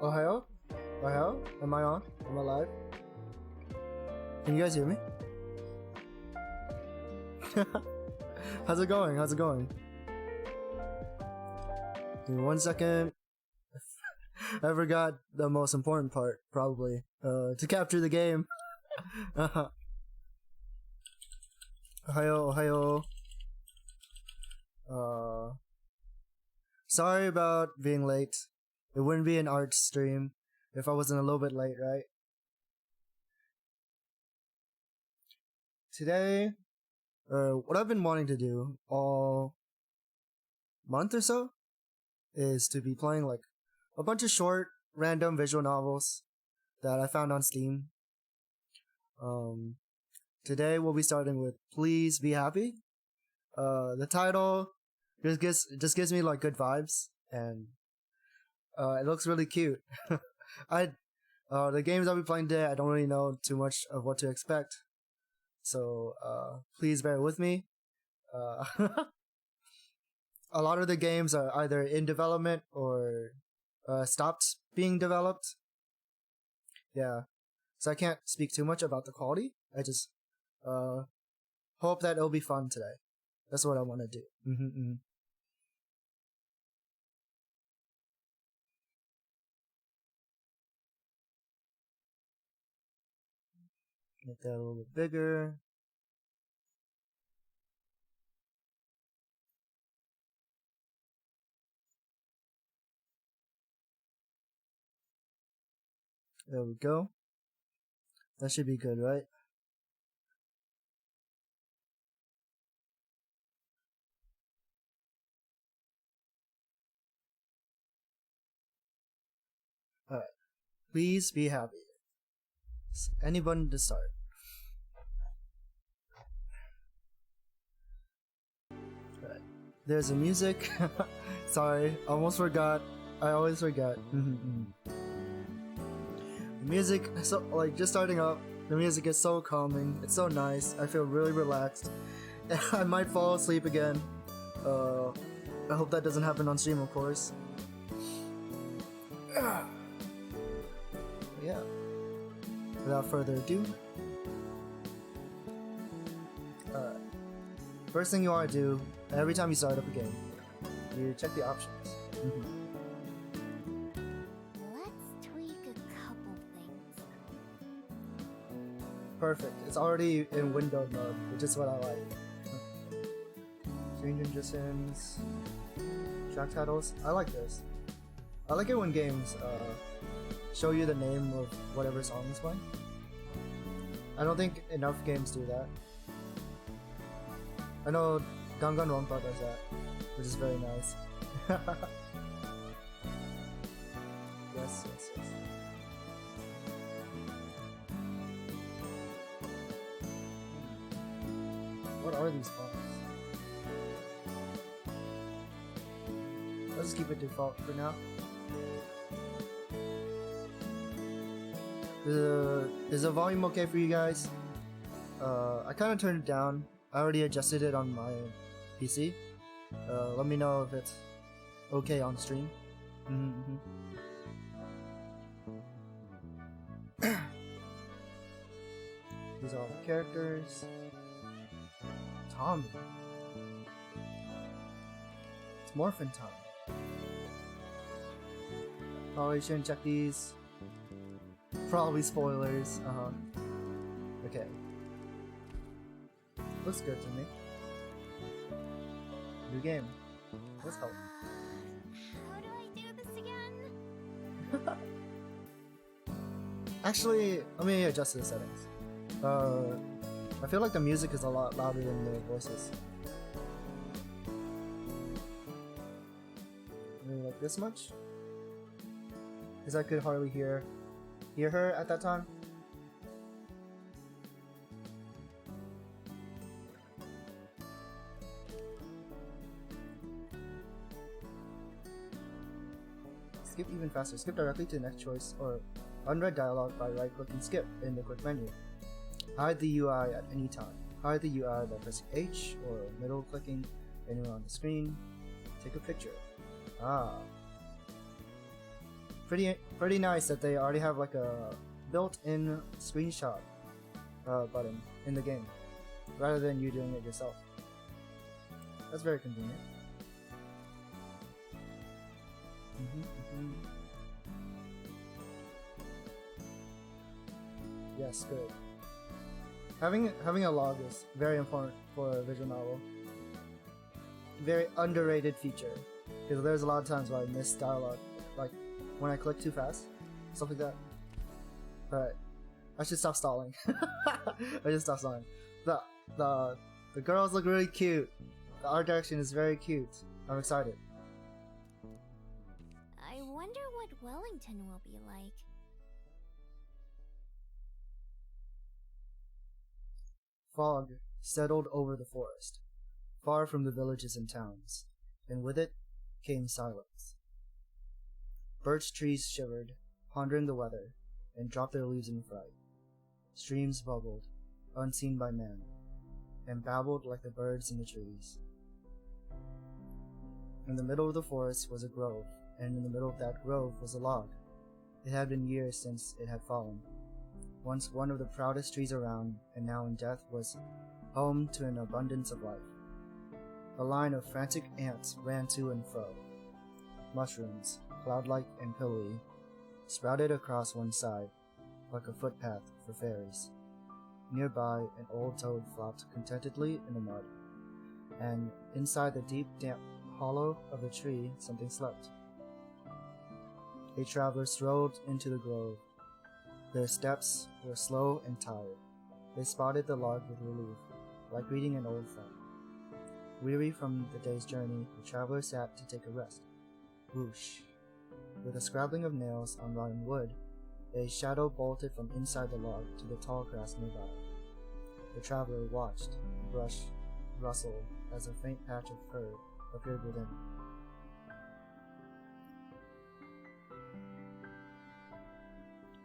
Ohio? Ohio? Am I on? Am I live? Can you guys hear me? How's it going? How's it going? Give me 1 second. I forgot the most important part, probably. To capture the game. Ohio, Ohio. Sorry about being late. It wouldn't be an art stream if I wasn't a little bit late, right? Today, what I've been wanting to do all month or so is to be playing like a bunch of short, random visual novels that I found on Steam. Today we'll be starting with Please Be Happy. The title just gives me like good vibes, and it looks really cute. The games I'll be playing today, I don't really know too much of what to expect, so please bear with me. A lot of the games are either in development or stopped being developed. Yeah, so I can't speak too much about the quality. I just hope that it'll be fun today. That's what I want to do. Make that a little bit bigger. There we go. That should be good, right? Alright. Please be happy. Any button to start. Alright. There's the music. Sorry, almost forgot. I always forget. The music, so like just starting up, the music is so calming. It's so nice. I feel really relaxed. I might fall asleep again. I hope that doesn't happen on stream, of course. Yeah. Without further ado, first thing you want to do every time you start up a game, you check the options. Let's tweak a couple things. Perfect. It's already in windowed mode, which is what I like. Change transitions, track titles. I like this. I like it when games show you the name of whatever song is playing. I don't think enough games do that. I know Danganronpa does that, which is very nice. Yes. What are these fonts? Let's just keep it default for now. Is the volume okay for you guys? I kind of turned it down. I already adjusted it on my PC. Let me know if it's okay on stream. These are all the characters. Tommy. It's morphin' time. Probably shouldn't check these. Probably spoilers. Okay. Looks good to me. New game. Let's go. How do I do this again? Actually, let me adjust the settings. I feel like the music is a lot louder than the voices. Maybe like this much? Because I could hardly hear her at that time. Skip even faster. Skip directly to the next choice, or unread dialogue by right-clicking skip in the quick menu. Hide the UI at any time. Hide the UI by pressing H or middle-clicking anywhere on the screen. Take a picture. Ah. pretty nice that they already have like a built-in screenshot button in the game, rather than you doing it yourself. That's very convenient. Yes, good. Having a log is very important for a visual novel. Very underrated feature, because there's a lot of times where I miss dialogue, like when I click too fast, stuff like that. But I should stop stalling. I should stop stalling. The girls look really cute. The art direction is very cute. I'm excited. I wonder what Wellington will be like. Fog settled over the forest, far from the villages and towns, and with it came silence. Birch trees shivered, pondering the weather, and dropped their leaves in fright. Streams bubbled, unseen by man, and babbled like the birds in the trees. In the middle of the forest was a grove, and in the middle of that grove was a log. It had been years since it had fallen. Once one of the proudest trees around, and now in death, was home to an abundance of life. A line of frantic ants ran to and fro. Mushrooms, cloud-like and pillowy, sprouted across one side, like a footpath for fairies. Nearby, an old toad flopped contentedly in the mud, and inside the deep, damp hollow of the tree, something slept. A traveler strolled into the grove. Their steps were slow and tired. They spotted the log with relief, like greeting an old friend. Weary from the day's journey, the traveler sat to take a rest. Whoosh! With a scrabbling of nails on rotten wood, a shadow bolted from inside the log to the tall grass nearby. The traveler watched, the brush rustled as a faint patch of fur appeared within.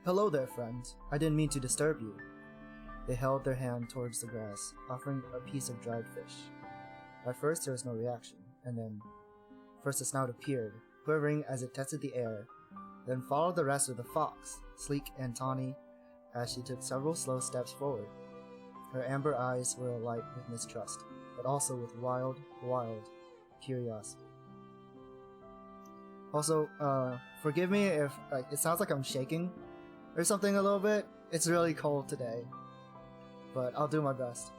Hello there, friend. I didn't mean to disturb you. They held their hand towards the grass, offering a piece of dried fish. At first there was no reaction, and then first a snout appeared, quivering as it tested the air, then followed the rest of the fox, sleek and tawny, as she took several slow steps forward. Her amber eyes were alight with mistrust, but also with wild curiosity. Also, forgive me if it sounds like I'm shaking or something a little bit. It's really cold today, but I'll do my best.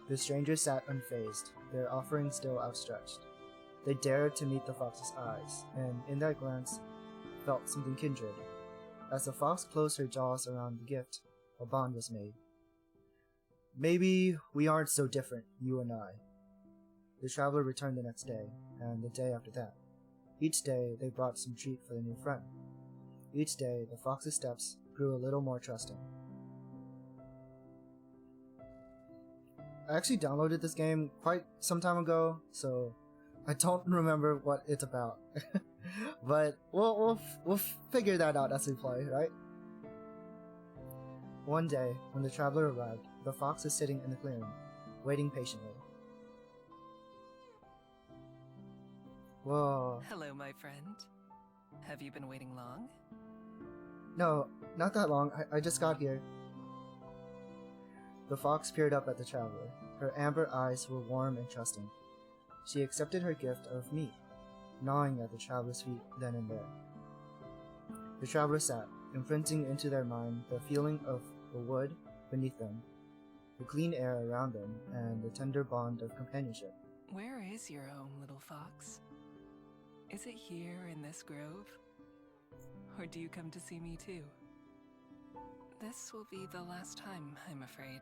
The strangers sat unfazed, their offering still outstretched. They dared to meet the fox's eyes, and in that glance, felt something kindred. As the fox closed her jaws around the gift, a bond was made. Maybe we aren't so different, you and I. The traveler returned the next day, and the day after that. Each day, they brought some treat for the new friend. Each day, the fox's steps grew a little more trusting. I actually downloaded this game quite some time ago, so I don't remember what it's about. But we'll figure that out as we play, right? One day, when the traveler arrived, the fox was sitting in the clearing, waiting patiently. Whoa. Hello, my friend. Have you been waiting long? No, not that long. I just got here. The fox peered up at the traveler. Her amber eyes were warm and trusting. She accepted her gift of meat, gnawing at the traveler's feet then and there. The traveler sat, imprinting into their mind the feeling of the wood beneath them, the clean air around them, and the tender bond of companionship. Where is your home, little fox? Is it here in this grove? Or do you come to see me too? This will be the last time, I'm afraid.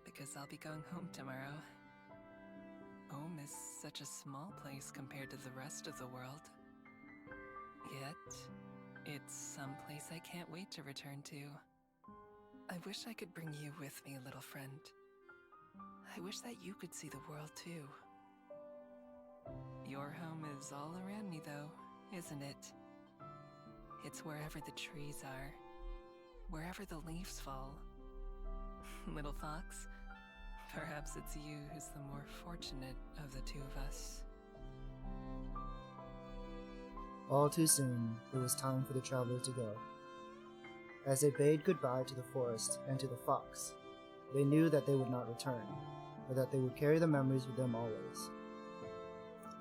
Because I'll be going home tomorrow. Home is such a small place compared to the rest of the world. Yet, it's some place I can't wait to return to. I wish I could bring you with me, little friend. I wish that you could see the world too. Your home is all around me though, isn't it? It's wherever the trees are, wherever the leaves fall. Little fox, perhaps it's you who's the more fortunate of the two of us. All too soon, it was time for the traveler to go. As they bade goodbye to the forest and to the fox, they knew that they would not return, but that they would carry the memories with them always.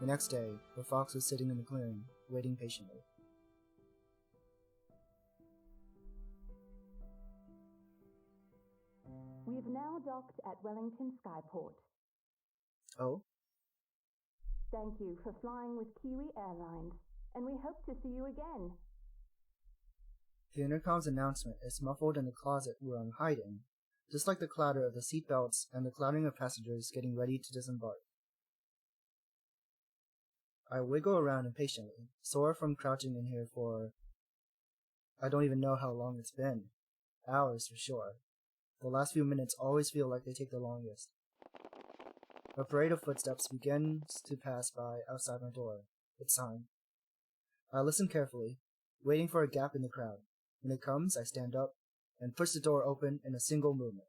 The next day, the fox was sitting in the clearing, waiting patiently. We've now docked at Wellington Skyport. Oh? Thank you for flying with Kiwi Airlines, and we hope to see you again. The intercom's announcement is muffled in the closet where I'm hiding, just like the clatter of the seatbelts and the clattering of passengers getting ready to disembark. I wiggle around impatiently, sore from crouching in here for... I don't even know how long it's been. Hours for sure. The last few minutes always feel like they take the longest. A parade of footsteps begins to pass by outside my door. It's time. I listen carefully, waiting for a gap in the crowd. When it comes, I stand up and push the door open in a single movement.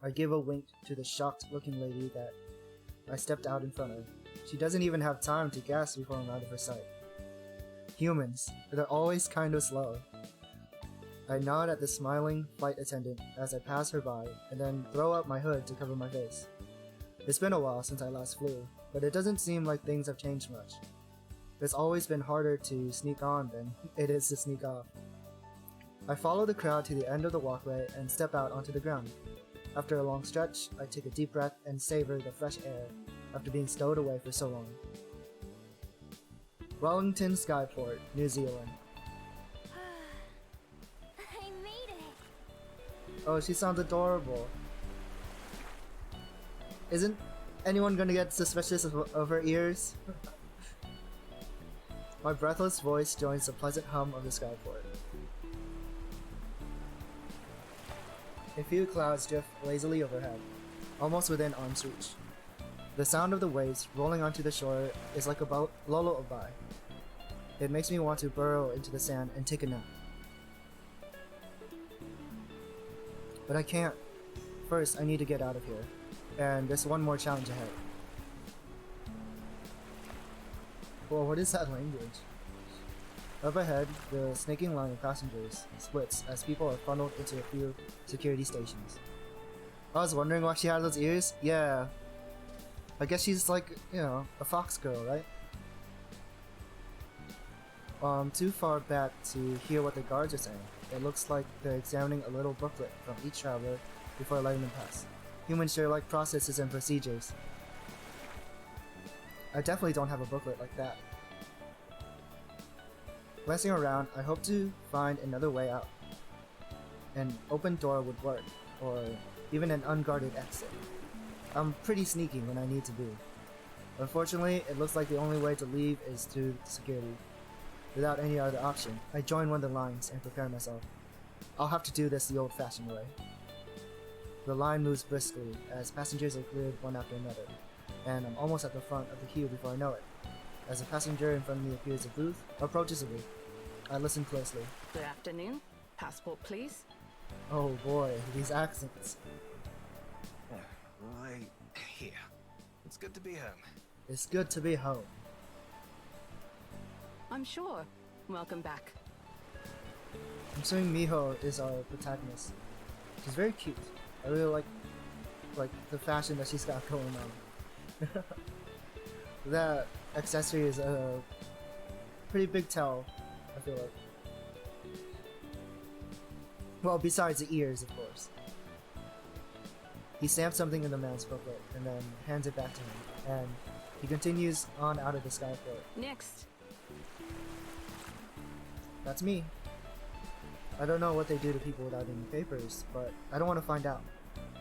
I give a wink to the shocked-looking lady that I stepped out in front of. She doesn't even have time to gasp before I'm out of her sight. Humans, they're always kind of slow. I nod at the smiling flight attendant as I pass her by, and then throw up my hood to cover my face. It's been a while since I last flew, but it doesn't seem like things have changed much. It's always been harder to sneak on than it is to sneak off. I follow the crowd to the end of the walkway and step out onto the ground. After a long stretch, I take a deep breath and savor the fresh air after being stowed away for so long. Wellington Skyport, New Zealand. I made it. Oh, she sounds adorable. Isn't anyone gonna get suspicious of her ears? My breathless voice joins the pleasant hum of the skyport. A few clouds drift lazily overhead, almost within arm's reach. The sound of the waves rolling onto the shore is like a lullaby. It makes me want to burrow into the sand and take a nap. But I can't. First, I need to get out of here, and there's one more challenge ahead. Whoa, what is that language? Up ahead, the snaking line of passengers splits as people are funneled into a few security stations. I was wondering why she had those ears? Yeah. I guess she's like, you know, a fox girl, right? I'm too far back to hear what the guards are saying. It looks like they're examining a little booklet from each traveler before letting them pass. Humans share like processes and procedures. I definitely don't have a booklet like that. Glancing around, I hope to find another way out. An open door would work, or even an unguarded exit. I'm pretty sneaky when I need to be. Unfortunately, it looks like the only way to leave is through security. Without any other option, I join one of the lines and prepare myself. I'll have to do this the old-fashioned way. The line moves briskly as passengers are cleared one after another, and I'm almost at the front of the queue before I know it. As a passenger in front of me appears a booth, approaches a booth. I listen closely. Good afternoon. Passport, please. Oh boy, these accents. Right here. It's good to be home. It's good to be home. I'm sure. Welcome back. I'm assuming Miho is our protagonist. She's very cute. I really like the fashion that she's got going on. That accessory is a pretty big tell, I feel like. Well, besides the ears, of course. He stamps something in the man's booklet and then hands it back to him, and he continues on out of the skyport. Next. That's me. I don't know what they do to people without any papers, but I don't want to find out.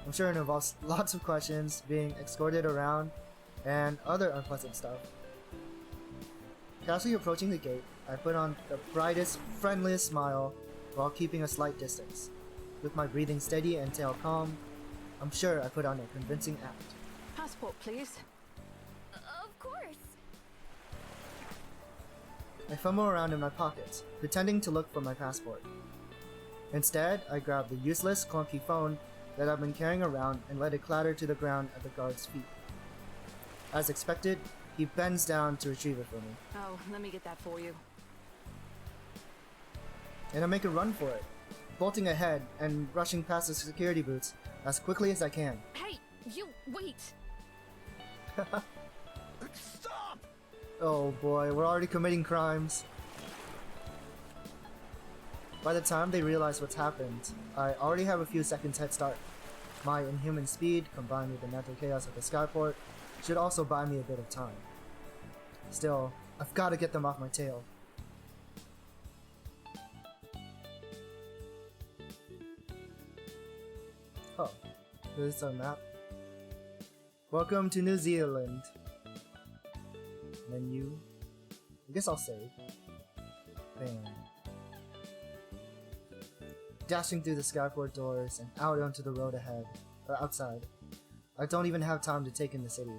I'm sure it involves lots of questions, being escorted around, and other unpleasant stuff. Casually approaching the gate, I put on the brightest, friendliest smile while keeping a slight distance. With my breathing steady and tail calm, I'm sure I put on a convincing act. Passport, please. Of course. I fumble around in my pockets, pretending to look for my passport. Instead, I grab the useless, clunky phone that I've been carrying around and let it clatter to the ground at the guard's feet. As expected, He bends down to retrieve it for me, Oh, let me get that for you. and I make a run for it, bolting ahead and rushing past the security booths as quickly as I can. Hey, you wait. Stop! Oh boy, we're already committing crimes. By the time they realize what's happened, I already have a few seconds head start. My inhuman speed, combined with the mental chaos of the skyport, should also buy me a bit of time. Still, I've got to get them off my tail. Oh, this is our map. Welcome to New Zealand. Menu. I guess I'll save. Bam. Dashing through the skyport doors and out onto the road ahead, or outside. I don't even have time to take in the city.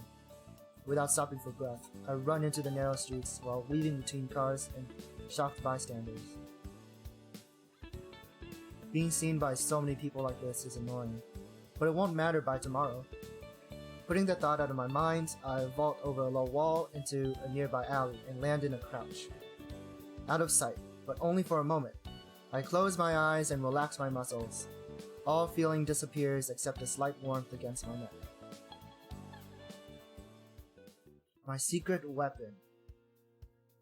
Without stopping for breath, I run into the narrow streets while weaving between cars and shocked bystanders. Being seen by so many people like this is annoying, but it won't matter by tomorrow. Putting the thought out of my mind, I vault over a low wall into a nearby alley and land in a crouch. Out of sight, but only for a moment. I close my eyes and relax my muscles. All feeling disappears except a slight warmth against my neck. My secret weapon.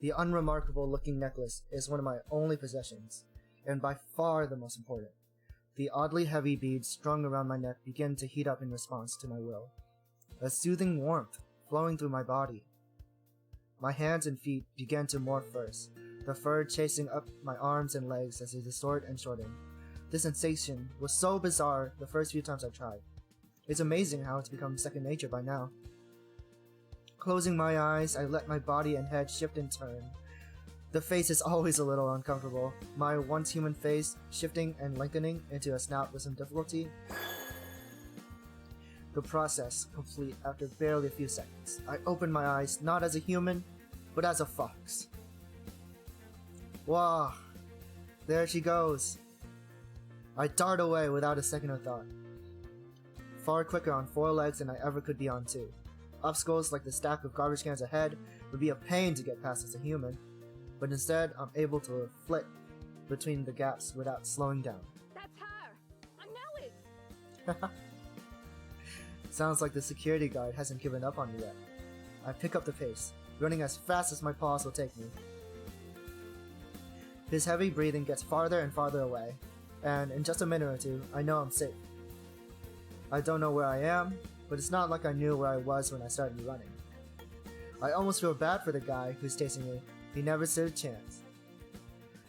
The unremarkable looking necklace is one of my only possessions, and by far the most important. The oddly heavy beads strung around my neck begin to heat up in response to my will. A soothing warmth flowing through my body. My hands and feet began to morph first, the fur chasing up my arms and legs as they distort and shorten. This sensation was so bizarre the first few times I tried. It's amazing how it's become second nature by now. Closing my eyes, I let my body and head shift and turn. The face is always a little uncomfortable, my once human face shifting and lengthening into a snout with some difficulty. The process complete after barely a few seconds. I open my eyes not as a human, but as a fox. Wow, there she goes. I dart away without a second of thought. Far quicker on four legs than I ever could be on two. Obstacles like the stack of garbage cans ahead would be a pain to get past as a human, but instead I'm able to flit between the gaps without slowing down. That's her! I know it! Sounds like the security guard hasn't given up on me yet. I pick up the pace, running as fast as my paws will take me. His heavy breathing gets farther and farther away, and in just a minute or two, I know I'm safe. I don't know where I am, but it's not like I knew where I was when I started running. I almost feel bad for the guy who's chasing me. He never stood a chance.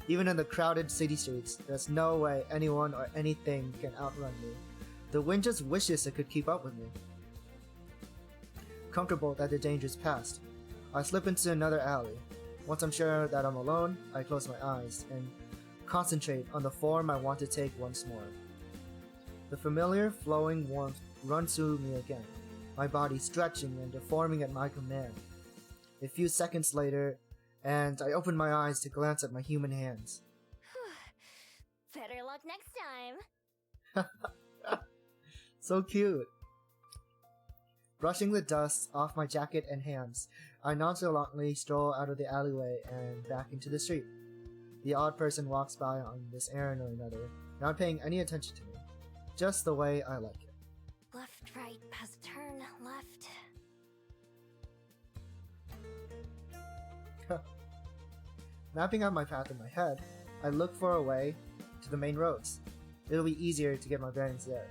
Even in the crowded city streets, there's no way anyone or anything can outrun me. The wind just wishes it could keep up with me. Comfortable that the danger's past, I slip into another alley. Once I'm sure that I'm alone, I close my eyes and concentrate on the form I want to take once more. The familiar flowing warmth runs through me again, my body stretching and deforming at my command. A few seconds later, and I open my eyes to glance at my human hands. Better luck next time. So cute. Brushing the dust off my jacket and hands, I nonchalantly stroll out of the alleyway and back into the street. The odd person walks by on this errand or another, not paying any attention to me, just the way I like it. Left, right, past turn, left. Mapping out my path in my head, I look for a way to the main roads. It'll be easier to get my bearings there.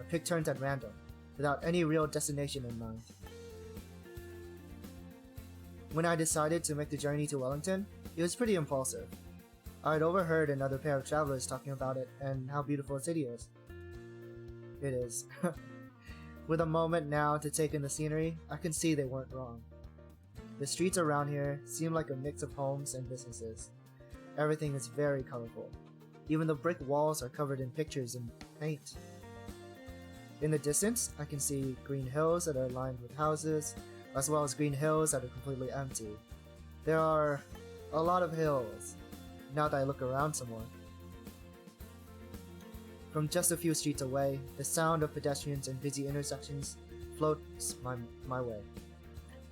I pick turns at random, without any real destination in mind. When I decided to make the journey to Wellington, it was pretty impulsive. I'd overheard another pair of travelers talking about it and how beautiful the city is. It is. With a moment now to take in the scenery, I can see they weren't wrong. The streets around here seem like a mix of homes and businesses. Everything is very colorful. Even the brick walls are covered in pictures and paint. In the distance, I can see green hills that are lined with houses, as well as green hills that are completely empty. There are a lot of hills, now that I look around some more. From just a few streets away, the sound of pedestrians and busy intersections floats my way.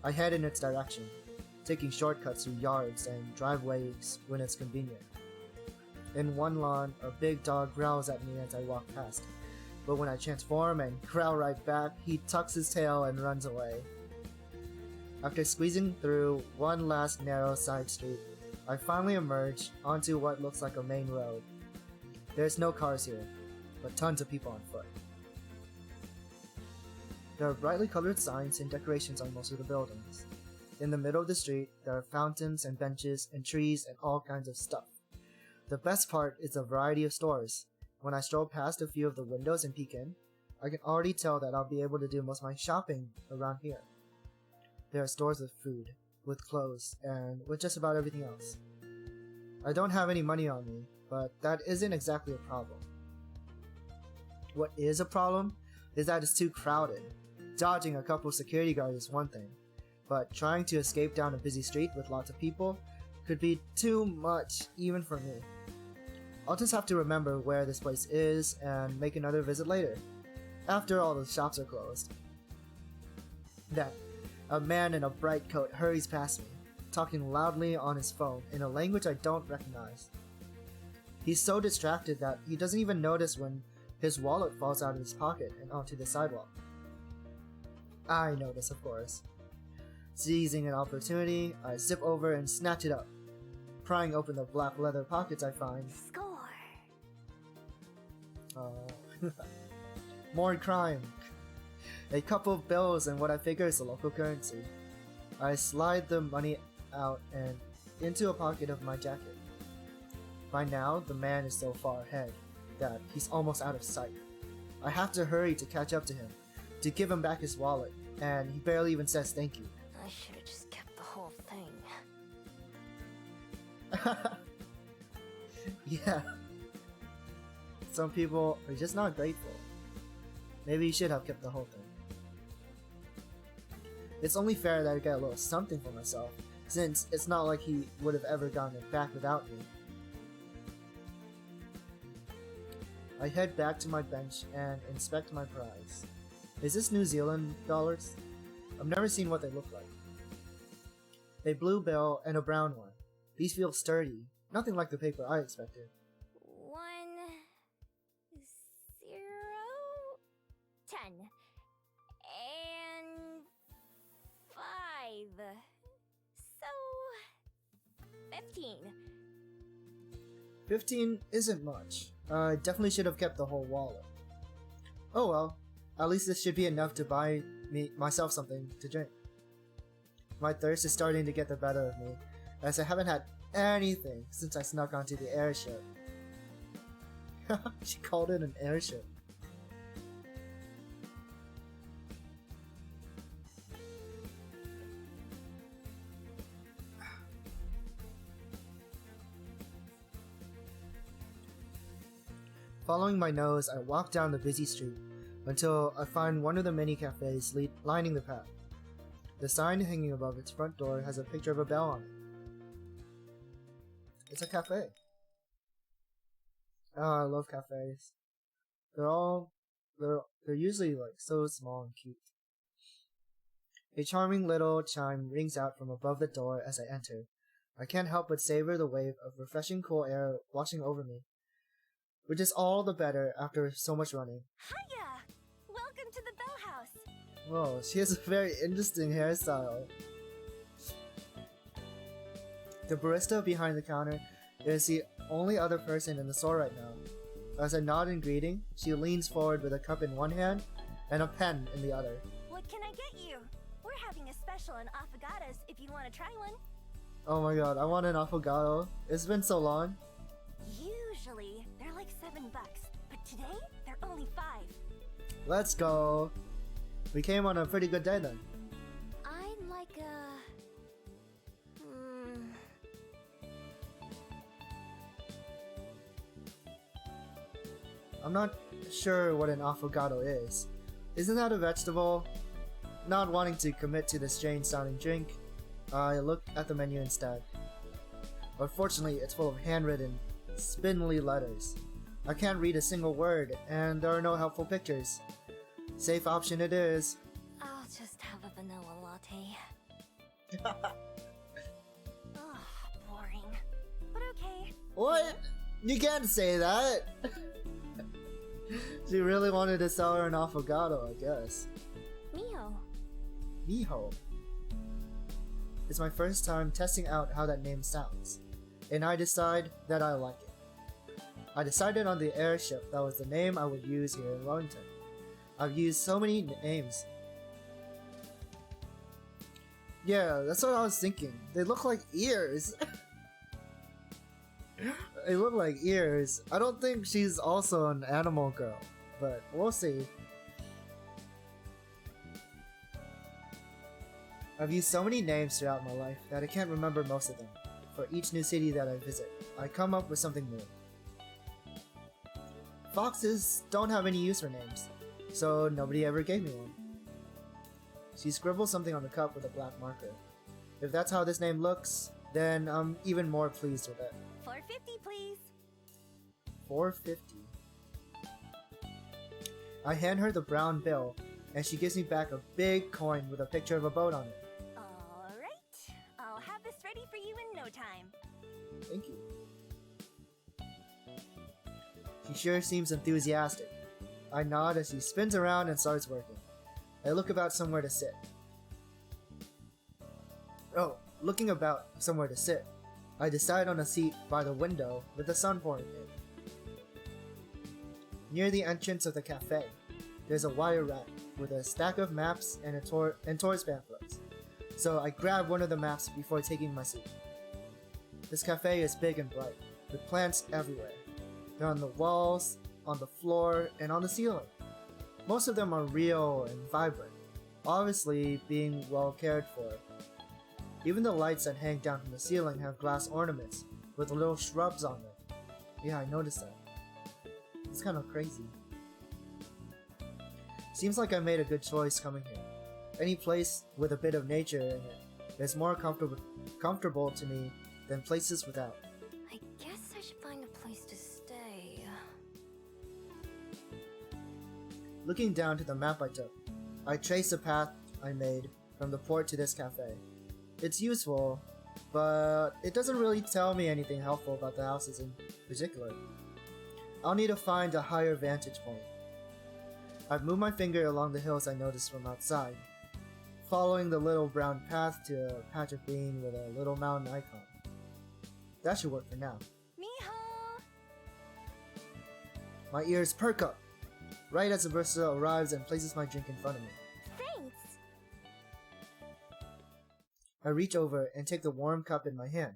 I head in its direction, taking shortcuts through yards and driveways when it's convenient. In one lawn, a big dog growls at me as I walk past, but when I transform and growl right back, he tucks his tail and runs away. After squeezing through one last narrow side street, I finally emerge onto what looks like a main road. There's no cars here, but tons of people on foot. There are brightly colored signs and decorations on most of the buildings. In the middle of the street, there are fountains and benches and trees and all kinds of stuff. The best part is the variety of stores. When I stroll past a few of the windows and peek in, I can already tell that I'll be able to do most of my shopping around here. There are stores with food, with clothes, and with just about everything else. I don't have any money on me, but that isn't exactly a problem. What is a problem is that it's too crowded. Dodging a couple security guards is one thing, but trying to escape down a busy street with lots of people could be too much even for me. I'll just have to remember where this place is and make another visit later, after all the shops are closed. Then, a man in a bright coat hurries past me, talking loudly on his phone in a language I don't recognize. He's so distracted that he doesn't even notice when his wallet falls out of his pocket and onto the sidewalk. I notice, of course. Seizing an opportunity, I zip over and snatch it up, prying open the black leather pockets I find. Score. More crime. A couple of bills and what I figure is the local currency. I slide the money out and into a pocket of my jacket. By now, the man is so far ahead that he's almost out of sight. I have to hurry to catch up to him, to give him back his wallet, and he barely even says thank you. I should have just kept the whole thing. Yeah. Some people are just not grateful. Maybe you should have kept the whole thing. It's only fair that I get a little something for myself, since it's not like he would have ever gotten it back without me. I head back to my bench and inspect my prize. Is this New Zealand dollars? I've never seen what they look like. A blue bill and a brown one. These feel sturdy, nothing like the paper I expected. 1, 0, 10, and 5. So 15. 15 isn't much. I definitely should have kept the whole wallet. Oh well, at least this should be enough to buy myself something to drink. My thirst is starting to get the better of me, as I haven't had anything since I snuck onto the airship. She called it an airship. Following my nose, I walk down the busy street until I find one of the many cafes lining the path. The sign hanging above its front door has a picture of a bell on it. It's a cafe. Oh, I love cafes. They're usually like so small and cute. A charming little chime rings out from above the door as I enter. I can't help but savor the wave of refreshing cool air washing over me, which is all the better after so much running. Hiya! Welcome to the Bell House. Whoa, she has a very interesting hairstyle. The barista behind the counter is the only other person in the store right now. As I nod in greeting, she leans forward with a cup in one hand and a pen in the other. What can I get you? We're having a special on affogatos if you want to try one. Oh my god, I want an affogato. It's been so long. Usually, they're like $7, but today, they're only 5. Let's go. We came on a pretty good day then. I'd like a... I'm not sure what an affogato is. Isn't that a vegetable? Not wanting to commit to the strange sounding drink, I look at the menu instead. Unfortunately, it's full of handwritten, spindly letters. I can't read a single word, and there are no helpful pictures. Safe option it is. I'll just have a vanilla latte. Boring. But okay. What? You can't say that. She really wanted to sell her an affogato, I guess. Miho. Miho. It's my first time testing out how that name sounds, and I decide that I like it. I decided on the airship that was the name I would use here in Wellington. I've used so many names. Yeah, that's what I was thinking. They look like ears. They look like ears. I don't think she's also an animal girl, but we'll see. I've used so many names throughout my life that I can't remember most of them. For each new city that I visit, I come up with something new. Foxes don't have any use for names, so nobody ever gave me one. She scribbles something on the cup with a black marker. If that's how this name looks, then I'm even more pleased with it. $4.50, please. $4.50. I hand her the brown bill, and she gives me back a big coin with a picture of a boat on it. Alright. I'll have this ready for you in no time. Thank you. She sure seems enthusiastic. I nod as she spins around and starts working. I look about somewhere to sit. Oh, looking about somewhere to sit, I decide on a seat by the window with the sun pouring in. Near the entrance of the cafe, there's a wire rack with a stack of maps and tourist pamphlets, so I grab one of the maps before taking my seat. This cafe is big and bright, with plants everywhere. They're on the walls, on the floor, and on the ceiling. Most of them are real and vibrant, obviously being well cared for. Even the lights that hang down from the ceiling have glass ornaments with little shrubs on them. Yeah, I noticed that. It's kind of crazy. Seems like I made a good choice coming here. Any place with a bit of nature in it is more comfortable to me than places without. I guess I should find a place to stay. Looking down to the map I took, I trace the path I made from the port to this cafe. It's useful, but it doesn't really tell me anything helpful about the houses in particular. I'll need to find a higher vantage point. I've moved my finger along the hills I noticed from outside, following the little brown path to a patch of green with a little mountain icon. That should work for now. Miho! My ears perk up, right as the barista arrives and places my drink in front of me. Thanks! I reach over and take the warm cup in my hand,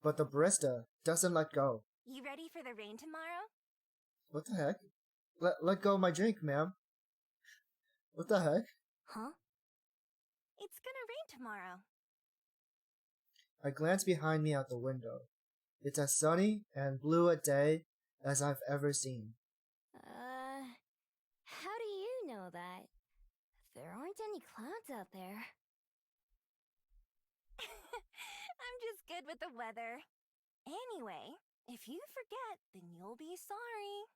but the barista doesn't let go. You ready for the rain tomorrow? What the heck? Let go of my drink, ma'am. What the heck? Huh? It's gonna rain tomorrow. I glance behind me out the window. It's as sunny and blue a day as I've ever seen. How do you know that? There aren't any clouds out there. I'm just good with the weather. Anyway, if you forget, then you'll be sorry.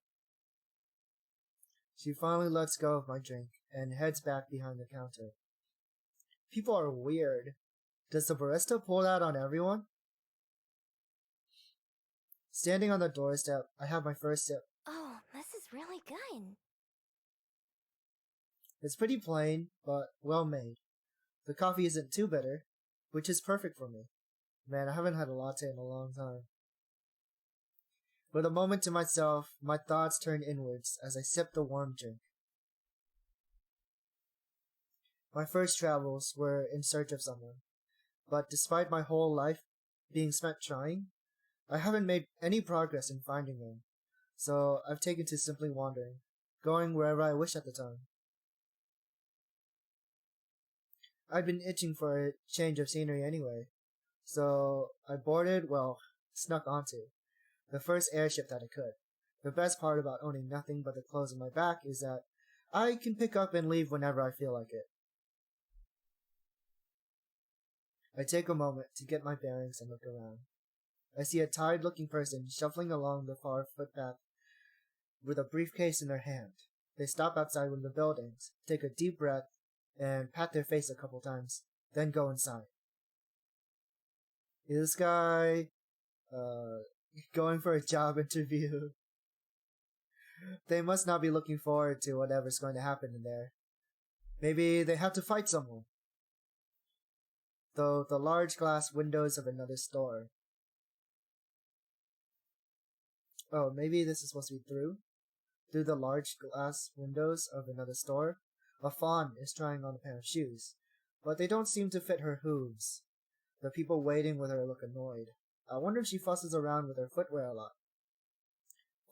She finally lets go of my drink and heads back behind the counter. People are weird. Does the barista pull that on everyone? Standing on the doorstep, I have my first sip. Oh, this is really good. It's pretty plain, but well made. The coffee isn't too bitter, which is perfect for me. Man, I haven't had a latte in a long time. With a moment to myself, my thoughts turn inwards as I sip the warm drink. My first travels were in search of someone, but despite my whole life being spent trying, I haven't made any progress in finding them, so I've taken to simply wandering, going wherever I wish at the time. I'd been itching for a change of scenery anyway, so I snuck onto the first airship that I could. The best part about owning nothing but the clothes on my back is that I can pick up and leave whenever I feel like it. I take a moment to get my bearings and look around. I see a tired-looking person shuffling along the far footpath with a briefcase in their hand. They stop outside one of the buildings, take a deep breath, and pat their face a couple times, then go inside. Is this guy going for a job interview? They must not be looking forward to whatever's going to happen in there. Maybe they have to fight someone. Though the large glass windows of another store. Oh, maybe this is supposed to be through? Through the large glass windows of another store, a fawn is trying on a pair of shoes, but they don't seem to fit her hooves. The people waiting with her look annoyed. I wonder if she fusses around with her footwear a lot.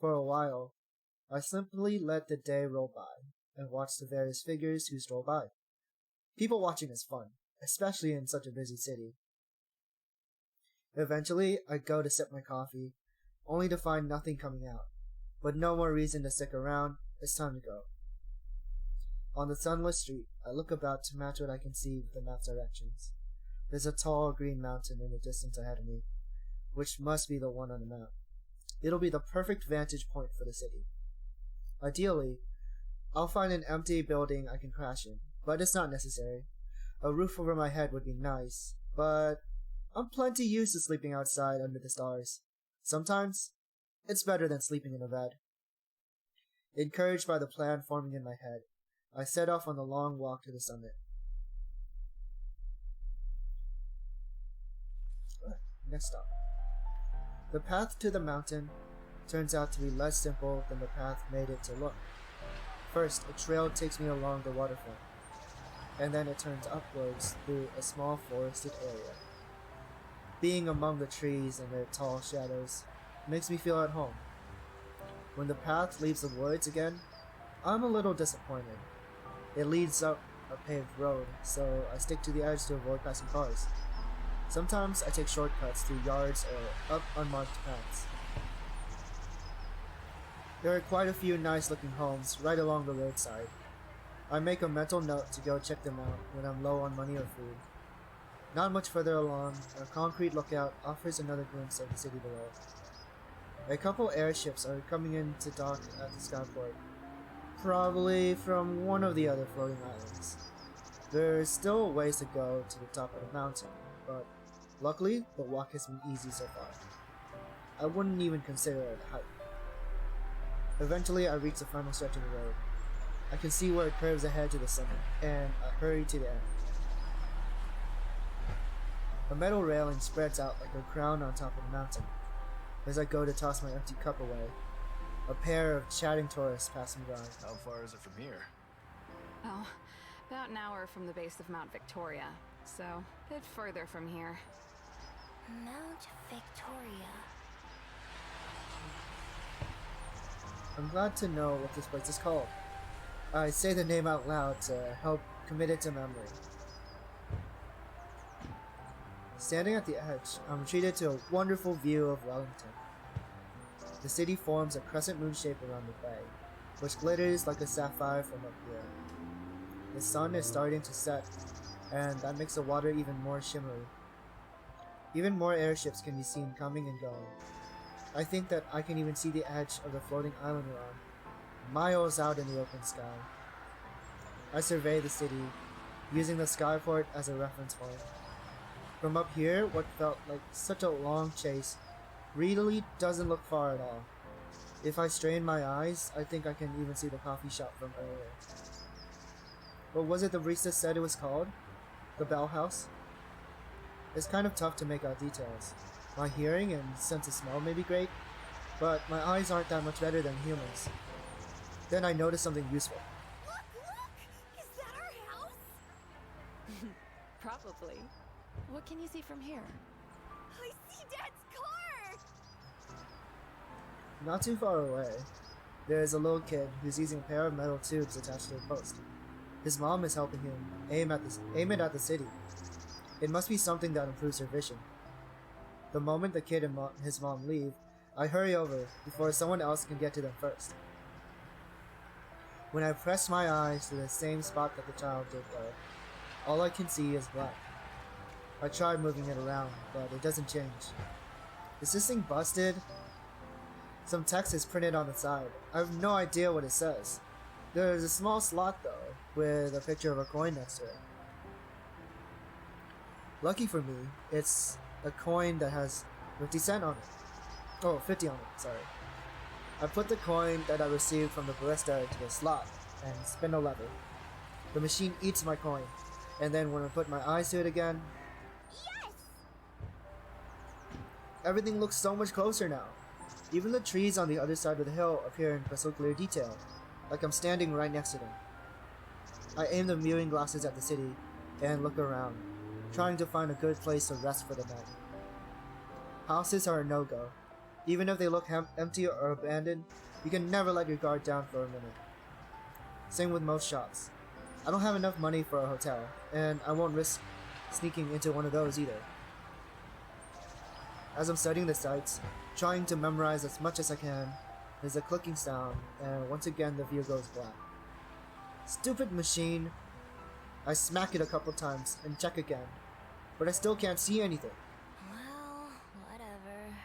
For a while, I simply let the day roll by and watch the various figures who stroll by. People watching is fun, especially in such a busy city. Eventually, I go to sip my coffee, only to find nothing coming out. But no more reason to stick around, it's time to go. On the sunless street, I look about to match what I can see with the map's directions. There's a tall green mountain in the distance ahead of me, which must be the one on the map. It'll be the perfect vantage point for the city. Ideally, I'll find an empty building I can crash in, but it's not necessary. A roof over my head would be nice, but I'm plenty used to sleeping outside under the stars. Sometimes, it's better than sleeping in a bed. Encouraged by the plan forming in my head, I set off on the long walk to the summit. Next stop. The path to the mountain turns out to be less simple than the path made it to look. First, a trail takes me along the waterfront, and then it turns upwards through a small forested area. Being among the trees and their tall shadows makes me feel at home. When the path leaves the woods again, I'm a little disappointed. It leads up a paved road, so I stick to the edge to avoid passing cars. Sometimes I take shortcuts through yards or up unmarked paths. There are quite a few nice-looking homes right along the roadside. I make a mental note to go check them out when I'm low on money or food. Not much further along, a concrete lookout offers another glimpse of the city below. A couple airships are coming in to dock at the skyport, probably from one of the other floating islands. There's still a ways to go to the top of the mountain, but luckily the walk has been easy so far. I wouldn't even consider it a hike. Eventually I reach the final stretch of the road. I can see where it curves ahead to the summit, and I hurry to the end. A metal railing spreads out like a crown on top of the mountain. As I go to toss my empty cup away, a pair of chatting tourists pass me by. How far is it from here? Oh, about an hour from the base of Mount Victoria, so a bit further from here. Mount Victoria. I'm glad to know what this place is called. I say the name out loud to help commit it to memory. Standing at the edge, I'm treated to a wonderful view of Wellington. The city forms a crescent moon shape around the bay, which glitters like a sapphire from up here. The sun is starting to set, and that makes the water even more shimmery. Even more airships can be seen coming and going. I think that I can even see the edge of the floating island we're on, miles out in the open sky. I survey the city, using the skyport as a reference point. From up here, what felt like such a long chase really doesn't look far at all. If I strain my eyes, I think I can even see the coffee shop from earlier. What was it the barista said it was called? The Bell House? It's kind of tough to make out details. My hearing and sense of smell may be great, but my eyes aren't that much better than humans. Then I notice something useful. Look! Is that our house? Probably. What can you see from here? I see Dad's car! Not too far away, there is a little kid who's using a pair of metal tubes attached to a post. His mom is helping him aim it at the city. It must be something that improves her vision. The moment the kid and his mom leave, I hurry over before someone else can get to them first. When I press my eyes to the same spot that the child did though, all I can see is black. I tried moving it around, but it doesn't change. Is this thing busted? Some text is printed on the side. I have no idea what it says. There's a small slot though, with a picture of a coin next to it. Lucky for me, it's a coin that has 50 cents on it. Oh, 50 on it, sorry. I put the coin that I received from the barista into the slot and spin a lever. The machine eats my coin, and then when I put my eyes to it again, Yes! everything looks so much closer now. Even the trees on the other side of the hill appear in crystal clear detail, like I'm standing right next to them. I aim the viewing glasses at the city and look around, trying to find a good place to rest for the night. Houses are a no-go. Even if they look empty or abandoned, you can never let your guard down for a minute. Same with most shops. I don't have enough money for a hotel, and I won't risk sneaking into one of those either. As I'm studying the sights, trying to memorize as much as I can, there's a clicking sound, and once again the view goes black. Stupid machine! I smack it a couple times and check again, but I still can't see anything. Well, whatever.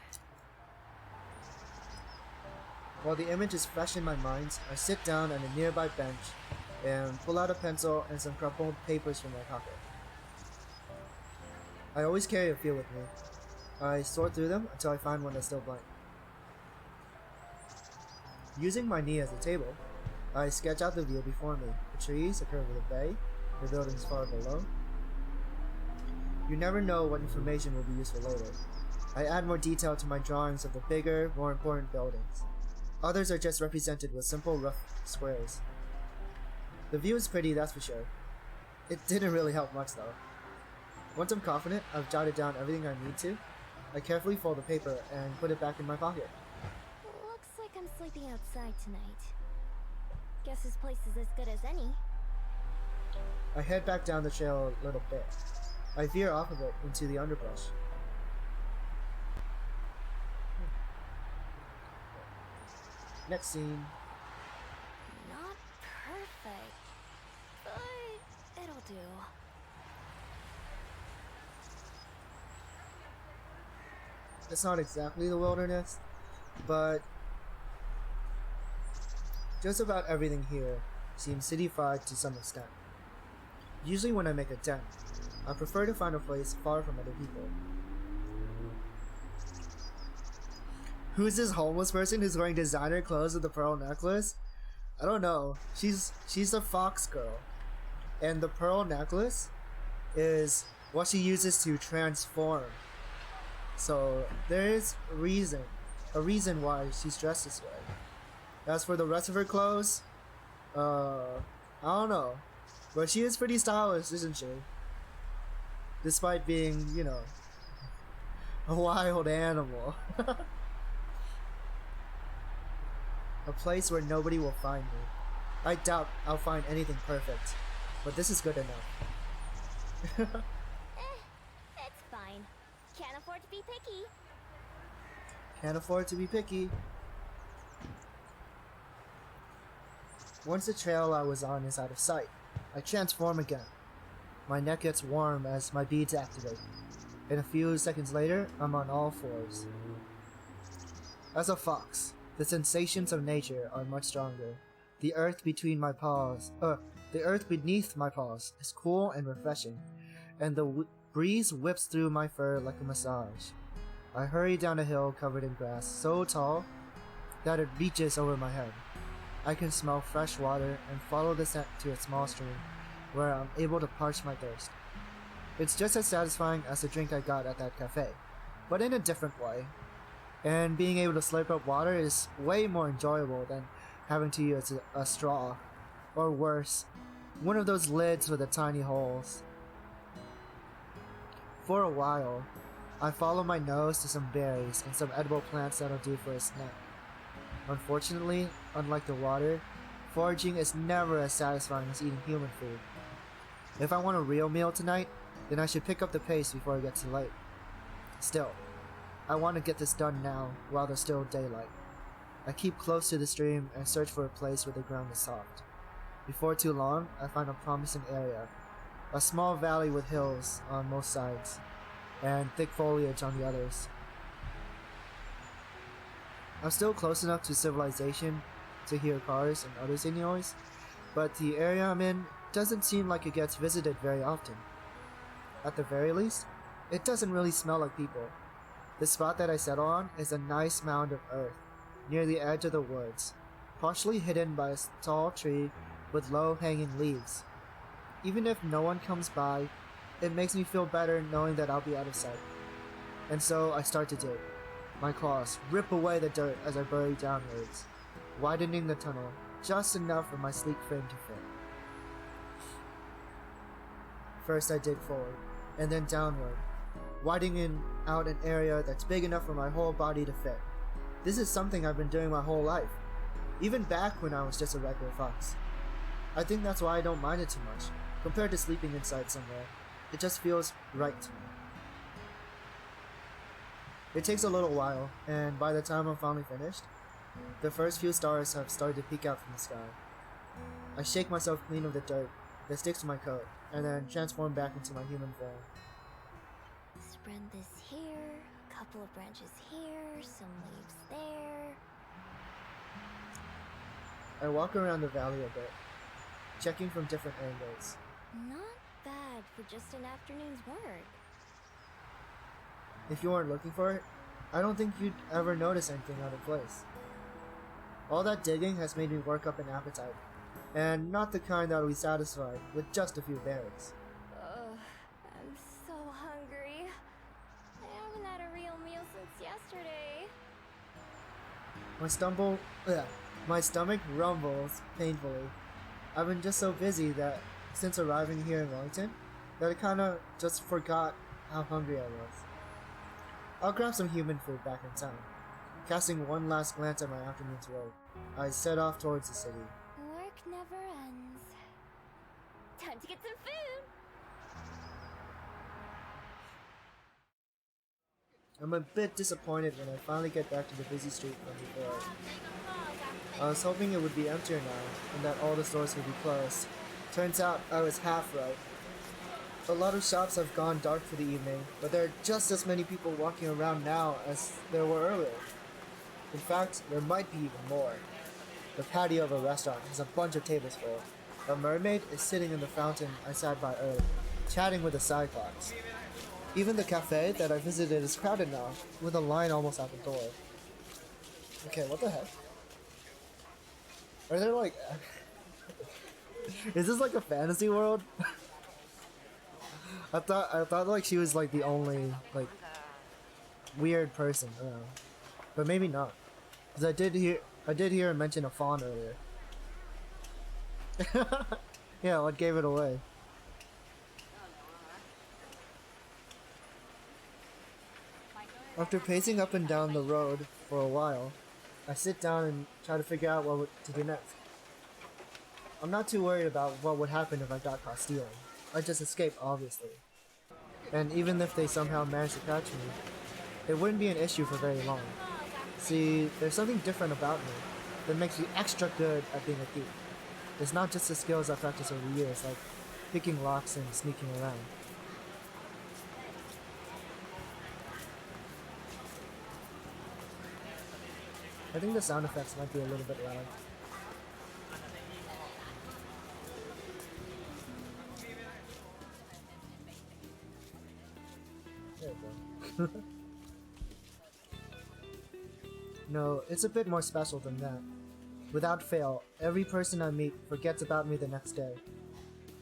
While the image is fresh in my mind, I sit down on a nearby bench and pull out a pencil and some crumpled papers from my pocket. I always carry a few with me. I sort through them until I find one that's still blank. Using my knee as a table, I sketch out the view before me, the trees, the curve of the bay, the buildings far below. You never know what information will be useful later. I add more detail to my drawings of the bigger, more important buildings. Others are just represented with simple rough squares. The view is pretty, that's for sure. It didn't really help much though. Once I'm confident I've jotted down everything I need to, I carefully fold the paper and put it back in my pocket. Looks like I'm sleeping outside tonight. Guess this place is as good as any. I head back down the trail a little bit. I veer off of it into the underbrush. Next scene. Not perfect, but it'll do. It's not exactly the wilderness, but just about everything here seems cityfied to some extent. Usually when I make a dent, I prefer to find a place far from other people. Who's this homeless person who's wearing designer clothes with a pearl necklace? I don't know. She's a fox girl. And the pearl necklace is what she uses to transform. So there is a reason why she's dressed this way. As for the rest of her clothes, I don't know. But she is pretty stylish, isn't she? Despite being, you know, a wild animal. A place where nobody will find me. I doubt I'll find anything perfect, but this is good enough. It's fine. Can't afford to be picky. Can't afford to be picky. Once the trail I was on is out of sight, I transform again. My neck gets warm as my beads activate, and a few seconds later, I'm on all fours. As a fox, the sensations of nature are much stronger. The earth beneath my paws is cool and refreshing, and the breeze whips through my fur like a massage. I hurry down a hill covered in grass so tall that it reaches over my head. I can smell fresh water and follow the scent to a small stream where I'm able to parch my thirst. It's just as satisfying as the drink I got at that cafe, but in a different way. And being able to slurp up water is way more enjoyable than having to use a straw, or worse, one of those lids with the tiny holes. For a while, I follow my nose to some berries and some edible plants that'll do for a snack. Unfortunately, unlike the water, foraging is never as satisfying as eating human food. If I want a real meal tonight, then I should pick up the pace before it gets too late. Still, I want to get this done now, while there's still daylight. I keep close to the stream and search for a place where the ground is soft. Before too long, I find a promising area. A small valley with hills on most sides, and thick foliage on the others. I'm still close enough to civilization to hear cars and other city noise, but the area I'm in doesn't seem like it gets visited very often. At the very least, It doesn't really smell like people. The spot that I settle on is a nice mound of earth near the edge of the woods, partially hidden by a tall tree with low-hanging leaves. Even if no one comes by, it makes me feel better knowing that I'll be out of sight. And so I start to dig. My claws rip away the dirt as I bury downwards, widening the tunnel just enough for my sleek frame to fit. First I dig forward, and then downward, widening out an area that's big enough for my whole body to fit. This is something I've been doing my whole life, even back when I was just a regular fox. I think that's why I don't mind it too much. Compared to sleeping inside somewhere, it just feels right to me. It takes a little while, and by the time I'm finally finished, the first few stars have started to peek out from the sky. I shake myself clean of the dirt that sticks to my coat, and then transform back into my human form. Spread this here, a couple of branches here, some leaves there. I walk around the valley a bit, checking from different angles. Not bad for just an afternoon's work. If you weren't looking for it, I don't think you'd ever notice anything out of place. All that digging has made me work up an appetite, and not the kind that will be satisfied with just a few berries. Ugh, I'm so hungry. I haven't had a real meal since yesterday. My stomach rumbles painfully. I've been just so busy that since arriving here in Wellington, that I kinda just forgot how hungry I was. I'll grab some human food back in town. Casting one last glance at my afternoon's work, I set off towards the city. Work never ends. Time to get some food! I'm a bit disappointed when I finally get back to the busy street from before. I was hoping it would be emptier now, and that all the stores would be closed. Turns out I was half right. A lot of shops have gone dark for the evening, but there are just as many people walking around now as there were earlier. In fact, there might be even more. The patio of a restaurant has a bunch of tables full. A mermaid is sitting in the fountain I sat by earlier, chatting with a cyclops. Even the cafe that I visited is crowded now, with a line almost out the door. Okay, what the heck? Are there like... Is this like a fantasy world? I thought like she was like the only like weird person around, but maybe not, because I did hear her mention a fawn earlier. Yeah, what gave it away? After pacing up and down the road for a while, I sit down and try to figure out what to do next. I'm not too worried about what would happen if I got caught stealing. I'd just escape, obviously. And even if they somehow managed to catch me, it wouldn't be an issue for very long. See, there's something different about me that makes me extra good at being a thief. It's not just the skills I practiced over years, like picking locks and sneaking around. I think the sound effects might be a little bit loud. There we go. No, it's a bit more special than that. Without fail, every person I meet forgets about me the next day.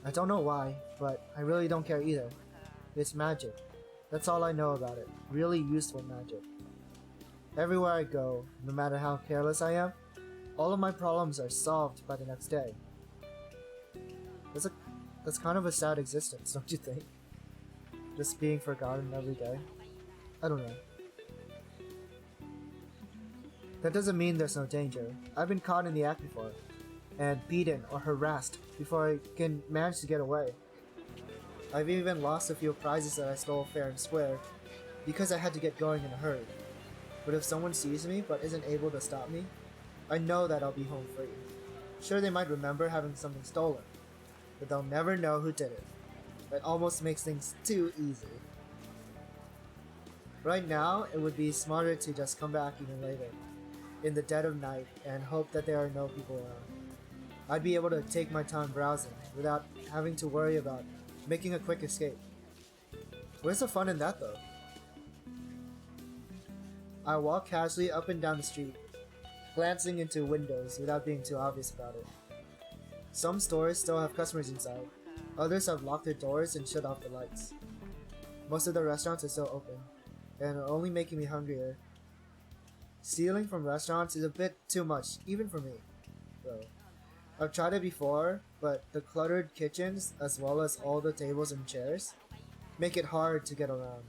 I don't know why, but I really don't care either. It's magic. That's all I know about it. Really useful magic. Everywhere I go, no matter how careless I am, all of my problems are solved by the next day. That's kind of a sad existence, don't you think? Just being forgotten every day. I don't know. That doesn't mean there's no danger. I've been caught in the act before, and beaten or harassed before I can manage to get away. I've even lost a few prizes that I stole fair and square, because I had to get going in a hurry. But if someone sees me but isn't able to stop me, I know that I'll be home free. Sure, they might remember having something stolen, but they'll never know who did it. That almost makes things too easy. Right now, it would be smarter to just come back even later, in the dead of night, and hope that there are no people around. I'd be able to take my time browsing without having to worry about making a quick escape. Where's the fun in that though? I walk casually up and down the street, glancing into windows without being too obvious about it. Some stores still have customers inside, others have locked their doors and shut off the lights. Most of the restaurants are still open, and are only making me hungrier. Stealing from restaurants is a bit too much, even for me, though. I've tried it before, but the cluttered kitchens, as well as all the tables and chairs, make it hard to get around.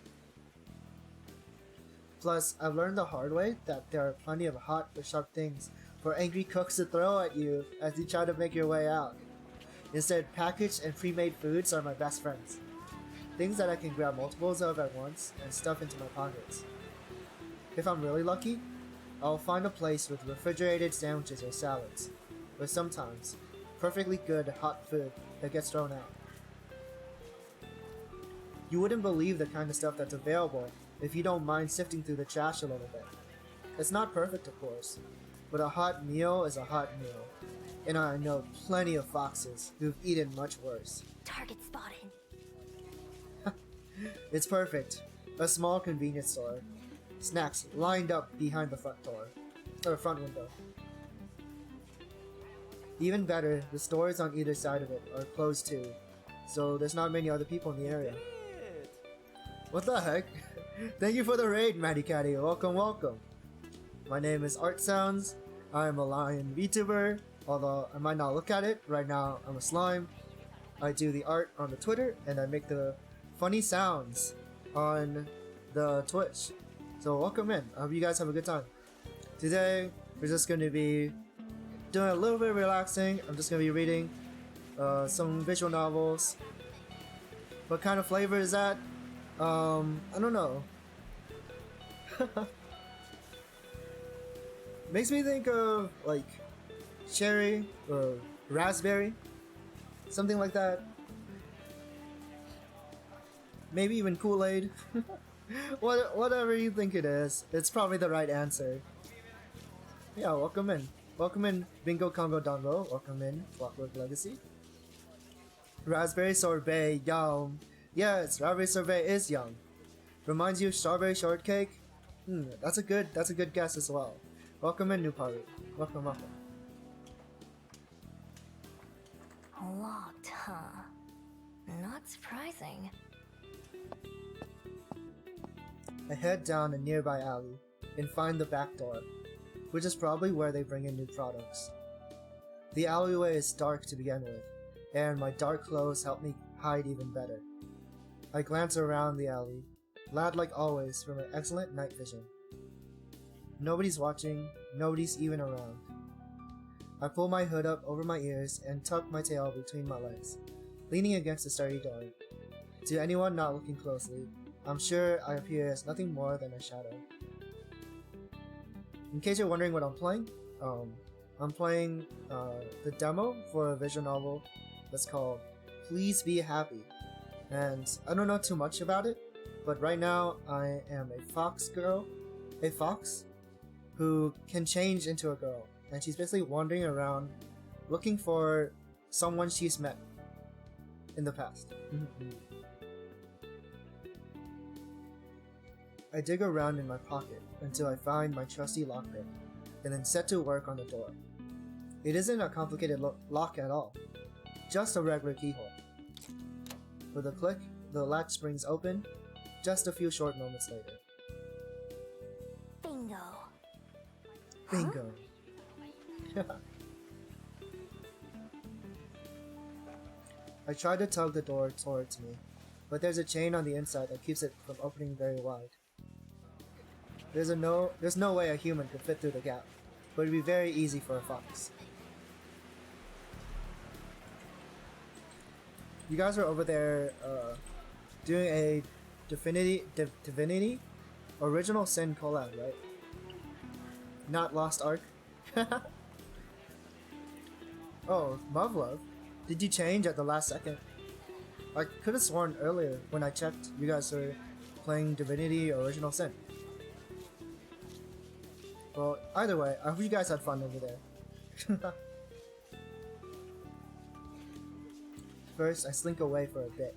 Plus, I've learned the hard way that there are plenty of hot or sharp things for angry cooks to throw at you as you try to make your way out. Instead, packaged and pre-made foods are my best friends. Things that I can grab multiples of at once and stuff into my pockets. If I'm really lucky, I'll find a place with refrigerated sandwiches or salads, or sometimes perfectly good hot food that gets thrown out. You wouldn't believe the kind of stuff that's available if you don't mind sifting through the trash a little bit. It's not perfect, of course, but a hot meal is a hot meal, and I know plenty of foxes who've eaten much worse. Target spotted. It's perfect. A small convenience store. Snacks lined up behind the front window. Even better, the stores on either side of it are closed too, so there's not many other people in the area. What the heck? Thank you for the raid, Matty Catty. Welcome, welcome. My name is Art Sounds. I am a lion VTuber, although I might not look at it. Right now, I'm a slime. I do the art on the Twitter, and I make the funny sounds on the Twitch. So welcome in. I hope you guys have a good time. Today, we're just going to be doing a little bit of relaxing. I'm just going to be reading some visual novels. What kind of flavor is that? I don't know. Makes me think of like cherry or raspberry, something like that. Maybe even Kool-Aid. Whatever you think it is, it's probably the right answer. Yeah, welcome in. Welcome in, Bingo Congo Dongo. Welcome in, Clockwork Legacy. Raspberry sorbet, yum. Yes, raspberry sorbet is yum. Reminds you of strawberry shortcake? That's a good guess as well. Welcome in, New Party. Welcome, welcome. Locked, huh? Not surprising. I head down a nearby alley and find the back door, which is probably where they bring in new products. The alleyway is dark to begin with, and my dark clothes help me hide even better. I glance around the alley, glad like always for my excellent night vision. Nobody's watching, nobody's even around. I pull my hood up over my ears and tuck my tail between my legs, leaning against the sturdy door. To anyone not looking closely, I'm sure I appear as nothing more than a shadow. In case you're wondering what I'm playing, I'm playing the demo for a visual novel that's called Please Be Happy. And I don't know too much about it, but right now I am a fox who can change into a girl, and she's basically wandering around looking for someone she's met in the past. I dig around in my pocket until I find my trusty lockpick, and then set to work on the door. It isn't a complicated lock at all, just a regular keyhole. With a click, the latch springs open, just a few short moments later. Bingo. Bingo. I try to tug the door towards me, but there's a chain on the inside that keeps it from opening very wide. There's no way a human could fit through the gap, but it'd be very easy for a fox. You guys are over there doing a Divinity Original Sin collab, right? Not Lost Ark? Oh, Love. Did you change at the last second? I could have sworn earlier when I checked you guys were playing Divinity Original Sin. Well, either way, I hope you guys had fun over there. First, I slink away for a bit,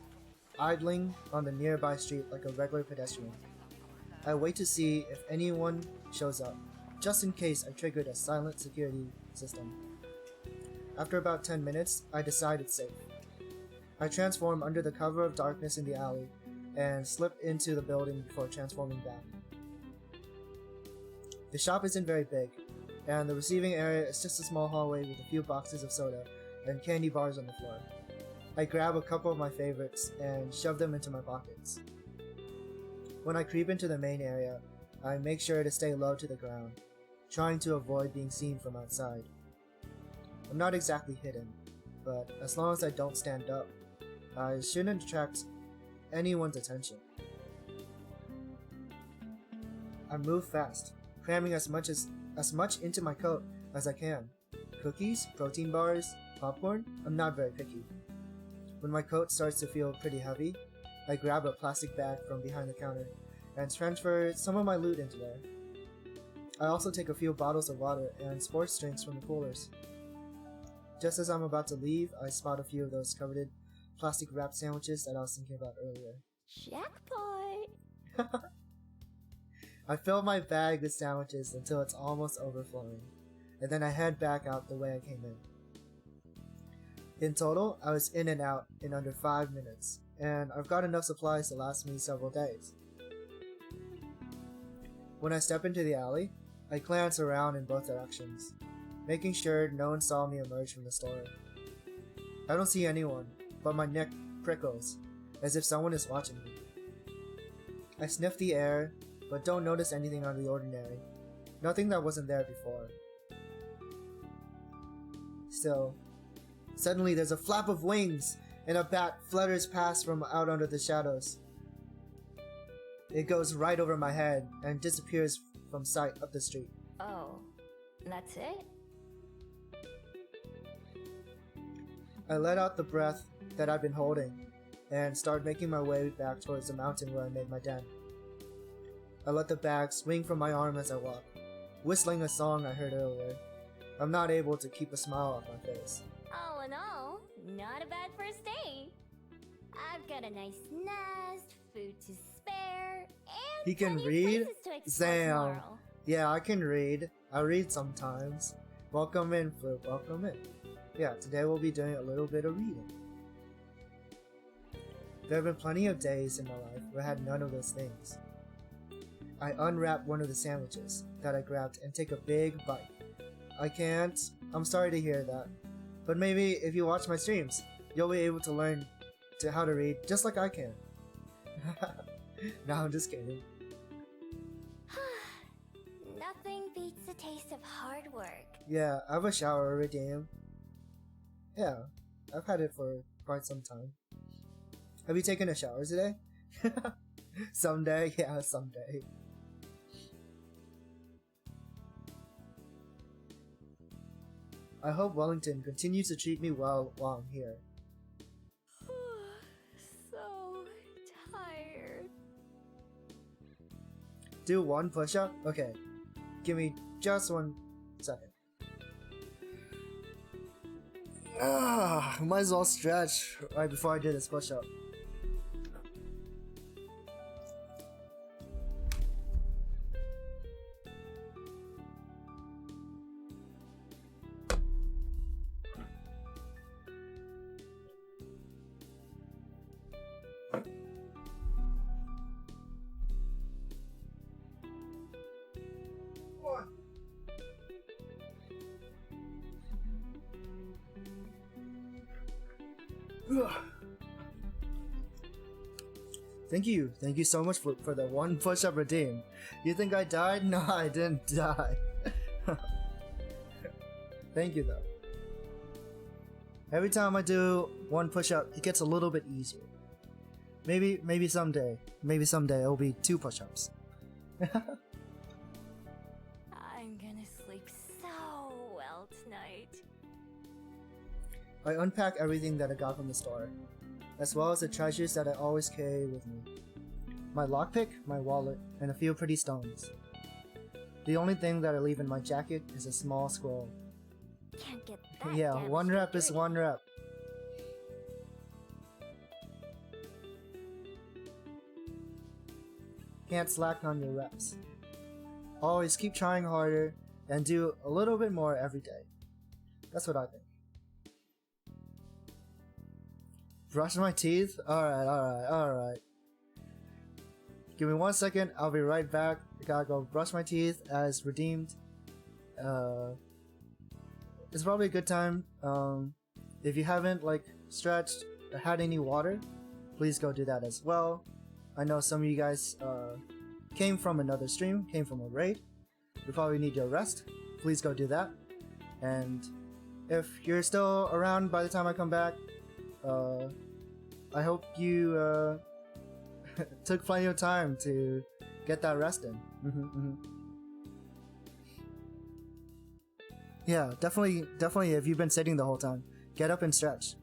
idling on the nearby street like a regular pedestrian. I wait to see if anyone shows up, just in case I triggered a silent security system. After about 10 minutes, I decide it's safe. I transform under the cover of darkness in the alley and slip into the building before transforming back. The shop isn't very big, and the receiving area is just a small hallway with a few boxes of soda and candy bars on the floor. I grab a couple of my favorites and shove them into my pockets. When I creep into the main area, I make sure to stay low to the ground, trying to avoid being seen from outside. I'm not exactly hidden, but as long as I don't stand up, I shouldn't attract anyone's attention. I move fast, cramming as much into my coat as I can. Cookies, protein bars, popcorn, I'm not very picky. When my coat starts to feel pretty heavy, I grab a plastic bag from behind the counter and transfer some of my loot into there. I also take a few bottles of water and sports drinks from the coolers. Just as I'm about to leave, I spot a few of those coveted plastic wrapped sandwiches that I was thinking about earlier. Jackpot! I fill my bag with sandwiches until it's almost overflowing, and then I head back out the way I came in. In total, I was in and out in under 5 minutes, and I've got enough supplies to last me several days. When I step into the alley, I glance around in both directions, making sure no one saw me emerge from the store. I don't see anyone, but my neck prickles, as if someone is watching me. I sniff the air, but don't notice anything out of the ordinary. Nothing that wasn't there before. Still, suddenly there's a flap of wings, and a bat flutters past from out under the shadows. It goes right over my head and disappears from sight up the street. Oh, that's it? I let out the breath that I've been holding and start making my way back towards the mountain where I made my den. I let the bag swing from my arm as I walk, whistling a song I heard earlier. I'm not able to keep a smile off my face. All in all, not a bad first day. I've got a nice nest, food to spare, and He can plenty of read? places to explore Damn. tomorrow. Yeah, I can read. I read sometimes. Welcome in, Flip. Welcome in. Yeah, today we'll be doing a little bit of reading. There have been plenty of days in my life where I had none of those things. I unwrap one of the sandwiches that I grabbed and take a big bite. I can't. I'm sorry to hear that. But maybe if you watch my streams, you'll be able to learn how to read just like I can. No, I'm just kidding. Nothing beats the taste of hard work. Yeah, I have a shower redeem. Yeah, I've had it for quite some time. Have you taken a shower today? Someday, yeah, someday. I hope Wellington continues to treat me well while I'm here. So tired. Do one push-up? Okay. Give me just 1 second. Might as well stretch right before I do this push-up. Thank you so much for the one push-up redeem. You think I died? No, I didn't die. Thank you though. Every time I do one push-up, it gets a little bit easier. Maybe someday it'll be 2 push-ups. I'm gonna sleep so well tonight. I unpack everything that I got from the store, as well as the treasures that I always carry with me. My lockpick, my wallet, and a few pretty stones. The only thing that I leave in my jacket is a small scroll. Can't get that. Yeah, damn 1 rep is security. 1 rep. can't slack on your reps. Always keep trying harder and do a little bit more every day. That's what I think. Brush my teeth? Alright. Give me 1 second, I'll be right back. I gotta go brush my teeth as redeemed. It's probably a good time. If you haven't like stretched or had any water, please go do that as well. I know some of you guys came from another stream, came from a raid. You probably need your rest. Please go do that. And if you're still around by the time I come back, I hope you took plenty of time to get that rest in. Yeah, definitely if you've been sitting the whole time, get up and stretch.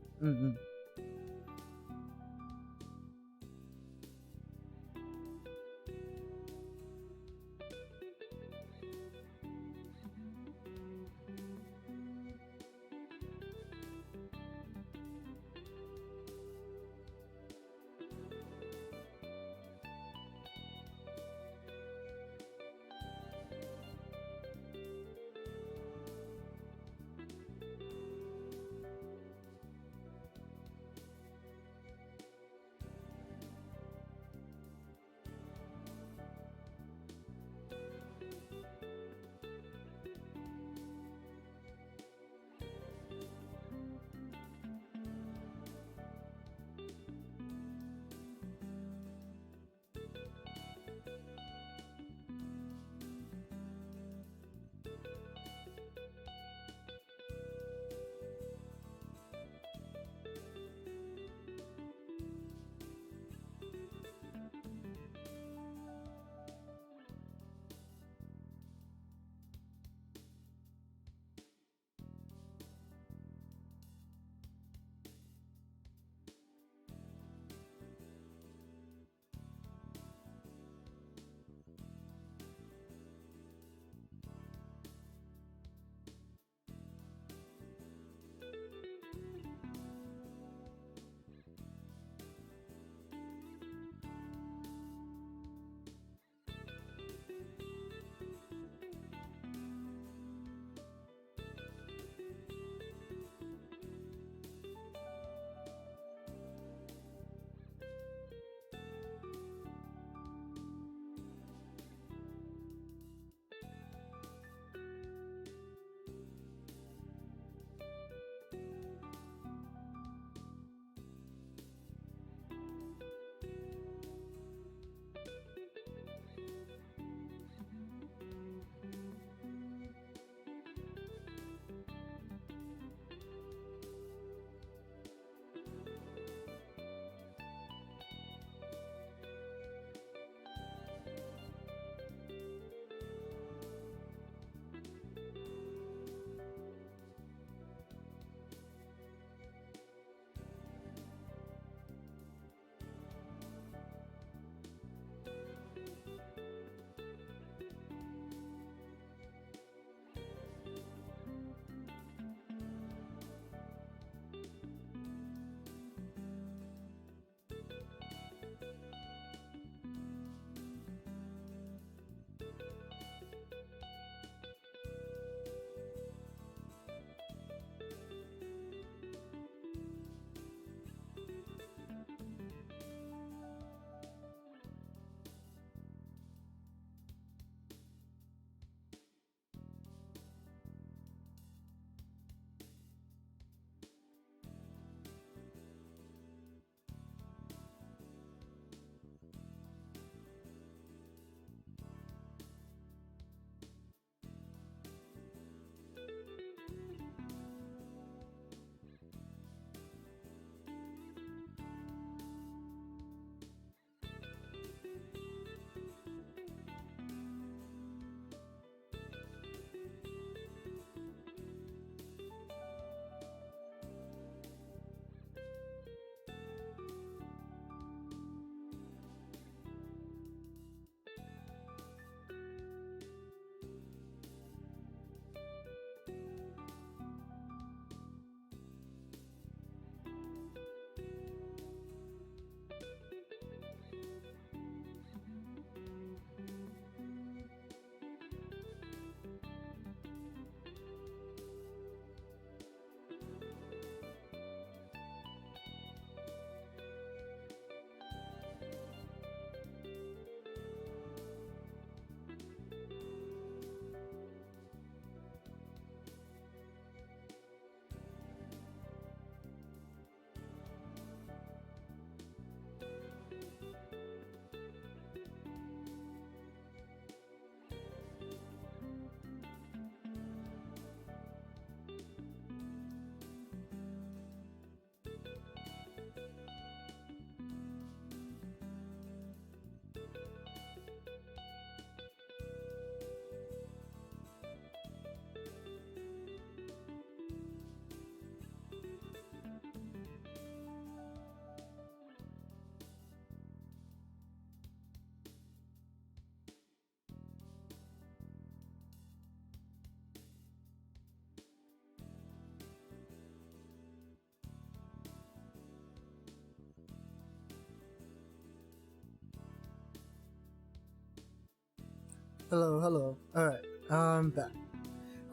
Hello, hello. Alright, I'm back.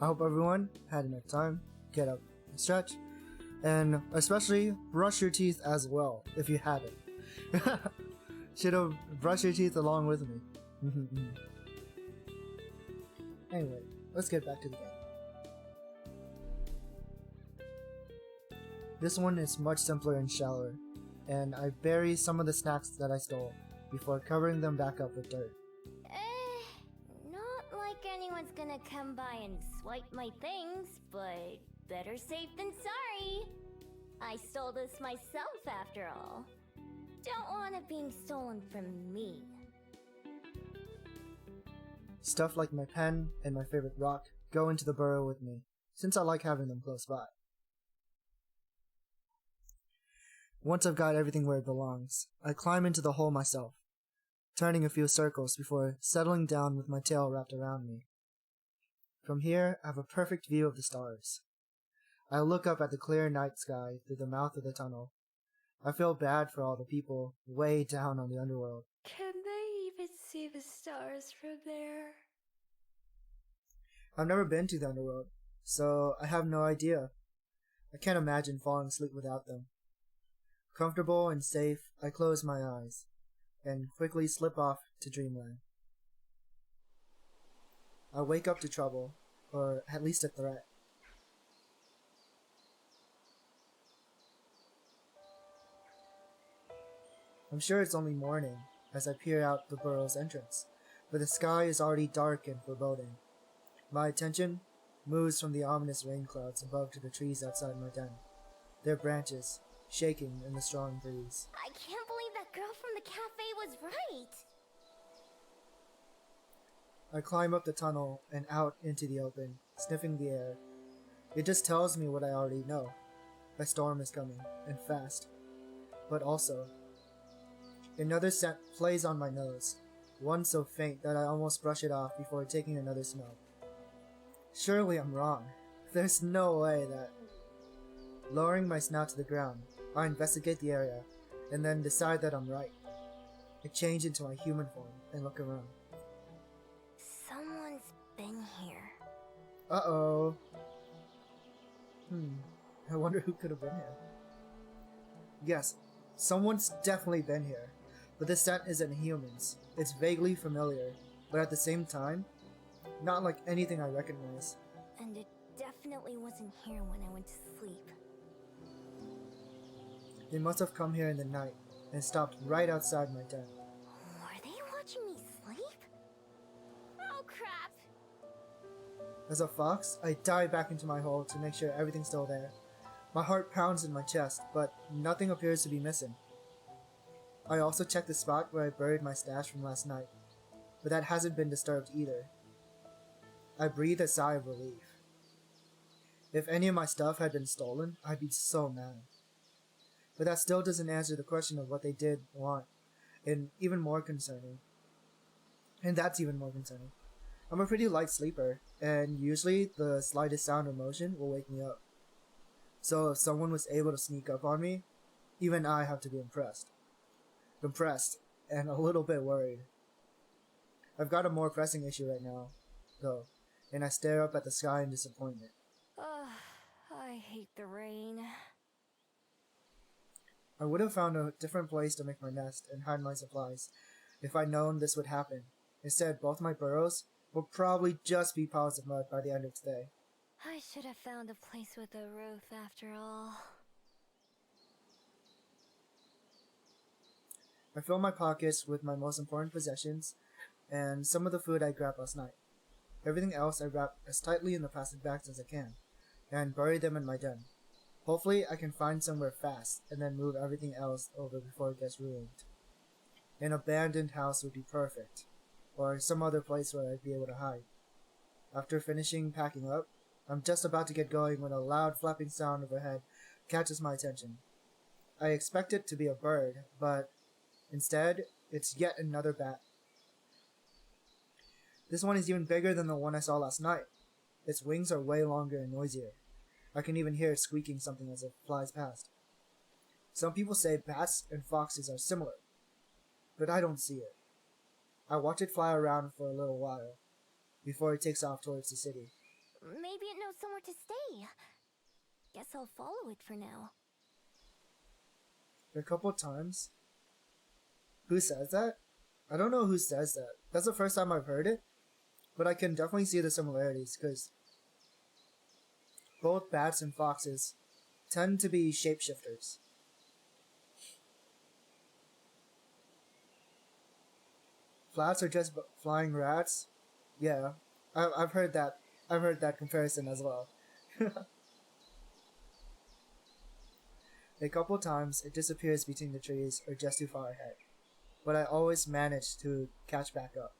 I hope everyone had enough time, get up and stretch, and especially brush your teeth as well, if you haven't. Should have brushed your teeth along with me. Anyway, let's get back to the game. This one is much simpler and shallower, and I bury some of the snacks that I stole before covering them back up with dirt. Not like anyone's gonna come by and swipe my things, but better safe than sorry. I stole this myself after all. Don't want it being stolen from me. Stuff like my pen and my favorite rock go into the burrow with me, since I like having them close by. Once I've got everything where it belongs, I climb into the hole myself, turning a few circles before settling down with my tail wrapped around me. From here, I have a perfect view of the stars. I look up at the clear night sky through the mouth of the tunnel. I feel bad for all the people way down on the underworld. Can they even see the stars from there? I've never been to the underworld, so I have no idea. I can't imagine falling asleep without them. Comfortable and safe, I close my eyes and quickly slip off to dreamland. I wake up to trouble, or at least a threat. I'm sure it's only morning as I peer out the burrow's entrance, but the sky is already dark and foreboding. My attention moves from the ominous rain clouds above to the trees outside my den, their branches shaking in the strong breeze. I can't believe that girl from the cafe was right. I climb up the tunnel and out into the open, sniffing the air. It just tells me what I already know. A storm is coming, and fast. But also, another scent plays on my nose, one so faint that I almost brush it off before taking another smell. Surely I'm wrong. There's no way that... Lowering my snout to the ground, I investigate the area, and then decide that I'm right. I change into my human form and look around. Someone's been here. Uh-oh. I wonder who could have been here. Yes, someone's definitely been here, but the scent isn't humans. It's vaguely familiar, but at the same time, not like anything I recognize. And it definitely wasn't here when I went to sleep. They must have come here in the night and stopped right outside my den. Were they watching me sleep? Oh crap! As a fox, I dive back into my hole to make sure everything's still there. My heart pounds in my chest, but nothing appears to be missing. I also check the spot where I buried my stash from last night, but that hasn't been disturbed either. I breathe a sigh of relief. If any of my stuff had been stolen, I'd be so mad. But that still doesn't answer the question of what they did want, and that's even more concerning. I'm a pretty light sleeper, and usually the slightest sound or motion will wake me up. So if someone was able to sneak up on me, even I have to be impressed. Impressed, and a little bit worried. I've got a more pressing issue right now, though, and I stare up at the sky in disappointment. Ugh, I hate the rain. I would have found a different place to make my nest and hide my supplies if I'd known this would happen. Instead, both my burrows will probably just be piles of mud by the end of today. I should have found a place with a roof after all. I fill my pockets with my most important possessions and some of the food I grabbed last night. Everything else I wrap as tightly in the plastic bags as I can and bury them in my den. Hopefully I can find somewhere fast and then move everything else over before it gets ruined. An abandoned house would be perfect, or some other place where I'd be able to hide. After finishing packing up, I'm just about to get going when a loud flapping sound overhead catches my attention. I expect it to be a bird, but instead, it's yet another bat. This one is even bigger than the one I saw last night. Its wings are way longer and noisier. I can even hear it squeaking something as it flies past. Some people say bats and foxes are similar, but I don't see it. I watch it fly around for a little while, before it takes off towards the city. Maybe it knows somewhere to stay. Guess I'll follow it for now. A couple times. Who says that? I don't know who says that. That's the first time I've heard it, but I can definitely see the similarities, because both bats and foxes tend to be shapeshifters. Flats are just flying rats? Yeah, I've heard that. I've heard that comparison as well. A couple times it disappears between the trees or just too far ahead, but I always manage to catch back up.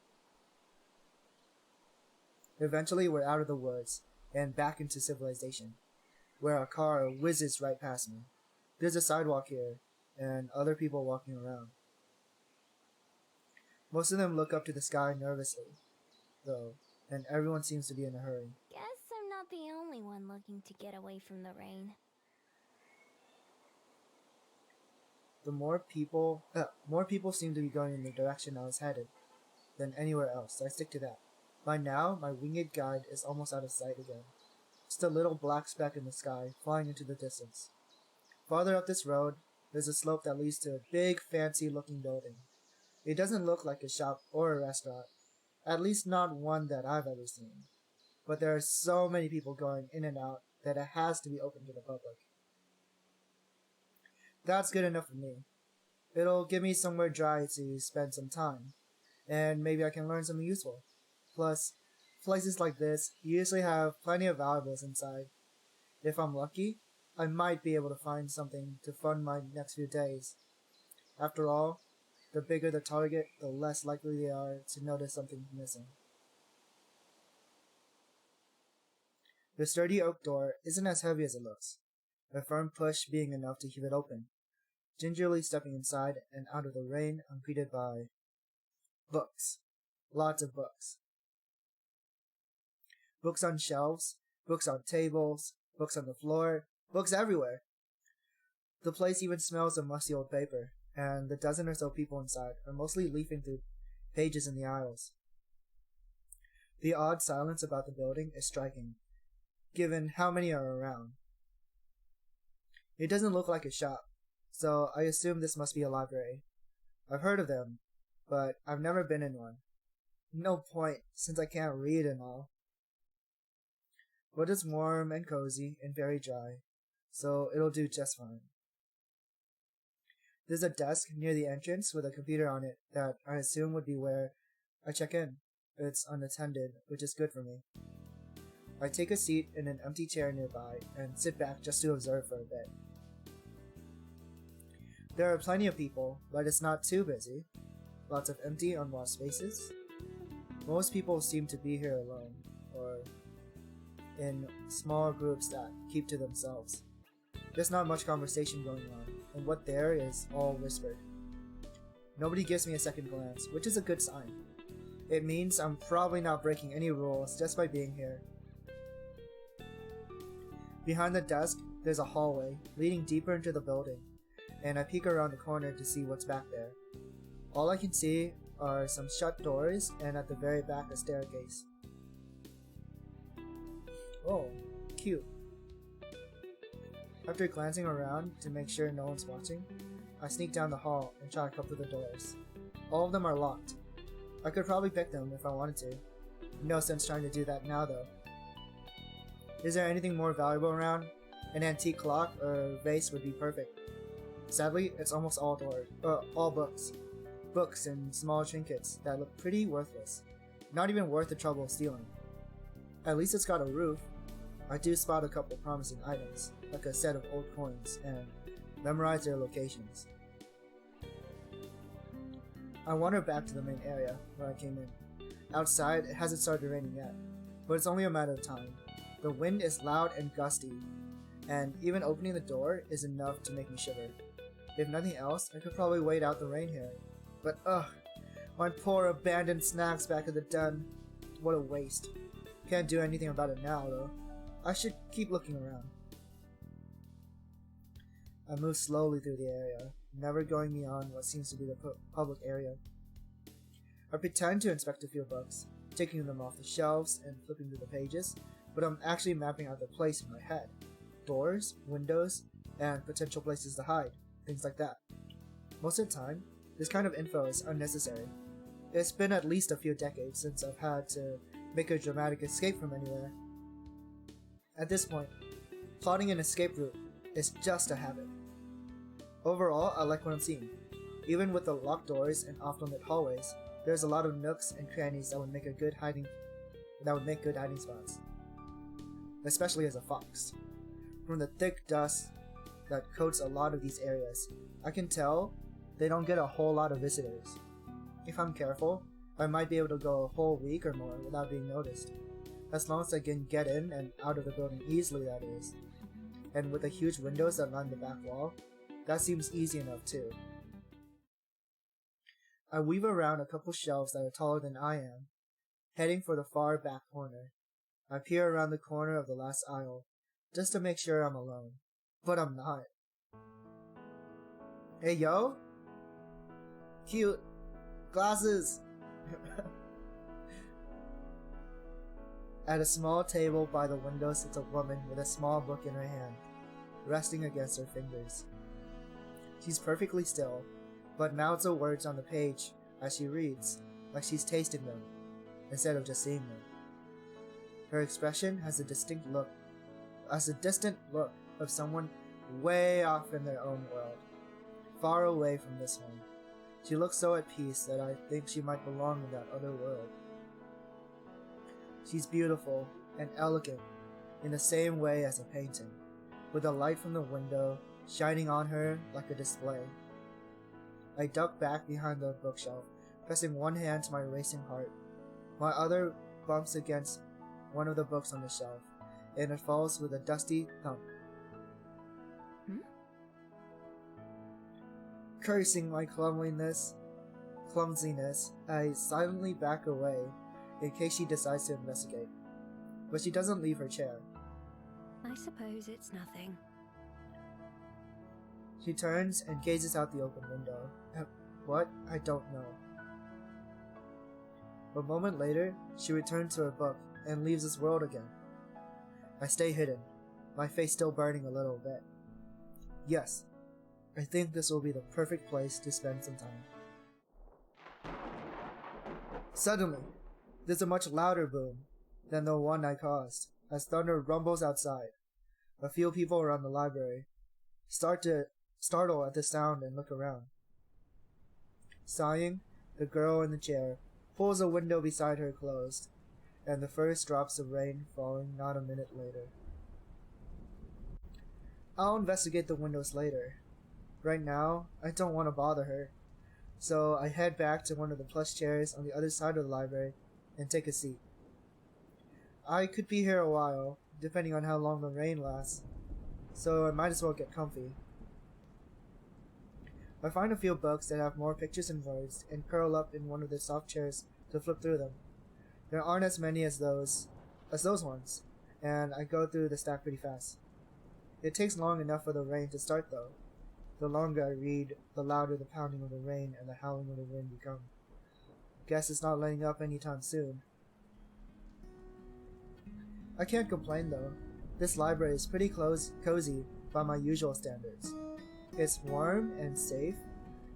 Eventually we're out of the woods and back into civilization, where a car whizzes right past me. There's a sidewalk here, and other people walking around. Most of them look up to the sky nervously, though, and everyone seems to be in a hurry. Guess I'm not the only one looking to get away from the rain. The more people seem to be going in the direction I was headed than anywhere else, so I stick to that. By now, my winged guide is almost out of sight again. Just a little black speck in the sky, flying into the distance. Farther up this road, there's a slope that leads to a big, fancy-looking building. It doesn't look like a shop or a restaurant, at least not one that I've ever seen. But there are so many people going in and out that it has to be open to the public. That's good enough for me. It'll give me somewhere dry to spend some time, and maybe I can learn something useful. Plus, places like this usually have plenty of valuables inside. If I'm lucky, I might be able to find something to fund my next few days. After all, the bigger the target, the less likely they are to notice something missing. The sturdy oak door isn't as heavy as it looks, a firm push being enough to keep it open. Gingerly stepping inside and out of the rain, I'm greeted by books. Lots of books. Books on shelves, books on tables, books on the floor, books everywhere. The place even smells of musty old paper, and the dozen or so people inside are mostly leafing through pages in the aisles. The odd silence about the building is striking, given how many are around. It doesn't look like a shop, so I assume this must be a library. I've heard of them, but I've never been in one. No point, since I can't read and all. But it's warm and cozy and very dry, so it'll do just fine. There's a desk near the entrance with a computer on it that I assume would be where I check in. It's unattended, which is good for me. I take a seat in an empty chair nearby and sit back just to observe for a bit. There are plenty of people, but it's not too busy. Lots of empty, unwashed spaces. Most people seem to be here alone, or in small groups that keep to themselves. There's not much conversation going on, and what there is all whispered. Nobody gives me a second glance, which is a good sign. It means I'm probably not breaking any rules just by being here. Behind the desk, there's a hallway leading deeper into the building, and I peek around the corner to see what's back there. All I can see are some shut doors, and at the very back a staircase. Oh, cute. After glancing around to make sure no one's watching, I sneak down the hall and try a couple of the doors. All of them are locked. I could probably pick them if I wanted to. No sense trying to do that now though. Is there anything more valuable around? An antique clock or vase would be perfect. Sadly, it's almost all books. Books and small trinkets that look pretty worthless. Not even worth the trouble of stealing. At least it's got a roof. I do spot a couple promising items, like a set of old coins, and memorize their locations. I wander back to the main area where I came in. Outside, it hasn't started raining yet, but it's only a matter of time. The wind is loud and gusty, and even opening the door is enough to make me shiver. If nothing else, I could probably wait out the rain here. But my poor abandoned snacks back at the den. What a waste. Can't do anything about it now, though. I should keep looking around. I move slowly through the area, never going beyond what seems to be the public area. I pretend to inspect a few books, taking them off the shelves and flipping through the pages, but I'm actually mapping out the place in my head. Doors, windows, and potential places to hide, things like that. Most of the time, this kind of info is unnecessary. It's been at least a few decades since I've had to make a dramatic escape from anywhere. At this point, plotting an escape route is just a habit. Overall, I like what I'm seeing. Even with the locked doors and off-limit hallways, there's a lot of nooks and crannies that would make good hiding spots. Especially as a fox. From the thick dust that coats a lot of these areas, I can tell they don't get a whole lot of visitors. If I'm careful, I might be able to go a whole week or more without being noticed. As long as I can get in and out of the building easily, that is. And with the huge windows that line the back wall, that seems easy enough too. I weave around a couple shelves that are taller than I am, heading for the far back corner. I peer around the corner of the last aisle, just to make sure I'm alone. But I'm not. Hey yo? Cute. Glasses! At a small table by the window sits a woman with a small book in her hand, resting against her fingers. She's perfectly still, but mouths the words on the page as she reads, like she's tasting them, instead of just seeing them. Her expression has a distant look of someone way off in their own world, far away from this one. She looks so at peace that I think she might belong in that other world. She's beautiful and elegant in the same way as a painting, with the light from the window shining on her like a display. I duck back behind the bookshelf, pressing one hand to my racing heart. My other bumps against one of the books on the shelf, and it falls with a dusty thump. Cursing my clumsiness, I silently back away in case she decides to investigate. But she doesn't leave her chair. I suppose it's nothing. She turns and gazes out the open window. At what? I don't know. A moment later, she returns to her book and leaves this world again. I stay hidden, my face still burning a little bit. Yes, I think this will be the perfect place to spend some time. Suddenly, there's a much louder boom than the one I caused, as thunder rumbles outside. A few people around the library start to startle at the sound and look around. Sighing, the girl in the chair pulls a window beside her closed, and the first drops of rain falling not a minute later. I'll investigate the windows later. Right now, I don't want to bother her, so I head back to one of the plush chairs on the other side of the library and take a seat. I could be here a while, depending on how long the rain lasts, so I might as well get comfy. I find a few books that have more pictures and words and curl up in one of the soft chairs to flip through them. There aren't as many as those ones, and I go through the stack pretty fast. It takes long enough for the rain to start though. The longer I read, the louder the pounding of the rain and the howling of the wind become. Guess it's not letting up anytime soon. I can't complain though. This library is pretty cozy by my usual standards. It's warm and safe,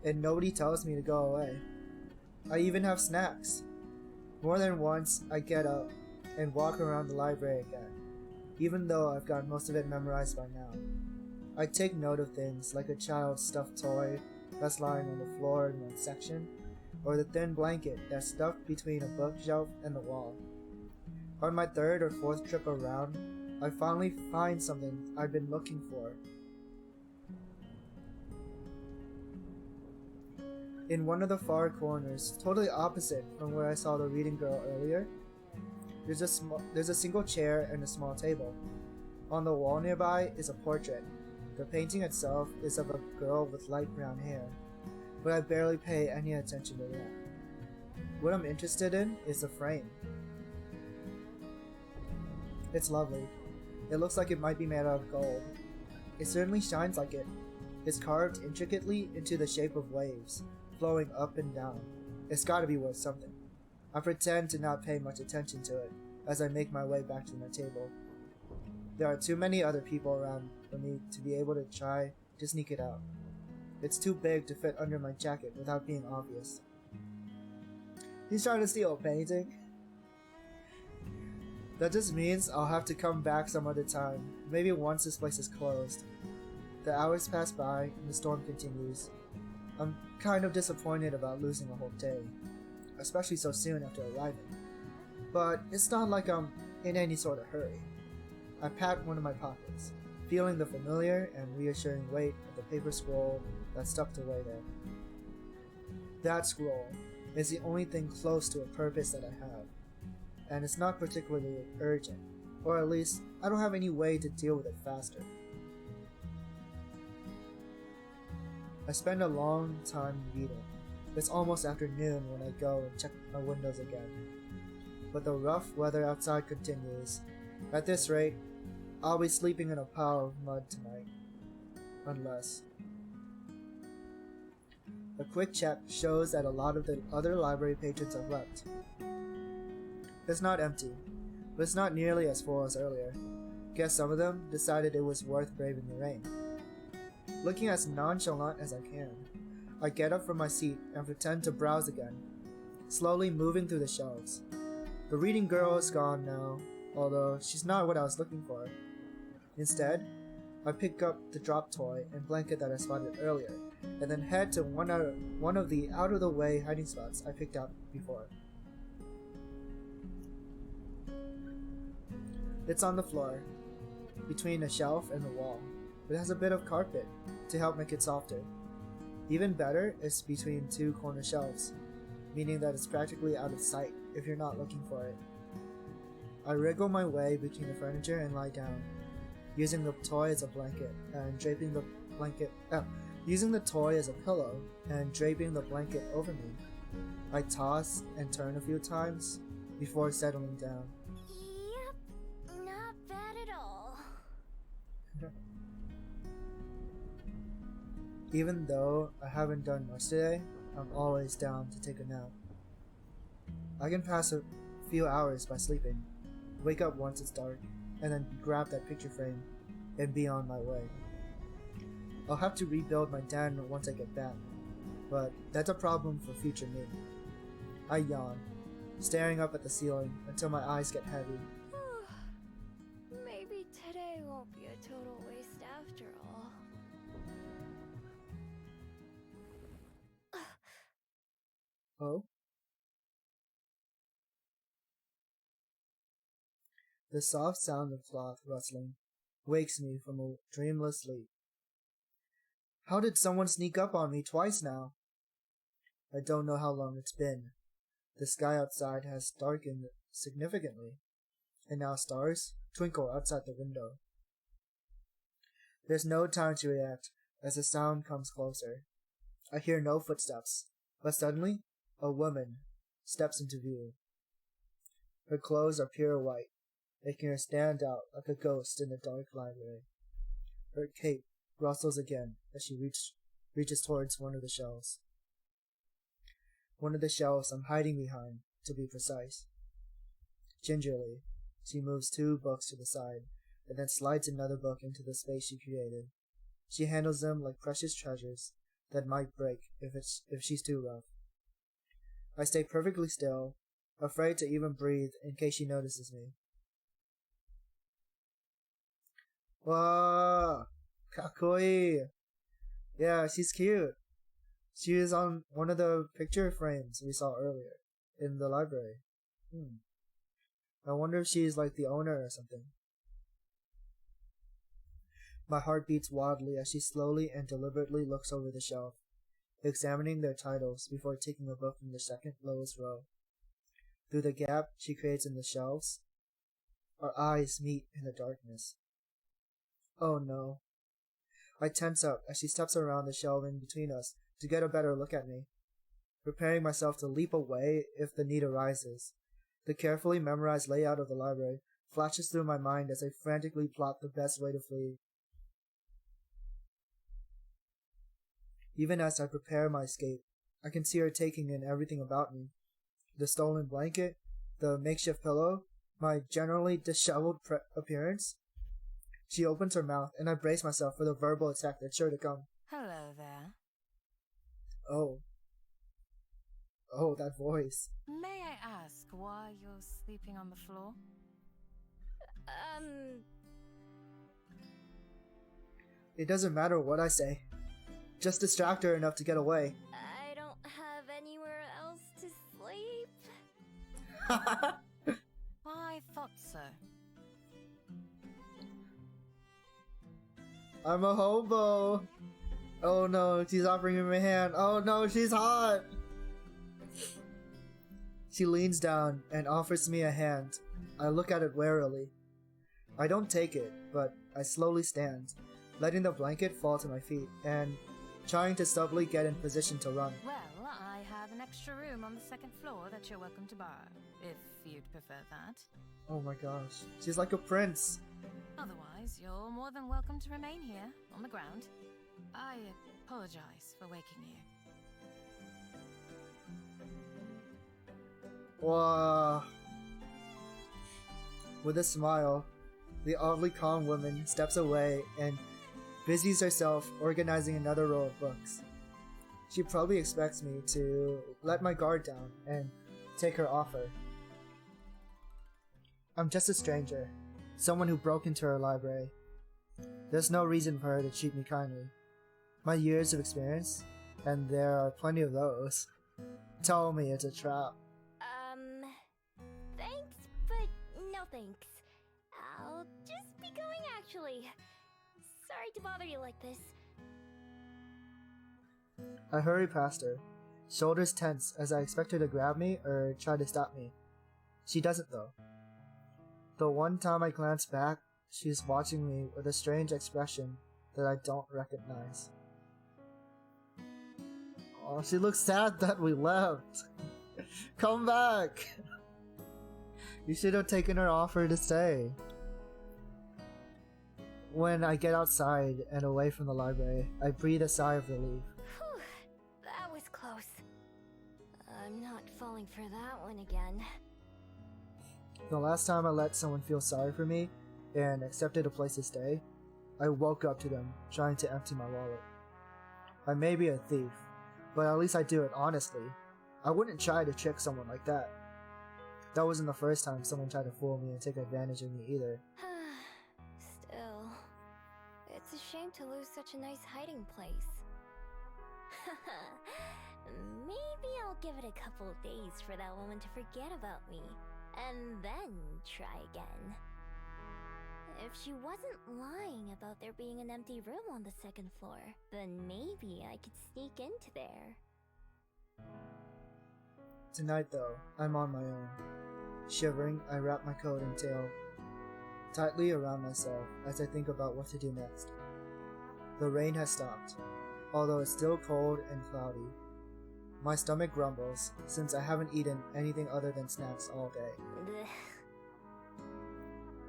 and nobody tells me to go away. I even have snacks. More than once, I get up and walk around the library again, even though I've got most of it memorized by now. I take note of things like a child's stuffed toy that's lying on the floor in one section, or the thin blanket that's stuffed between a bookshelf and the wall. On my third or fourth trip around, I finally find something I've been looking for. In one of the far corners, totally opposite from where I saw the reading girl earlier, there's a single chair and a small table. On the wall nearby is a portrait. The painting itself is of a girl with light brown hair, but I barely pay any attention to that. What I'm interested in is the frame. It's lovely. It looks like it might be made out of gold. It certainly shines like it. It's carved intricately into the shape of waves, flowing up and down. It's gotta be worth something. I pretend to not pay much attention to it as I make my way back to my table. There are too many other people around for me to be able to try to sneak it out. It's too big to fit under my jacket without being obvious. He's trying to steal a painting. That just means I'll have to come back some other time, maybe once this place is closed. The hours pass by and the storm continues. I'm kind of disappointed about losing a whole day, especially so soon after arriving. But it's not like I'm in any sort of hurry. I pat one of my pockets, feeling the familiar and reassuring weight of the paper scroll that's tucked away there. That scroll is the only thing close to a purpose that I have, and it's not particularly urgent, or at least I don't have any way to deal with it faster. I spend a long time reading. It's almost afternoon when I go and check my windows again. But the rough weather outside continues. At this rate, I'll be sleeping in a pile of mud tonight. Unless... A quick check shows that a lot of the other library patrons have left. It's not empty, but it's not nearly as full as earlier. Guess some of them decided it was worth braving the rain. Looking as nonchalant as I can, I get up from my seat and pretend to browse again, slowly moving through the shelves. The reading girl is gone now, although she's not what I was looking for. Instead, I pick up the drop toy and blanket that I spotted earlier, and then head to one of the out-of-the-way hiding spots I picked out before. It's on the floor, between a shelf and the wall. It has a bit of carpet to help make it softer. Even better, it's between two corner shelves, meaning that it's practically out of sight if you're not looking for it. I wriggle my way between the furniture and lie down, using the toy as a blanket and draping the toy as a pillow and draping the blanket over me. I toss and turn a few times before settling down. Yep, not bad at all. Even though I haven't done much today, I'm always down to take a nap. I can pass a few hours by sleeping, wake up once it's dark, and then grab that picture frame and be on my way. I'll have to rebuild my den once I get back, but that's a problem for future me. I yawn, staring up at the ceiling until my eyes get heavy. Maybe today won't be a total waste after all. Oh? The soft sound of cloth rustling wakes me from a dreamless sleep. How did someone sneak up on me twice now? I don't know how long it's been. The sky outside has darkened significantly, and now stars twinkle outside the window. There's no time to react as the sound comes closer. I hear no footsteps, but suddenly, a woman steps into view. Her clothes are pure white, making her stand out like a ghost in the dark library. Her cape rustles again as she reaches towards one of the shelves. One of the shelves I'm hiding behind, to be precise. Gingerly, she moves two books to the side, and then slides another book into the space she created. She handles them like precious treasures that might break if she's too rough. I stay perfectly still, afraid to even breathe in case she notices me. Wow, kakoi! Yeah, she's cute. She is on one of the picture frames we saw earlier in the library. I wonder if she's like the owner or something. My heart beats wildly as she slowly and deliberately looks over the shelf, examining their titles before taking a book from the second lowest row. Through the gap she creates in the shelves, our eyes meet in the darkness. Oh no. I tense up as she steps around the shelving between us to get a better look at me, preparing myself to leap away if the need arises. The carefully memorized layout of the library flashes through my mind as I frantically plot the best way to flee. Even as I prepare my escape, I can see her taking in everything about me, The stolen blanket, the makeshift pillow, my generally disheveled appearance. She opens her mouth, and I brace myself for the verbal attack that's sure to come. Hello there. Oh. Oh, that voice. May I ask why you're sleeping on the floor? It doesn't matter what I say. Just distract her enough to get away. I don't have anywhere else to sleep. I thought so. I'm a hobo. Oh no, she's offering me my hand. Oh no, she's hot. She leans down and offers me a hand. I look at it warily. I don't take it, but I slowly stand, letting the blanket fall to my feet and trying to subtly get in position to run. Well, I have an extra room on the second floor that you're welcome to borrow, if you'd prefer that. Oh my gosh, she's like a prince. Otherwise, you're more than welcome to remain here, on the ground. I apologize for waking you. Wow. With a smile, the oddly calm woman steps away and busies herself organizing another row of books. She probably expects me to let my guard down and take her offer. I'm just a stranger, someone who broke into her library. There's no reason for her to treat me kindly. My years of experience, and there are plenty of those, tell me it's a trap. Thanks, but no thanks. I'll just be going actually. Sorry to bother you like this. I hurry past her, shoulders tense as I expect her to grab me or try to stop me. She doesn't though. The one time I glance back, she's watching me with a strange expression that I don't recognize. Oh, she looks sad that we left. Come back! You should have taken her offer to stay. When I get outside and away from the library, I breathe a sigh of relief. Whew, that was close. I'm not falling for that one again. The last time I let someone feel sorry for me and accepted a place to stay, I woke up to them trying to empty my wallet. I may be a thief, but at least I do it honestly. I wouldn't try to trick someone like that. That wasn't the first time someone tried to fool me and take advantage of me either. Still, it's a shame to lose such a nice hiding place. Maybe I'll give it a couple of days for that woman to forget about me, and then try again. If she wasn't lying about there being an empty room on the second floor, then maybe I could sneak into there. Tonight though, I'm on my own. Shivering, I wrap my coat and tail tightly around myself as I think about what to do next. The rain has stopped, although it's still cold and cloudy. My stomach grumbles, since I haven't eaten anything other than snacks all day.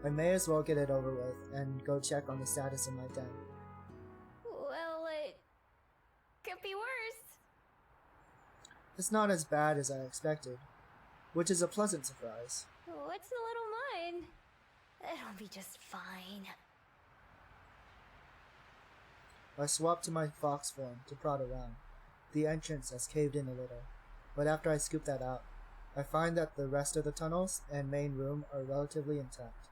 I may as well get it over with and go check on the status of my den. Well, it could be worse. It's not as bad as I expected, which is a pleasant surprise. What's a little mine? It'll be just fine. I swap to my fox form to prod around. The entrance has caved in a little, but after I scoop that out, I find that the rest of the tunnels and main room are relatively intact.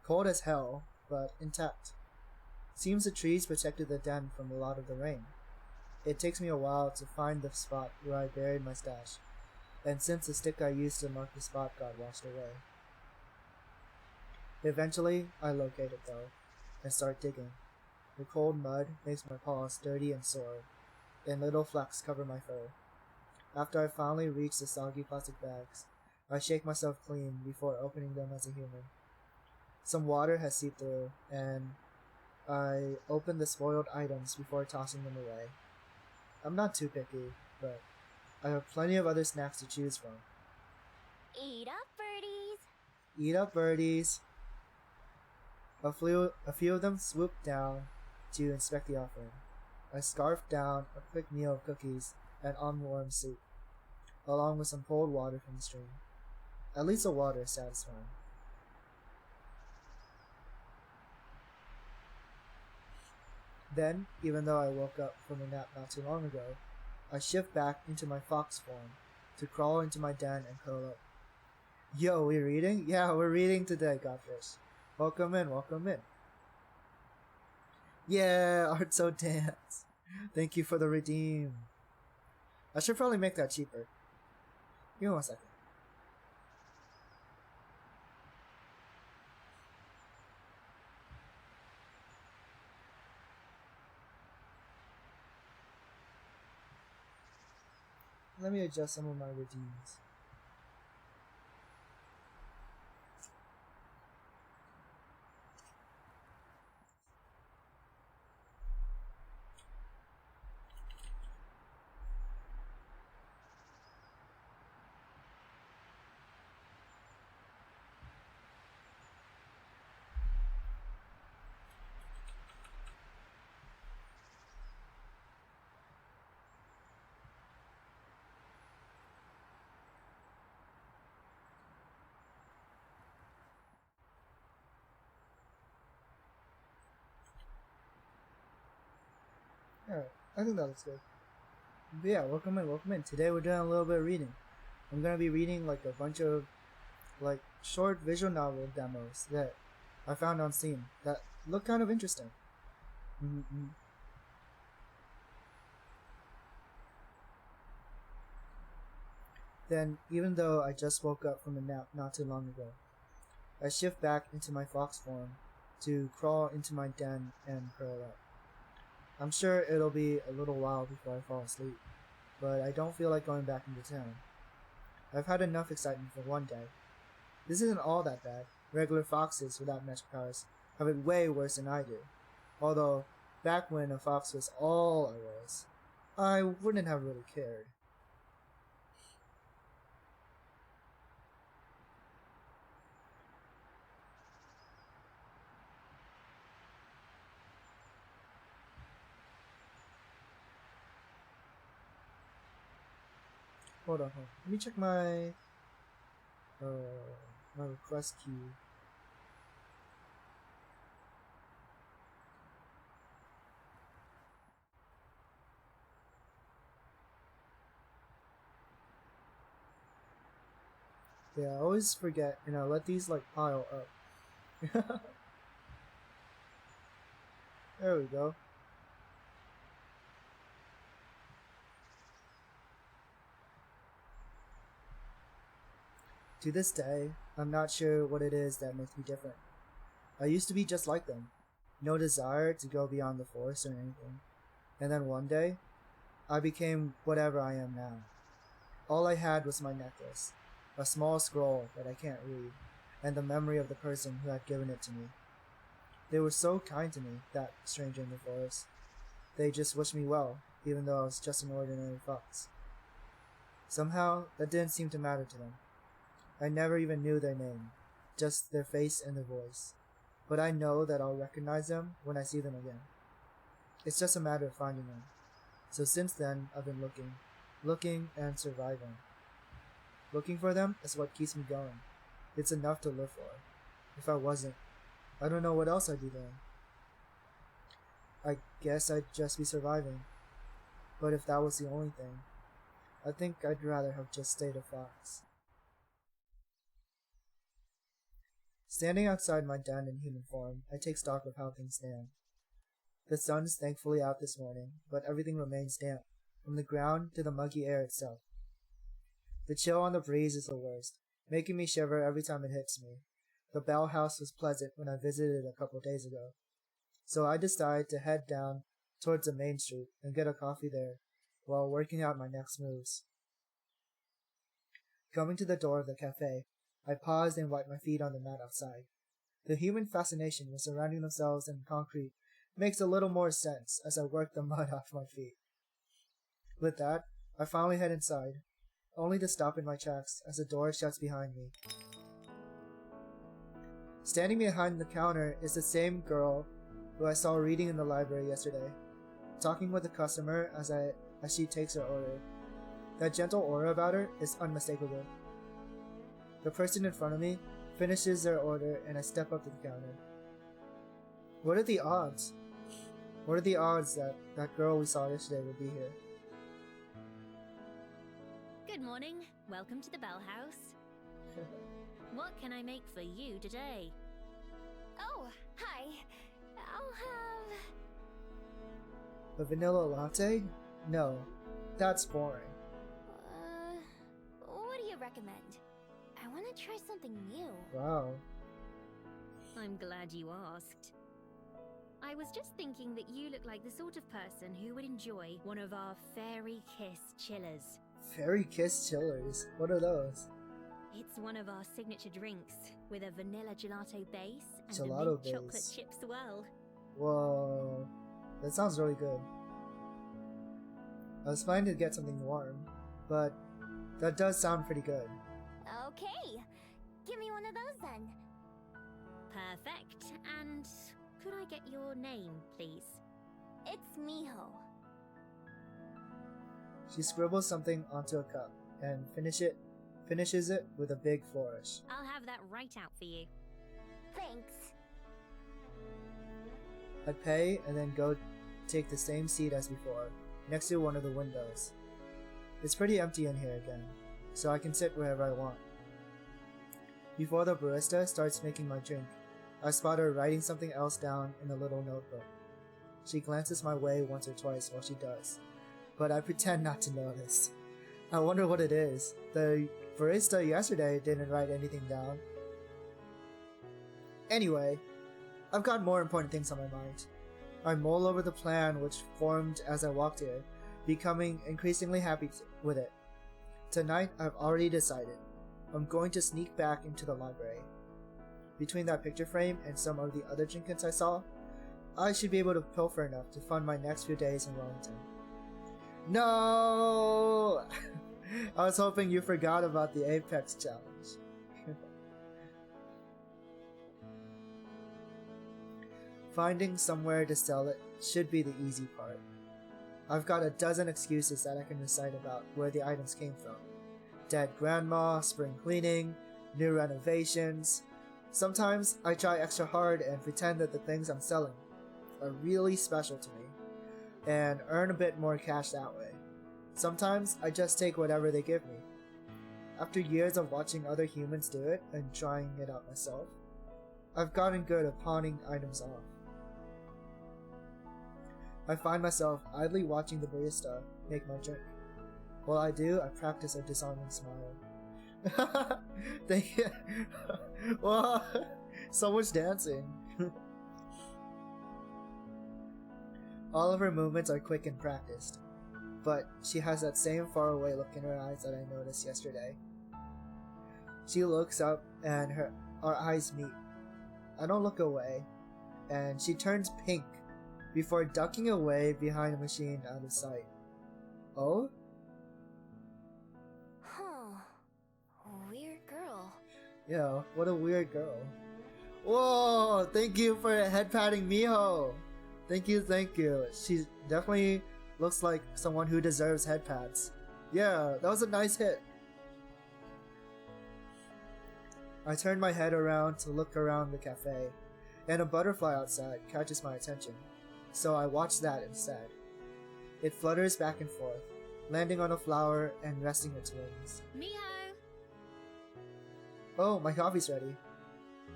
Cold as hell, but intact. Seems the trees protected the den from a lot of the rain. It takes me a while to find the spot where I buried my stash, and since the stick I used to mark the spot got washed away. Eventually, I locate it though, and start digging. The cold mud makes my paws dirty and sore, and little flecks cover my fur. After I finally reach the soggy plastic bags, I shake myself clean before opening them as a human. Some water has seeped through, and I open the spoiled items before tossing them away. I'm not too picky, but I have plenty of other snacks to choose from. Eat up, birdies! Eat up, birdies! A few of them swoop down to inspect the offering. I scarf down a quick meal of cookies and unwarmed soup. along with some cold water from the stream. At least the water is satisfying. Then, even though I woke up from a nap not too long ago, I shift back into my fox form to crawl into my den and curl up. Yo, we reading? Yeah, we're reading today, Godfish. Welcome in, welcome in. Yeah, Artso Dance. Thank you for the redeem. I should probably make that cheaper. Give me 1 second. Let me adjust some of my redeems. Alright, I think that looks good. But yeah, welcome in, welcome in. Today we're doing a little bit of reading. I'm gonna be reading like a bunch of like short visual novel demos that I found on Steam that look kind of interesting. Then, even though I just woke up from a nap not too long ago, I shift back into my fox form to crawl into my den and curl up. I'm sure it'll be a little while before I fall asleep, but I don't feel like going back into town. I've had enough excitement for one day. This isn't all that bad. Regular foxes without magic powers have it way worse than I do. Although, back when a fox was all I was, I wouldn't have really cared. Hold on. Let me check my my request queue. Yeah, I always forget, and I let these like pile up. There we go. To this day, I'm not sure what it is that makes me different. I used to be just like them. No desire to go beyond the force or anything. And then one day, I became whatever I am now. All I had was my necklace, a small scroll that I can't read, and the memory of the person who had given it to me. They were so kind to me, that stranger in the forest. They just wished me well, even though I was just an ordinary fox. Somehow, that didn't seem to matter to them. I never even knew their name, just their face and their voice. But I know that I'll recognize them when I see them again. It's just a matter of finding them. So since then, I've been looking and surviving. Looking for them is what keeps me going. It's enough to live for. If I wasn't, I don't know what else I'd be doing. I guess I'd just be surviving. But if that was the only thing, I think I'd rather have just stayed a fox. Standing outside my den in human form, I take stock of how things stand. The sun is thankfully out this morning, but everything remains damp, from the ground to the muggy air itself. The chill on the breeze is the worst, making me shiver every time it hits me. The Bell House was pleasant when I visited a couple days ago, so I decided to head down towards the main street and get a coffee there, while working out my next moves. Coming to the door of the cafe, I paused and wiped my feet on the mat outside. The human fascination with surrounding themselves in concrete makes a little more sense as I work the mud off my feet. With that, I finally head inside, only to stop in my tracks as the door shuts behind me. Standing behind the counter is the same girl who I saw reading in the library yesterday, talking with the customer as she takes her order. That gentle aura about her is unmistakable. The person in front of me finishes their order and I step up to the counter. What are the odds? What are the odds that that girl we saw yesterday will be here? Good morning. Welcome to the Bell House. What can I make for you today? Oh, hi. I'll have... A vanilla latte? No, that's boring. What do you recommend? I want to try something new. Wow. I'm glad you asked. I was just thinking that you look like the sort of person who would enjoy one of our Fairy Kiss Chillers. Fairy Kiss Chillers? What are those? It's one of our signature drinks, with a vanilla gelato base and Gelato a mint base. chocolate chip swirl. Whoa. That sounds really good. I was planning to get something warm, but that does sound pretty good. Okay. Give me one of those then. Perfect. And could I get your name, please? It's Miho. She scribbles something onto a cup and finishes it with a big flourish. I'll have that right out for you. Thanks. I pay and then go take the same seat as before, next to one of the windows. It's pretty empty in here again, so I can sit wherever I want. Before the barista starts making my drink, I spot her writing something else down in a little notebook. She glances my way once or twice while she does, but I pretend not to notice. I wonder what it is. The barista yesterday didn't write anything down. Anyway, I've got more important things on my mind. I mull over the plan which formed as I walked here, becoming increasingly happy with it. Tonight, I've already decided. I'm going to sneak back into the library. Between that picture frame and some of the other trinkets I saw, I should be able to pilfer enough to fund my next few days in Wellington. No! I was hoping you forgot about the Apex challenge. Finding somewhere to sell it should be the easy part. I've got a dozen excuses that I can recite about where the items came from. Dead grandma, spring cleaning, new renovations. Sometimes I try extra hard and pretend that the things I'm selling are really special to me, and earn a bit more cash that way. Sometimes I just take whatever they give me. After years of watching other humans do it and trying it out myself, I've gotten good at pawning items off. I find myself idly watching the barista make my drink. While I do, I practice a disarming smile. Thank you. Wow, so much dancing. All of her movements are quick and practiced, but she has that same faraway look in her eyes that I noticed yesterday. She looks up and our eyes meet. I don't look away, and she turns pink before ducking away behind a machine out of sight. Oh? Huh. Weird girl. Yeah, what a weird girl. Whoa! Thank you for head patting Miho! Thank you, thank you. She definitely looks like someone who deserves head pats. Yeah, that was a nice hit. I turn my head around to look around the cafe, and a butterfly outside catches my attention, so I watch that instead. It flutters back and forth, landing on a flower and resting its wings. Miho! Oh, my coffee's ready.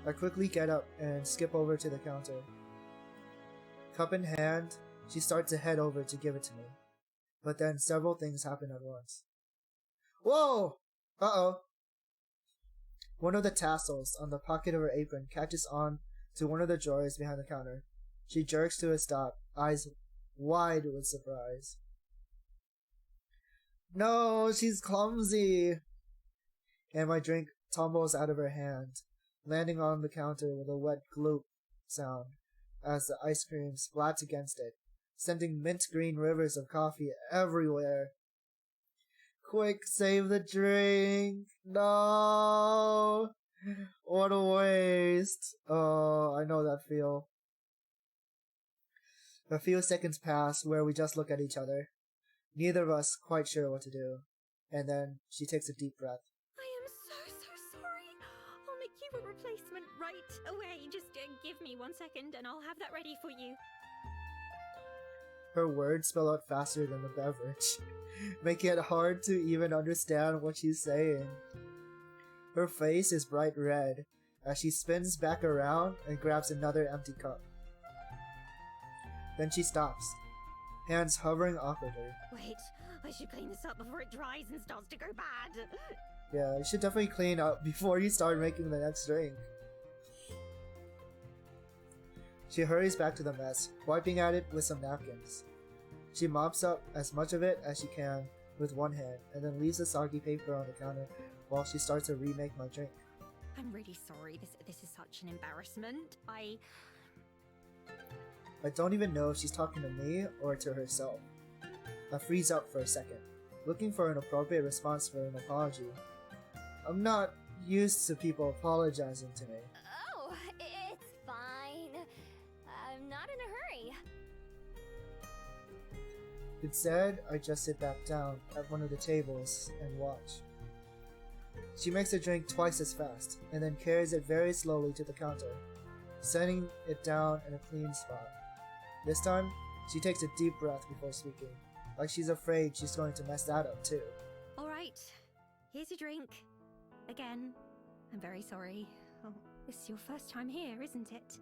I quickly get up and skip over to the counter. Cup in hand, she starts to head over to give it to me, but then several things happen at once. Whoa! Uh-oh! One of the tassels on the pocket of her apron catches on to one of the drawers behind the counter. She jerks to a stop, eyes wide with surprise. No, she's clumsy! And my drink tumbles out of her hand, landing on the counter with a wet gloop sound as the ice cream splats against it, sending mint green rivers of coffee everywhere. Quick, save the drink! No! What a waste! Oh, I know that feel. A few seconds pass where we just look at each other, neither of us quite sure what to do. and then she takes a deep breath. I am so sorry. I'll make you a replacement right away. Just give me 1 second and I'll have that ready for you. Her words spill out faster than the beverage, making it hard to even understand what she's saying. Her face is bright red as she spins back around and grabs another empty cup. Then she stops, hands hovering awkwardly. Wait, I should clean this up before it dries and starts to go bad. Yeah, you should definitely clean up before you start making the next drink. She hurries back to the mess, wiping at it with some napkins. She mops up as much of it as she can with one hand, and then leaves the soggy paper on the counter while she starts to remake my drink. I'm really sorry. This is such an embarrassment. I don't even know if she's talking to me or to herself. I freeze up for a second, looking for an appropriate response for an apology. I'm not used to people apologizing to me. Oh, it's fine. I'm not in a hurry. Instead, I just sit back down at one of the tables and watch. She makes a drink twice as fast, and then carries it very slowly to the counter, setting it down in a clean spot. This time, she takes a deep breath before speaking, like she's afraid she's going to mess that up too. Alright, here's your drink. Again, I'm very sorry. Oh, this is your first time here, isn't it?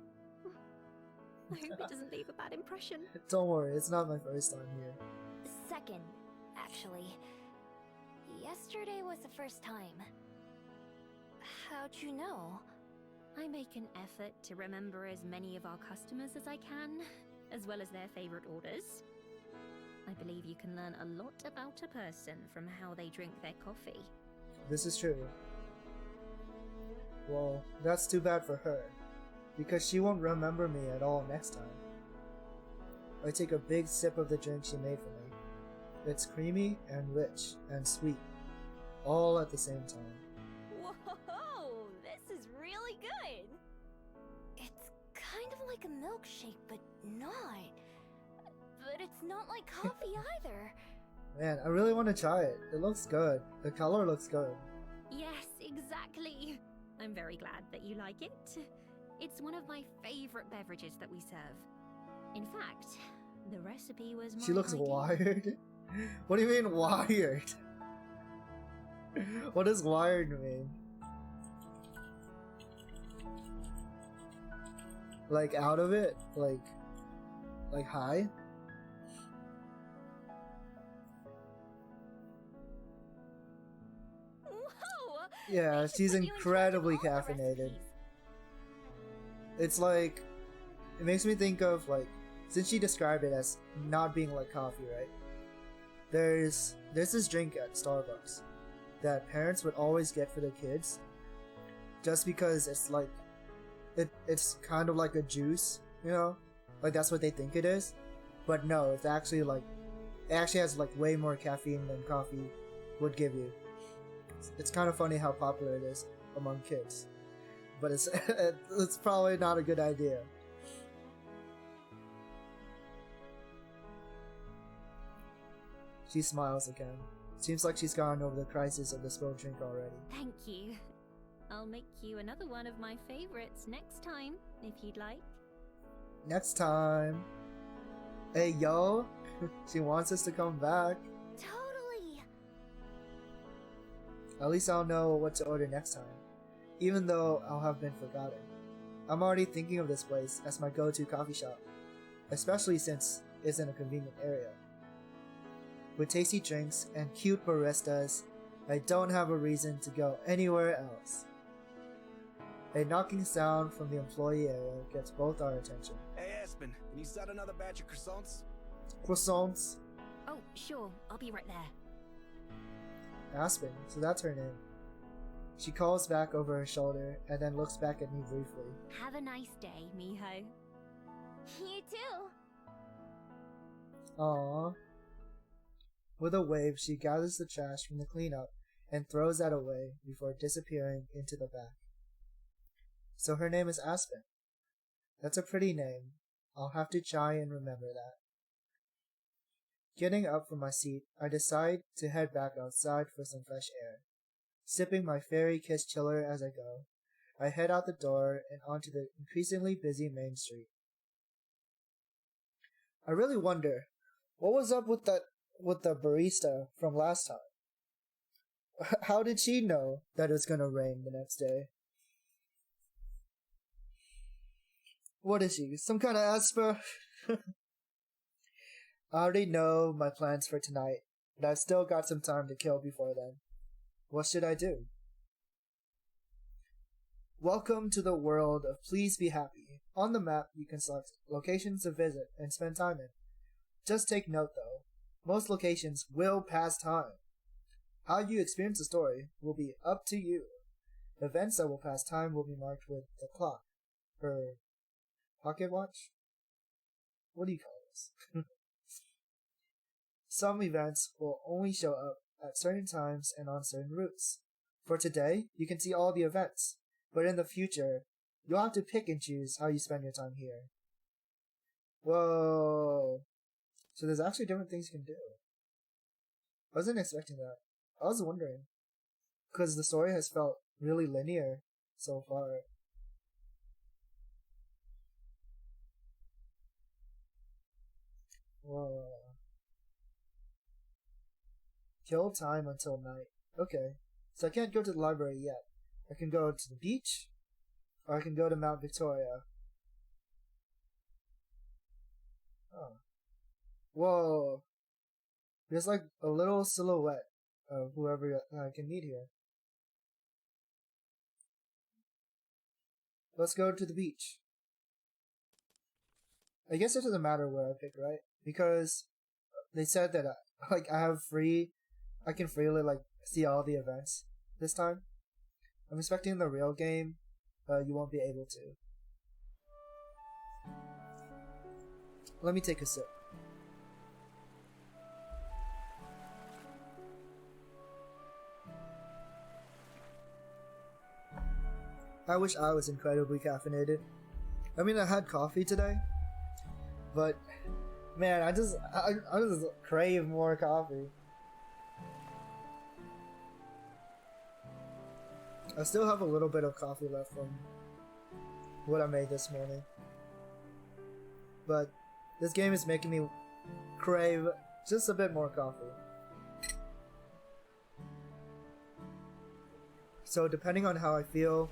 I hope it doesn't leave a bad impression. Don't worry, it's not my first time here. Second, actually. Yesterday was the first time. How'd you know? I make an effort to remember as many of our customers as I can, as well as their favorite orders. I believe you can learn a lot about a person from how they drink their coffee. This is true. Well, that's too bad for her, because she won't remember me at all next time. I take a big sip of the drink she made for me. It's creamy and rich and sweet, all at the same time. Whoa, this is really good. It's kind of like a milkshake, but not. But it's not like coffee either. Man, I really want to try it. It looks good. The color looks good. Yes, exactly. I'm very glad that you like it. It's one of my favorite beverages that we serve. In fact, the recipe was my She looks idea. wired. What do you mean wired? What does wired mean? Like out of it? Like high? Whoa! Yeah, They should she's put you in charge of incredibly all the caffeinated. recipes. It's like, it makes me think of like, since she described it as not being like coffee, right? There's this drink at Starbucks that parents would always get for their kids, just because it's like, it's kind of like a juice, you know, like that's what they think it is, but no, it's actually like, it actually has like way more caffeine than coffee would give you. It's kind of funny how popular it is among kids, but it's it's probably not a good idea. She smiles again. Seems like she's gotten over the crisis of the spilled drink already. Thank you. I'll make you another one of my favorites next time, if you'd like. Next time. Hey, yo. She wants us to come back. Totally. At least I'll know what to order next time, even though I'll have been forgotten. I'm already thinking of this place as my go-to coffee shop, especially since it's in a convenient area. With tasty drinks and cute baristas, I don't have a reason to go anywhere else. A knocking sound from the employee area gets both our attention. Hey, Aspen, can you set another batch of croissants? Croissants. Oh, sure. I'll be right there. Aspen, so that's her name. She calls back over her shoulder and then looks back at me briefly. Have a nice day, Miho. You too. Aww. With a wave, she gathers the trash from the cleanup and throws that away before disappearing into the back. So her name is Aspen. That's a pretty name. I'll have to try and remember that. Getting up from my seat, I decide to head back outside for some fresh air. Sipping my fairy kiss chiller as I go, I head out the door and onto the increasingly busy main street. I really wonder, what was up with the barista from last time? How did she know that it was gonna rain the next day? What is she, some kind of Asper? I already know my plans for tonight, but I've still got some time to kill before then. What should I do? Welcome to the world of Please Be Happy. On the map, you can select locations to visit and spend time in. Just take note though, most locations will pass time. How you experience the story will be up to you. Events that will pass time will be marked with the clock. Or pocket watch? What do you call this? Some events will only show up at certain times and on certain routes. For today, you can see all the events, but in the future, you'll have to pick and choose how you spend your time here. Whoa. So there's actually different things you can do. I wasn't expecting that. I was wondering. Because the story has felt really linear so far. Whoa. Kill time until night. Okay. So I can't go to the library yet. I can go to the beach, or I can go to Mount Victoria. Oh. Whoa. There's like a little silhouette of whoever I can meet here. Let's go to the beach. I guess it doesn't matter where I pick, right? Because they said that I can freely see all the events this time. I'm expecting the real game, you won't be able to. Let me take a sip. I wish I was incredibly caffeinated. I mean, I had coffee today, but man, I just crave more coffee. I still have a little bit of coffee left from what I made this morning, but this game is making me crave just a bit more coffee. So depending on how I feel,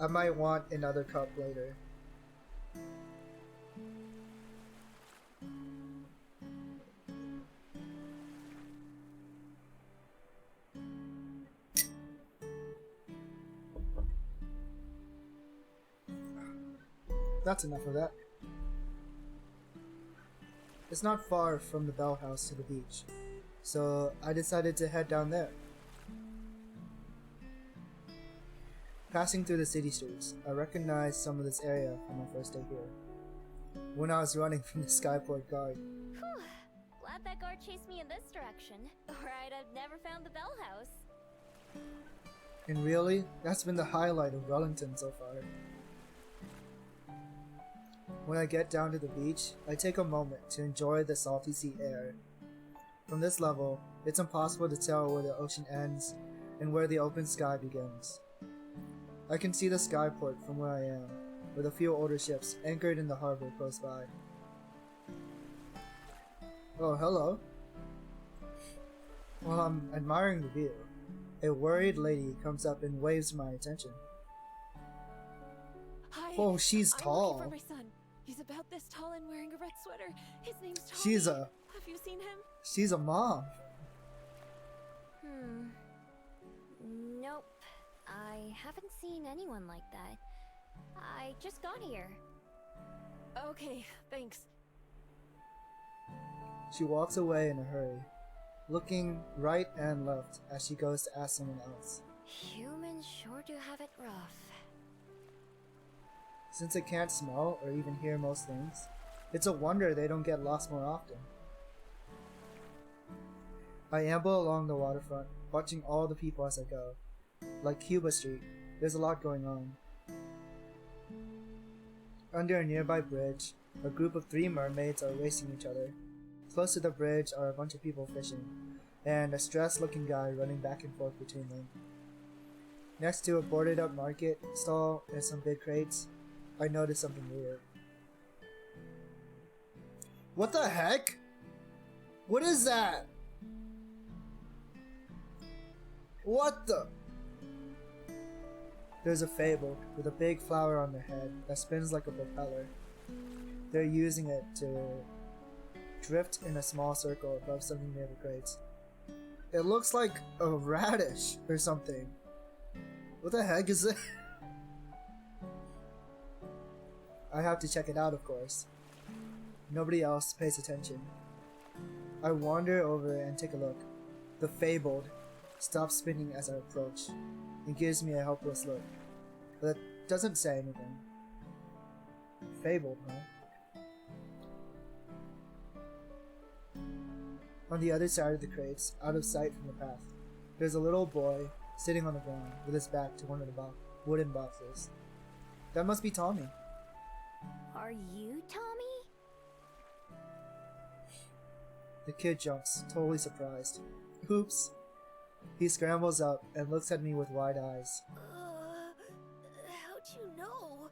I might want another cup later. That's enough of that. It's not far from the Bell House to the beach, so I decided to head down there. Passing through the city streets, I recognized some of this area from my first day here, when I was running from the Skyport guard. Whew. Glad that guard chased me in this direction, or I'd have never found the Bell House. And really, that's been the highlight of Wellington so far. When I get down to the beach, I take a moment to enjoy the salty sea air. From this level, it's impossible to tell where the ocean ends and where the open sky begins. I can see the Skyport from where I am, with a few older ships anchored in the harbor close by. Oh, hello. While I'm admiring the view, a worried lady comes up and waves my attention. Hi, Oh, she's I'm tall. looking for my son. He's about this tall and wearing a red sweater. His name's Tommy. Have you seen him? She's a mom. Nope. I haven't seen anyone like that. I just got here. Okay, thanks. She walks away in a hurry, looking right and left as she goes to ask someone else. Humans sure do have it rough. Since it can't smell or even hear most things, it's a wonder they don't get lost more often. I amble along the waterfront, watching all the people as I go. Like Cuba Street, there's a lot going on. Under a nearby bridge, a group of 3 mermaids are racing each other. Close to the bridge are a bunch of people fishing, and a stressed-looking guy running back and forth between them. Next to a boarded-up market stall and some big crates, I noticed something weird. What the heck? What is that? What the? There's a fable with a big flower on their head that spins like a propeller. They're using it to drift in a small circle above something near the crates. It looks like a radish or something. What the heck is it? I have to check it out, of course. Nobody else pays attention. I wander over and take a look. The fabled stops spinning as I approach and gives me a helpless look, but it doesn't say anything. Fabled, huh? On the other side of the crates, out of sight from the path, there's a little boy sitting on the ground with his back to one of the wooden boxes. That must be Tommy. Are you Tommy? The kid jumps, totally surprised. Oops. He scrambles up and looks at me with wide eyes. How'd you know?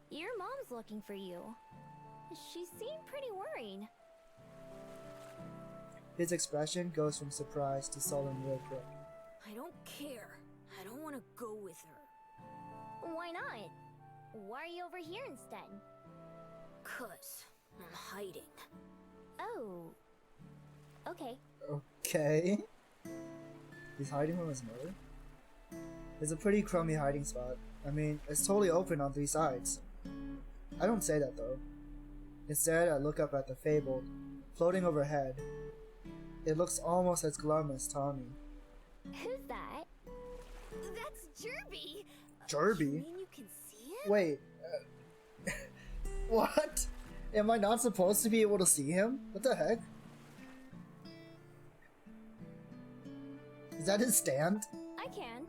Your mom's looking for you. She seemed pretty worried. His expression goes from surprise to sullen real quick. I don't care. I don't want to go with her. Why not? Why are you over here instead? 'Cause I'm hiding. Oh. Okay. Okay. He's hiding from his mother? It's a pretty crummy hiding spot. I mean, it's totally open on 3 sides. I don't say that though. Instead, I look up at the fabled, floating overhead. It looks almost as glum as Tommy. Who's that? That's Jerby! Jerby? You mean you can see him? Wait. What? Am I not supposed to be able to see him? What the heck? Is that his stand? I can.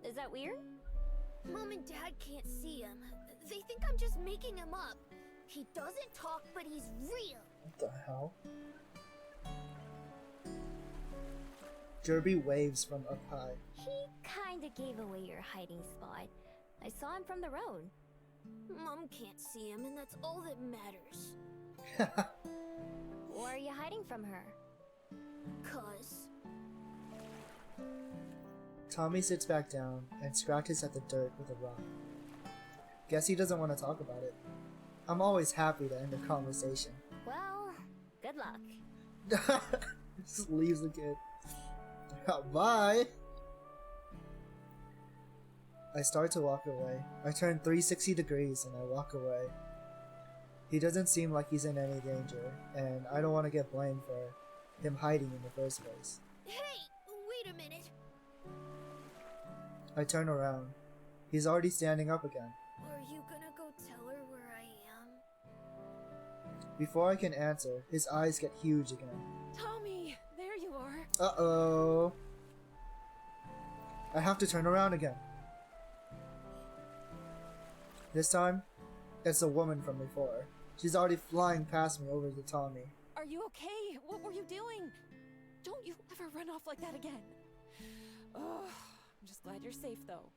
Is that weird? Mom and Dad can't see him. They think I'm just making him up. He doesn't talk, but he's real. What the hell? Jerby waves from up high. He kinda gave away your hiding spot. I saw him from the road. Mom can't see him, and that's all that matters. Why are you hiding from her? 'Cause Tommy sits back down and scratches at the dirt with a rock. Guess he doesn't want to talk about it. I'm always happy to end a conversation. Well, good luck. Just leaves the kid. Bye! I start to walk away. I turn 360 degrees and I walk away. He doesn't seem like he's in any danger, and I don't want to get blamed for him hiding in the first place. Hey, wait a minute. I turn around. He's already standing up again. Are you gonna go tell her where I am? Before I can answer, his eyes get huge again. Tommy, there you are. Uh-oh. I have to turn around again. This time, it's a woman from before. She's already flying past me over to Tommy. Are you okay? What were you doing? Don't you ever run off like that again. Oh, I'm just glad you're safe though.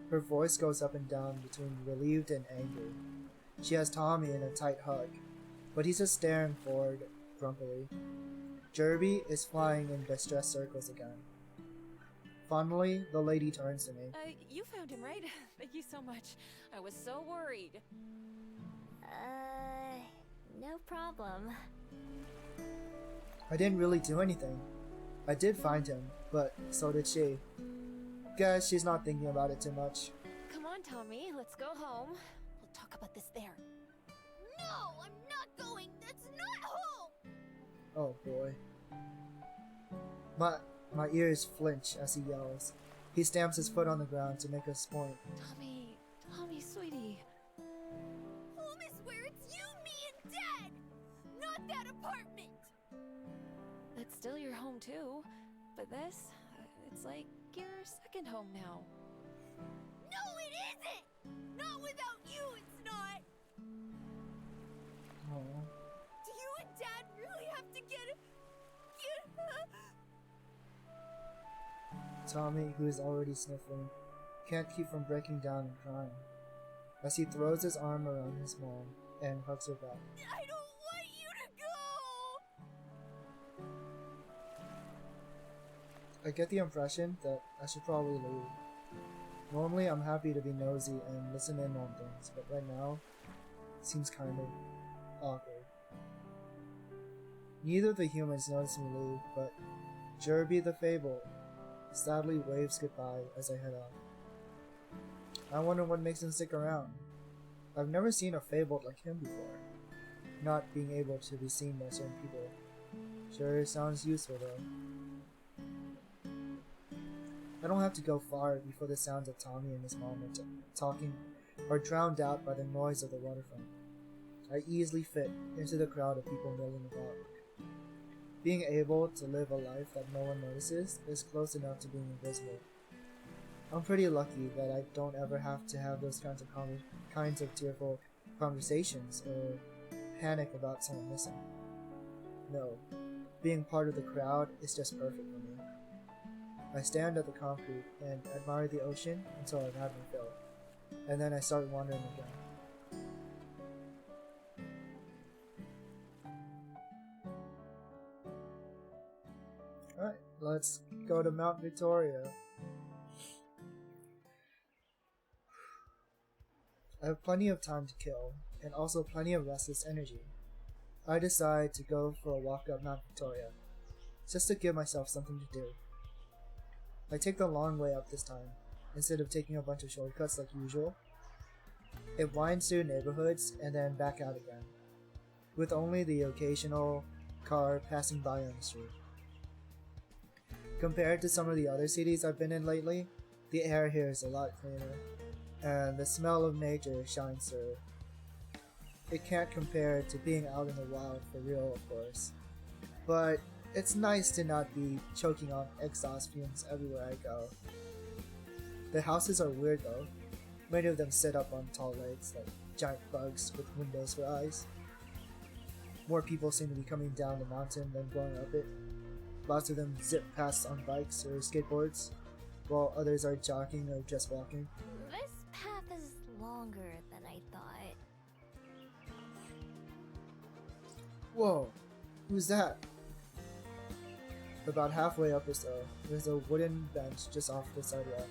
Her voice goes up and down between relieved and angry. She has Tommy in a tight hug, but he's just staring forward grumpily. Jerby is flying in distress circles again. Finally, the lady turns to me. You found him, right? Thank you so much. I was so worried. No problem. I didn't really do anything. I did find him, but so did she. Guess she's not thinking about it too much. Come on, Tommy, let's go home. We'll talk about this there. No, I'm not going. That's not home. Oh boy. My ears flinch as he yells. He stamps his foot on the ground to make us point. Tommy, sweetie. Home is where it's you, me, and Dad! Not that apartment! That's still your home, too. But this, it's like your second home now. No, it isn't! Not without you, it's not! Aww. have to get Tommy, who is already sniffling, can't keep from breaking down and crying as he throws his arm around his mom and hugs her back. I don't want you to go! I get the impression that I should probably leave. Normally I'm happy to be nosy and listen in on things, but right now it seems kind of awkward. Neither of the humans notice me leave, but Jerby the Fable sadly waves goodbye as I head out. I wonder what makes him stick around. I've never seen a fabled like him before, not being able to be seen by certain people. Sure sounds useful though. I don't have to go far before the sounds of Tommy and his mom are talking are drowned out by the noise of the waterfront. I easily fit into the crowd of people milling about. Being able to live a life that no one notices is close enough to being invisible. I'm pretty lucky that I don't ever have to have those kinds of tearful conversations or panic about someone missing. No, being part of the crowd is just perfect for me. I stand at the concrete and admire the ocean until I've had my fill, and then I start wandering again. Alright, let's go to Mount Victoria. I have plenty of time to kill, and also plenty of restless energy. I decide to go for a walk up Mount Victoria, just to give myself something to do. I take the long way up this time, instead of taking a bunch of shortcuts like usual. It winds through neighborhoods and then back out again, with only the occasional car passing by on the street. Compared to some of the other cities I've been in lately, the air here is a lot cleaner, and the smell of nature shines through. It can't compare to being out in the wild for real, of course, but it's nice to not be choking on exhaust fumes everywhere I go. The houses are weird though. Many of them sit up on tall legs like giant bugs with windows for eyes. More people seem to be coming down the mountain than going up it. Lots of them zip past on bikes or skateboards, while others are jogging or just walking. This path is longer than I thought. Whoa, who's that? About halfway up or so, there's a wooden bench just off the sidewalk.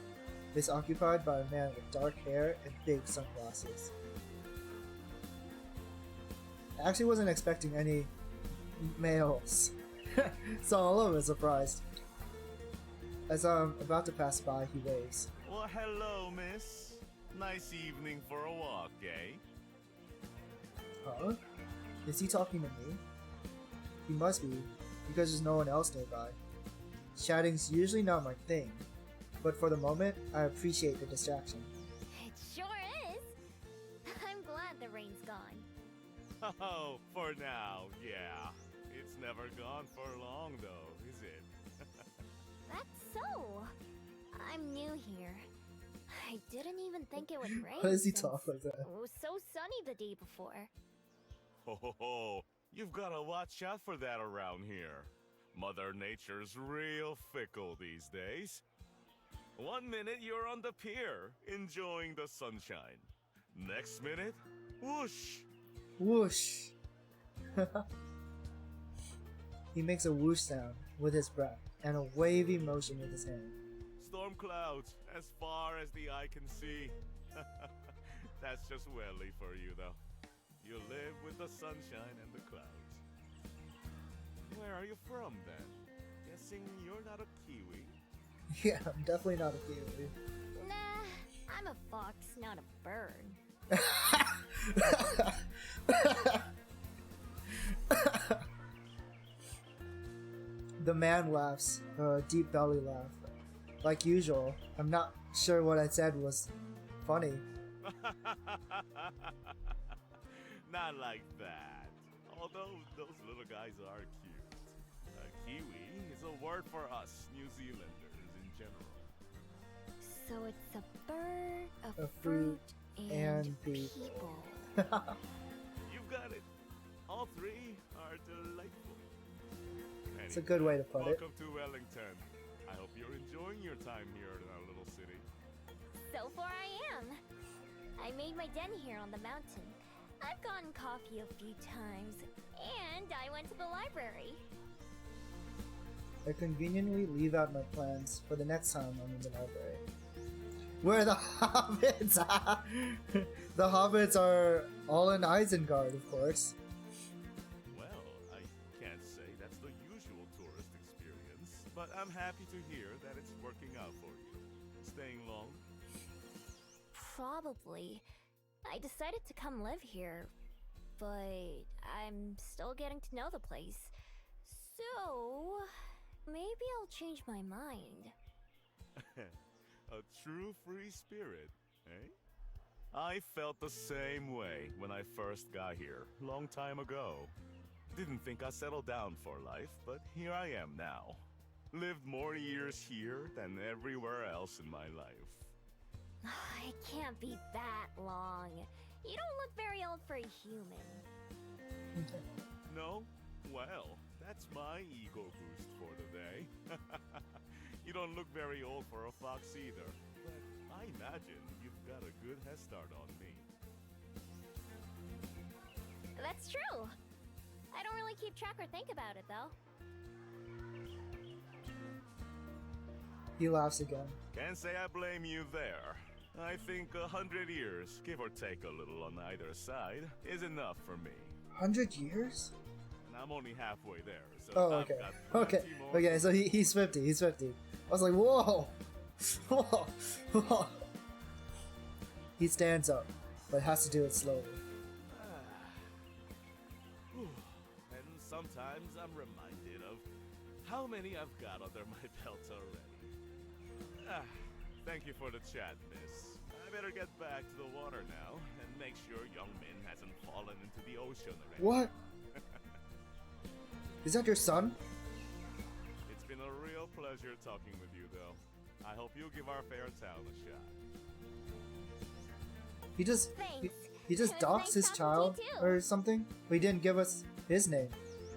It's occupied by a man with dark hair and big sunglasses. I actually wasn't expecting any males, so I'm a little bit surprised. As I'm about to pass by, he waves. Well, hello, miss. Nice evening for a walk, eh? Huh? Is he talking to me? He must be, because there's no one else nearby. Chatting's usually not my thing, but for the moment, I appreciate the distraction. It sure is. I'm glad the rain's gone. Oh, for now, yeah. It's never gone for long, though, is it? That's so. I'm new here. I didn't even think it would rain. Why does he since talk like that? It was so sunny the day before. Ho ho ho! You've gotta watch out for that around here. Mother Nature's real fickle these days. 1 minute you're on the pier, enjoying the sunshine. Next minute, whoosh! Whoosh! He makes a whoosh sound with his breath and a wavy motion with his hand. Storm clouds, as far as the eye can see. That's just welly for you, though. You live with the sunshine and the clouds. Where are you from, then? Guessing you're not a Kiwi? Yeah, I'm definitely not a Kiwi. Nah, I'm a fox, not a bird. The man laughs, a deep belly laugh. Like usual, I'm not sure what I said was funny. Not like that. Although those little guys are cute. A Kiwi is a word for us New Zealanders in general. So it's a bird, A fruit, and people. You've got it. All three are delightful. It's a good way to put it. Welcome to Wellington. I hope you're enjoying your time here in our little city. So far I am. I made my den here on the mountain. I've gotten coffee a few times, and I went to the library. I conveniently leave out my plans for the next time I'm in the library. Where are the hobbits? The hobbits are all in Isengard, of course. Well, I can't say that's the usual tourist experience, but I'm happy to hear that it's working out for you. Staying long? Probably. I decided to come live here, but I'm still getting to know the place. So, maybe I'll change my mind. A true free spirit, eh? I felt the same way when I first got here, long time ago. Didn't think I'd settle down for life, but here I am now. Lived more years here than everywhere else in my life. It can't be that long. You don't look very old for a human. No? Well, that's my ego boost for the day. You don't look very old for a fox either, but I imagine you've got a good head start on me. That's true. I don't really keep track or think about it, though. He laughs again. Can't say I blame you there. I think 100 years, give or take a little on either side, is enough for me. 100 years? And I'm only halfway there, so Oh, I've okay. got Okay. plenty more. Okay, so he's 50. He's 50. I was like, whoa! Whoa! Whoa! He stands up, but has to do it slowly. And sometimes I'm reminded of how many I've got under my belt already. Thank you for the chat, miss. I better get back to the water now and make sure young Min hasn't fallen into the ocean already. What? Is that your son? It's been a real pleasure talking with you, though. I hope you'll give our fair town a shot. He just Thanks. he just It was doxed nice his talking to child you, too. or something. But he didn't give us his name.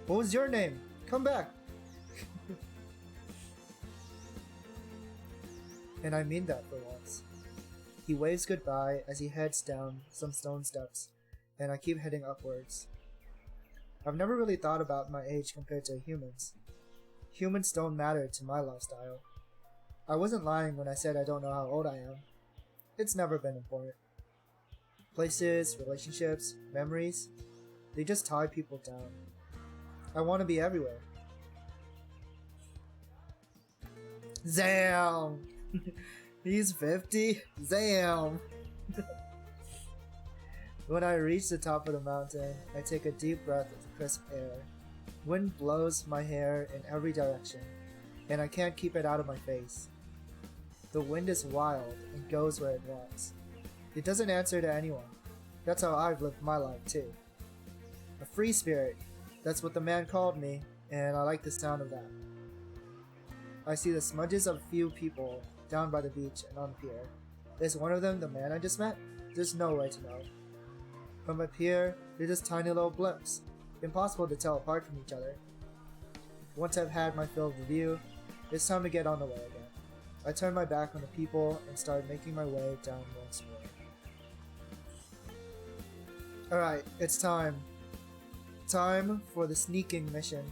What was your name? Come back. And I mean that for once. He waves goodbye as he heads down some stone steps, and I keep heading upwards. I've never really thought about my age compared to humans. Humans don't matter to my lifestyle. I wasn't lying when I said I don't know how old I am. It's never been important. Places, relationships, memories, they just tie people down. I want to be everywhere. Zam! He's 50? Zam! When I reach the top of the mountain, I take a deep breath of crisp air. Wind blows my hair in every direction, and I can't keep it out of my face. The wind is wild and goes where it wants. It doesn't answer to anyone. That's how I've lived my life too. A free spirit. That's what the man called me, and I like the sound of that. I see the smudges of a few people down by the beach and on the pier. Is one of them the man I just met? There's no way to know. From up here, they're just tiny little blimps, impossible to tell apart from each other. Once I've had my fill of the view, it's time to get on the way again. I turn my back on the people and start making my way down once more. Alright, it's time. Time for the sneaking mission.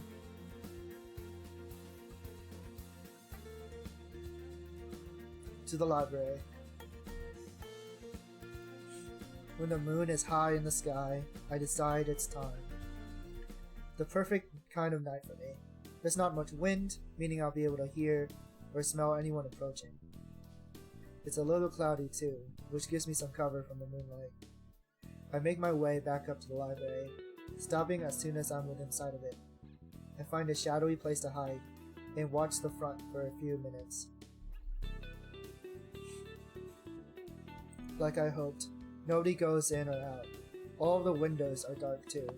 To the library. When the moon is high in the sky, I decide it's time. The perfect kind of night for me. There's not much wind, meaning I'll be able to hear or smell anyone approaching. It's a little cloudy too, which gives me some cover from the moonlight. I make my way back up to the library, stopping as soon as I'm within sight of it. I find a shadowy place to hide, and watch the front for a few minutes. Like I hoped, nobody goes in or out. All of the windows are dark too.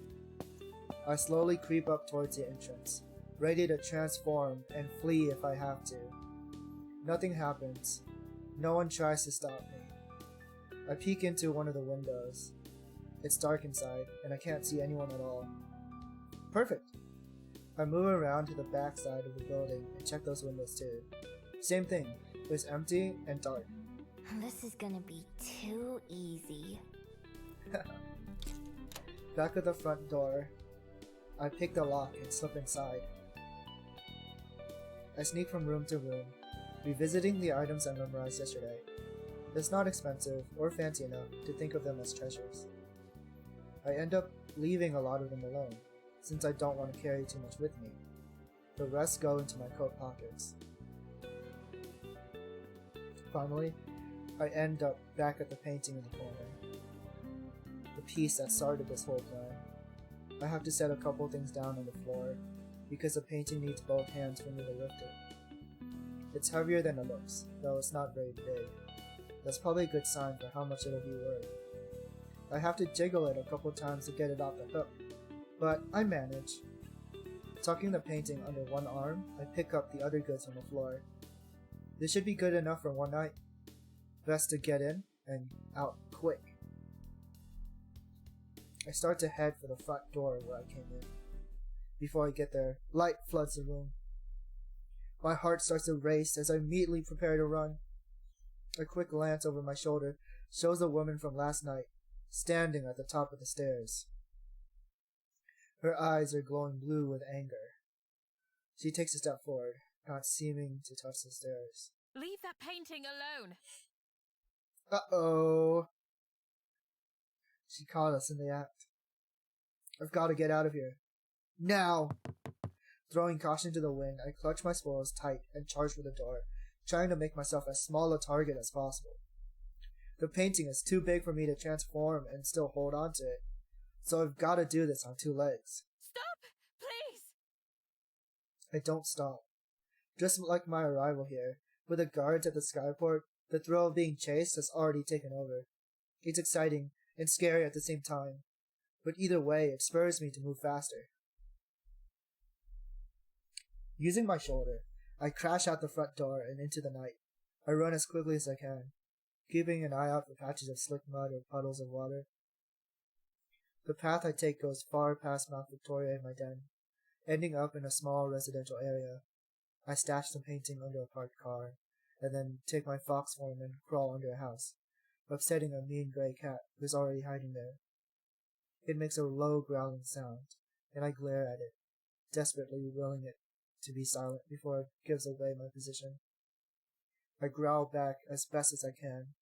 I slowly creep up towards the entrance, ready to transform and flee if I have to. Nothing happens. No one tries to stop me. I peek into one of the windows. It's dark inside, and I can't see anyone at all. Perfect! I move around to the back side of the building and check those windows too. Same thing, it's empty and dark. This is gonna be too easy. Back at the front door, I pick the lock and slip inside. I sneak from room to room, revisiting the items I memorized yesterday. It's not expensive or fancy enough to think of them as treasures. I end up leaving a lot of them alone, since I don't want to carry too much with me. The rest go into my coat pockets. Finally, I end up back at the painting in the corner. The piece that started this whole plan. I have to set a couple things down on the floor, because the painting needs both hands for me to lift it. It's heavier than it looks, though it's not very big. That's probably a good sign for how much it'll be worth. I have to jiggle it a couple times to get it off the hook, but I manage. Tucking the painting under one arm, I pick up the other goods from the floor. This should be good enough for one night. Best to get in and out quick. I start to head for the front door where I came in. Before I get there, light floods the room. My heart starts to race as I immediately prepare to run. A quick glance over my shoulder shows the woman from last night, standing at the top of the stairs. Her eyes are glowing blue with anger. She takes a step forward, not seeming to touch the stairs. Leave that painting alone! Uh-oh. She caught us in the act. I've got to get out of here. Now! Throwing caution to the wind, I clutch my spoils tight and charge for the door, trying to make myself as small a target as possible. The painting is too big for me to transform and still hold on to it, so I've got to do this on two legs. Stop! Please! I don't stop. Just like my arrival here, with the guards at the skyport, the thrill of being chased has already taken over. It's exciting and scary at the same time, but either way, it spurs me to move faster. Using my shoulder, I crash out the front door and into the night. I run as quickly as I can, keeping an eye out for patches of slick mud or puddles of water. The path I take goes far past Mount Victoria and my den, ending up in a small residential area. I stash the painting under a parked car, and then take my fox form and crawl under a house, upsetting a mean gray cat who's already hiding there. It makes a low growling sound, and I glare at it, desperately willing it to be silent before it gives away my position. I growl back as best as I can,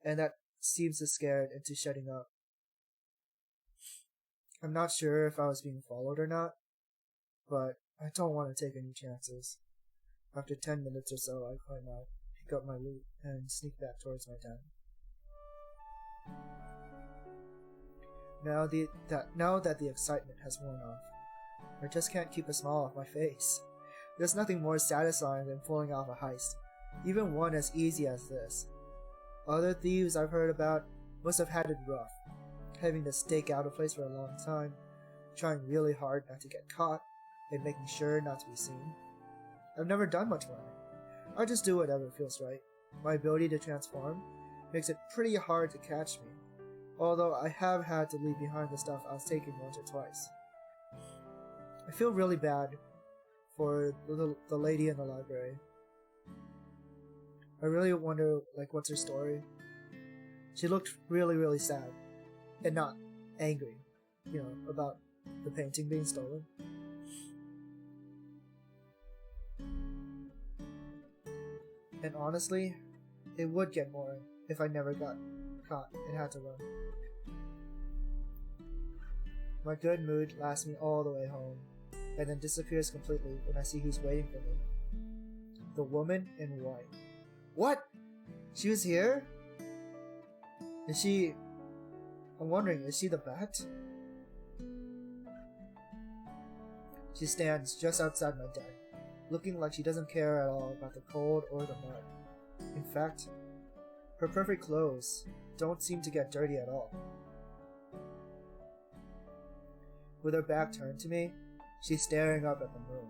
and that seems to scare it into shutting up. I'm not sure if I was being followed or not, but I don't want to take any chances. After 10 minutes or so, I climb out, pick up my loot, and sneak back towards my den. Now that the excitement has worn off, I just can't keep a smile off my face. There's nothing more satisfying than pulling off a heist, even one as easy as this. Other thieves I've heard about must have had it rough, having to stake out a place for a long time, trying really hard not to get caught, and making sure not to be seen. I've never done much running. I just do whatever feels right. My ability to transform makes it pretty hard to catch me, although I have had to leave behind the stuff I was taking once or twice. I feel really bad for the lady in the library. I really wonder, what's her story? She looked really, really sad, and not angry, about the painting being stolen. And honestly, it would get boring if I never got caught and had to run. My good mood lasts me all the way home, and then disappears completely when I see who's waiting for me. The woman in white. What? She was here? I'm wondering, is she the bat? She stands just outside my den, looking like she doesn't care at all about the cold or the mud. In fact, her perfect clothes don't seem to get dirty at all. With her back turned to me, she's staring up at the moon,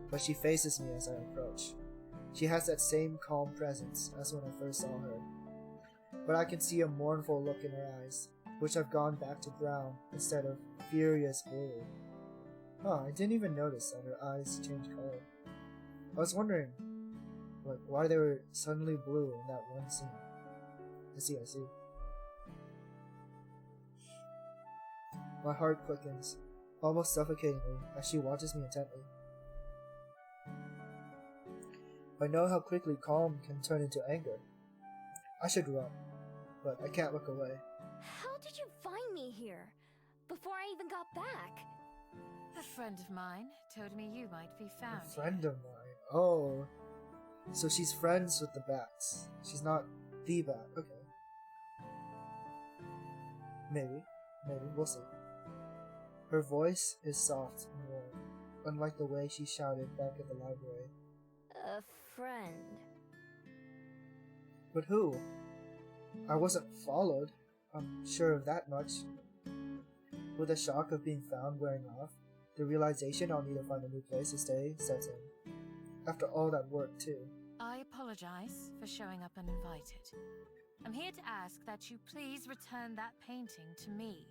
but she faces me as I approach. She has that same calm presence as when I first saw her, but I can see a mournful look in her eyes, which have gone back to brown instead of furious blue. Huh, I didn't even notice that her eyes changed color. I was wondering, like, why they were suddenly blue in that one scene. I see. My heart quickens, almost suffocatingly, as she watches me intently. I know how quickly calm can turn into anger. I should run, but I can't look away. How did you find me here? Before I even got back? A friend of mine told me you might be found. A friend of mine? Oh. So she's friends with the bats. She's not the bat. Okay. Maybe. We'll see. Her voice is soft and warm, unlike the way she shouted back at the library. A friend. But who? I wasn't followed. I'm sure of that much. With the shock of being found wearing off, the realization I'll need to find a new place to stay sets in. After all that work, too. I apologize for showing up uninvited. I'm here to ask that you please return that painting to me.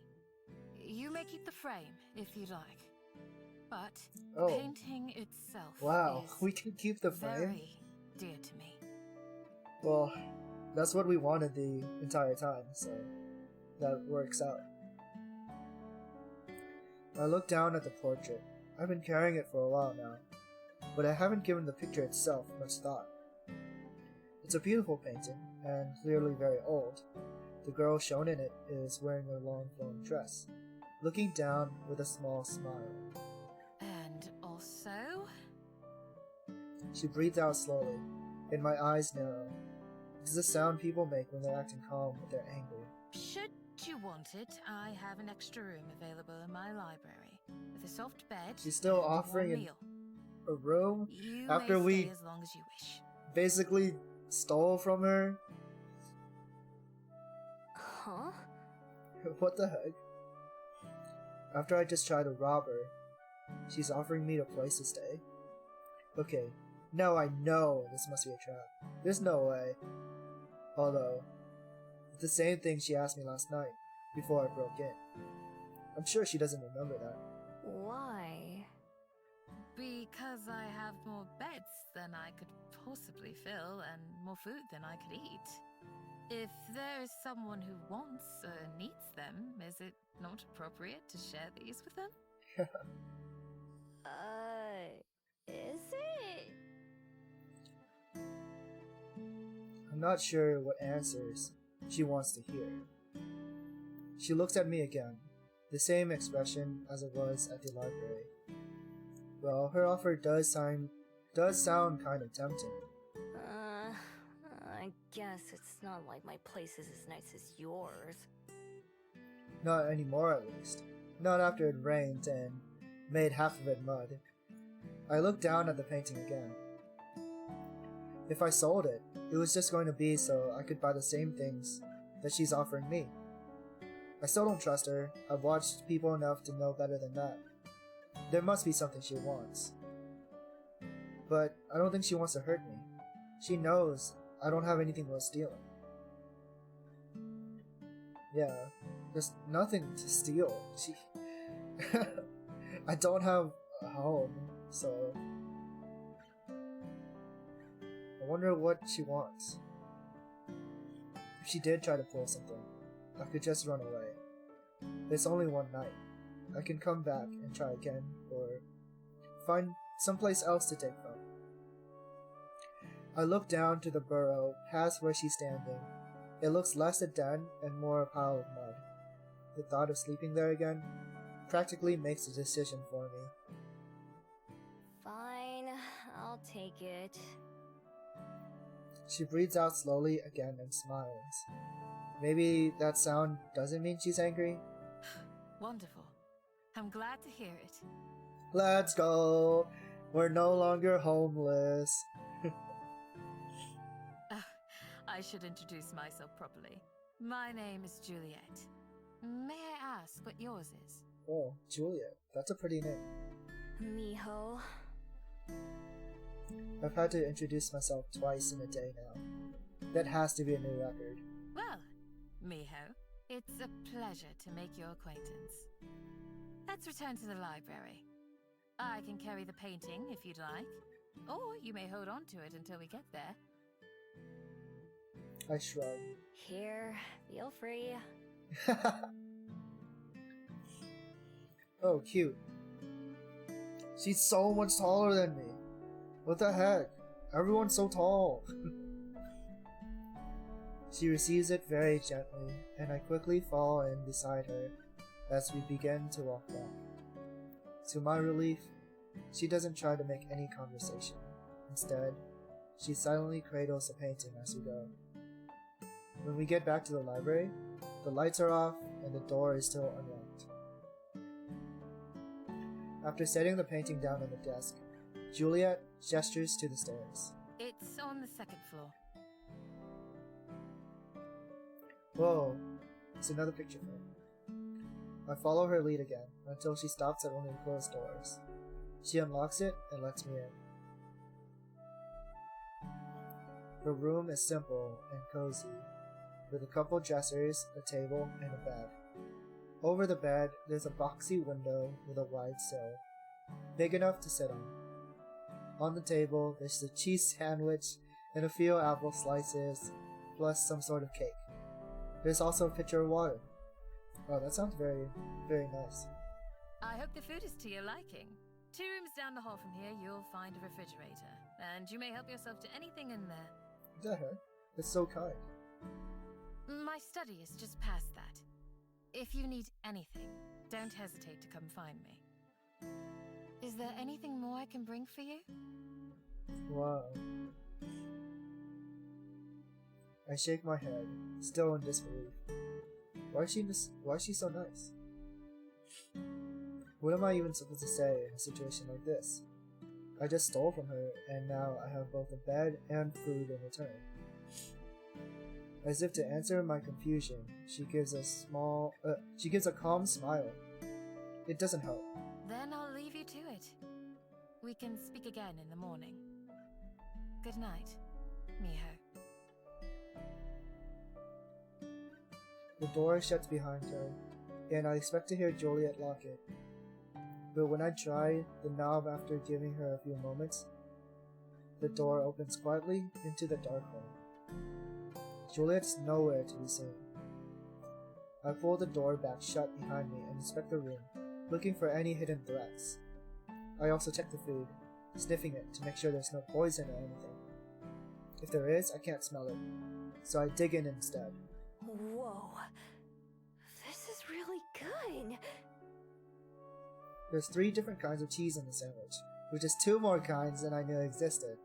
You may keep the frame if you'd like, but the painting itself we can keep the frame? Very dear to me. Well, that's what we wanted the entire time, so that works out. I look down at the portrait. I've been carrying it for a while now, but I haven't given the picture itself much thought. It's a beautiful painting, and clearly very old. The girl shown in it is wearing a long flowing dress, looking down with a small smile. And also? She breathes out slowly, and my eyes narrow. This is the sound people make when they're acting calm but they're angry. Should you want it, I have an extra room available in my library, with a soft bed. She's still offering a room after we as long as you wish. Basically stole from her. Huh? What the heck? After I just tried to rob her, she's offering me a place to stay. Okay, now I know this must be a trap. There's no way. Although, it's the same thing she asked me last night, before I broke in. I'm sure she doesn't remember that. Why? Because I have more beds than I could possibly fill, and more food than I could eat. If there is someone who wants or needs them, is it not appropriate to share these with them? Is it? I'm not sure what answers she wants to hear. She looks at me again, the same expression as it was at the library. Well, her offer does sound kind of tempting. I guess it's not like my place is as nice as yours. Not anymore, at least. Not after it rained and made half of it mud. I looked down at the painting again. If I sold it, it was just going to be so I could buy the same things that she's offering me. I still don't trust her. I've watched people enough to know better than that. There must be something she wants. But I don't think she wants to hurt me. She knows I don't have anything worth stealing. Yeah, there's nothing to steal. I don't have a home, so I wonder what she wants. If she did try to pull something, I could just run away. It's only one night. I can come back and try again, or find someplace else to take from. I look down to the burrow, past where she's standing. It looks less a den and more a pile of mud. The thought of sleeping there again practically makes the decision for me. Fine, I'll take it. She breathes out slowly again and smiles. Maybe that sound doesn't mean she's angry? Wonderful. I'm glad to hear it. Let's go! We're no longer homeless. I should introduce myself properly. My name is Juliet. May I ask what yours is? Oh, Juliet. That's a pretty name. Miho. I've had to introduce myself twice in a day now. That has to be a new record. Well, Miho, it's a pleasure to make your acquaintance. Let's return to the library. I can carry the painting if you'd like, or you may hold on to it until we get there. I shrug. Here, feel free. Oh, cute. She's so much taller than me. What the heck? Everyone's so tall. She receives it very gently, and I quickly fall in beside her as we begin to walk back. To my relief, she doesn't try to make any conversation. Instead, she silently cradles the painting as we go. When we get back to the library, the lights are off and the door is still unlocked. After setting the painting down on the desk, Juliet gestures to the stairs. It's on the second floor. Whoa, it's another picture frame. I follow her lead again until she stops at one of the closed doors. She unlocks it and lets me in. The room is simple and cozy, with a couple dressers, a table, and a bed. Over the bed, there's a boxy window with a wide sill, big enough to sit on. On the table, there's a cheese sandwich and a few apple slices, plus some sort of cake. There's also a pitcher of water. Oh, that sounds very, very nice. I hope the food is to your liking. 2 rooms down the hall from here, you'll find a refrigerator, and you may help yourself to anything in there. Is that her? That's so kind. My study is just past that. If you need anything, don't hesitate to come find me. Is there anything more I can bring for you? Wow. I shake my head, still in disbelief. Why is she so nice? What am I even supposed to say in a situation like this? I just stole from her, and now I have both a bed and food in return. As if to answer my confusion, she gives a calm smile. It doesn't help. Then I'll leave you to it. We can speak again in the morning. Good night, Miho. The door shuts behind her, and I expect to hear Juliet lock it. But when I try the knob after giving her a few moments, the door opens quietly into the dark hall. Juliet's nowhere to be seen. I pull the door back shut behind me and inspect the room, looking for any hidden threats. I also check the food, sniffing it to make sure there's no poison or anything. If there is, I can't smell it, so I dig in instead. Whoa. This is really good. There's 3 different kinds of cheese in the sandwich, which is 2 more kinds than I knew existed.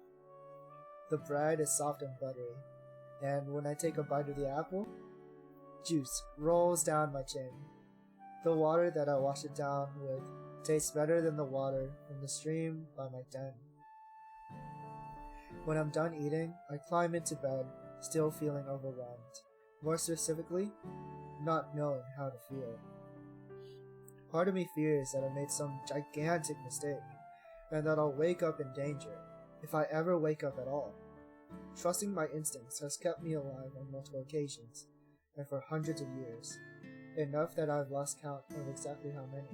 The bread is soft and buttery, and when I take a bite of the apple, juice rolls down my chin. The water that I wash it down with tastes better than the water from the stream by my den. When I'm done eating, I climb into bed, still feeling overwhelmed. More specifically, not knowing how to feel. Part of me fears that I made some gigantic mistake, and that I'll wake up in danger, if I ever wake up at all. Trusting my instincts has kept me alive on multiple occasions, and for hundreds of years, enough that I've lost count of exactly how many.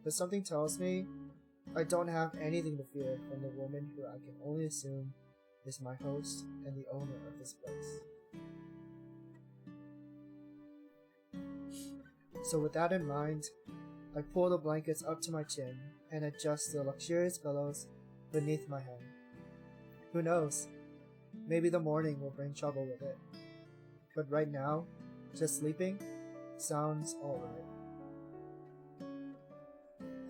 But something tells me I don't have anything to fear from the woman who I can only assume is my host and the owner of this place. So with that in mind, I pull the blankets up to my chin and adjust the luxurious pillows beneath my head. Who knows? Maybe the morning will bring trouble with it. But right now, just sleeping sounds alright.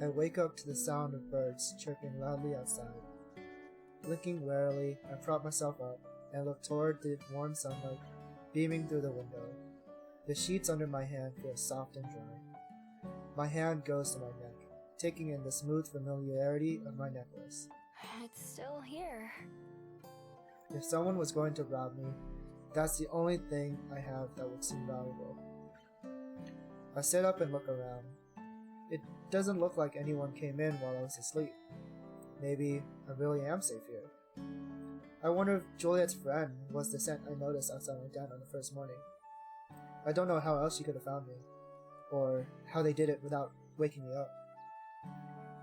I wake up to the sound of birds chirping loudly outside. Blinking warily, I prop myself up and look toward the warm sunlight beaming through the window. The sheets under my hand feel soft and dry. My hand goes to my neck, taking in the smooth familiarity of my necklace. It's still here. If someone was going to rob me, that's the only thing I have that would seem valuable. I sit up and look around. It doesn't look like anyone came in while I was asleep. Maybe I really am safe here. I wonder if Juliet's friend was the scent I noticed outside my den on the first morning. I don't know how else she could have found me, or how they did it without waking me up.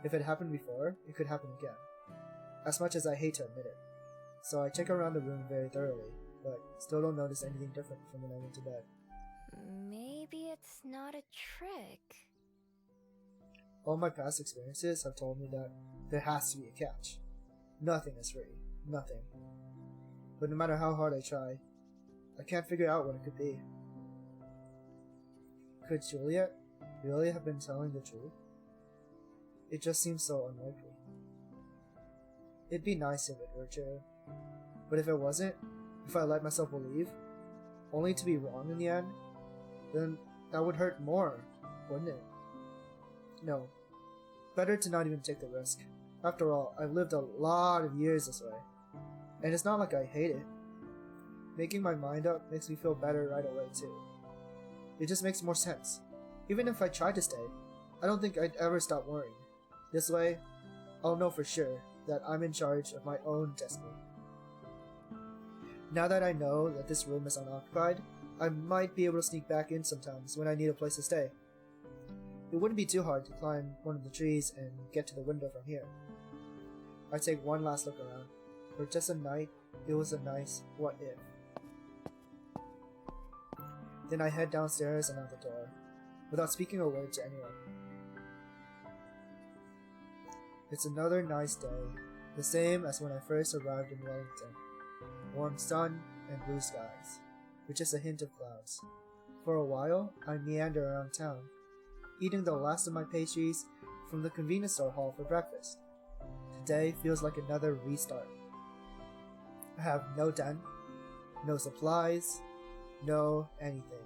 If it happened before, it could happen again. As much as I hate to admit it. So I check around the room very thoroughly, but still don't notice anything different from when I went to bed. Maybe it's not a trick. All my past experiences have told me that there has to be a catch. Nothing is free. Nothing. But no matter how hard I try, I can't figure out what it could be. Could Juliet really have been telling the truth? It just seems so unlikely. It'd be nice if it were true. But if it wasn't, if I let myself believe, only to be wrong in the end, then that would hurt more, wouldn't it? No. Better to not even take the risk. After all, I've lived a lot of years this way. And it's not like I hate it. Making my mind up makes me feel better right away too. It just makes more sense. Even if I tried to stay, I don't think I'd ever stop worrying. This way, I'll know for sure that I'm in charge of my own destiny. Now that I know that this room is unoccupied, I might be able to sneak back in sometimes when I need a place to stay. It wouldn't be too hard to climb one of the trees and get to the window from here. I take one last look around. For just a night, it was a nice what if. Then I head downstairs and out the door, without speaking a word to anyone. It's another nice day, the same as when I first arrived in Wellington. Warm sun and blue skies, with just a hint of clouds. For a while, I meander around town, eating the last of my pastries from the convenience store hall for breakfast. Today feels like another restart. I have no den, no supplies, no anything.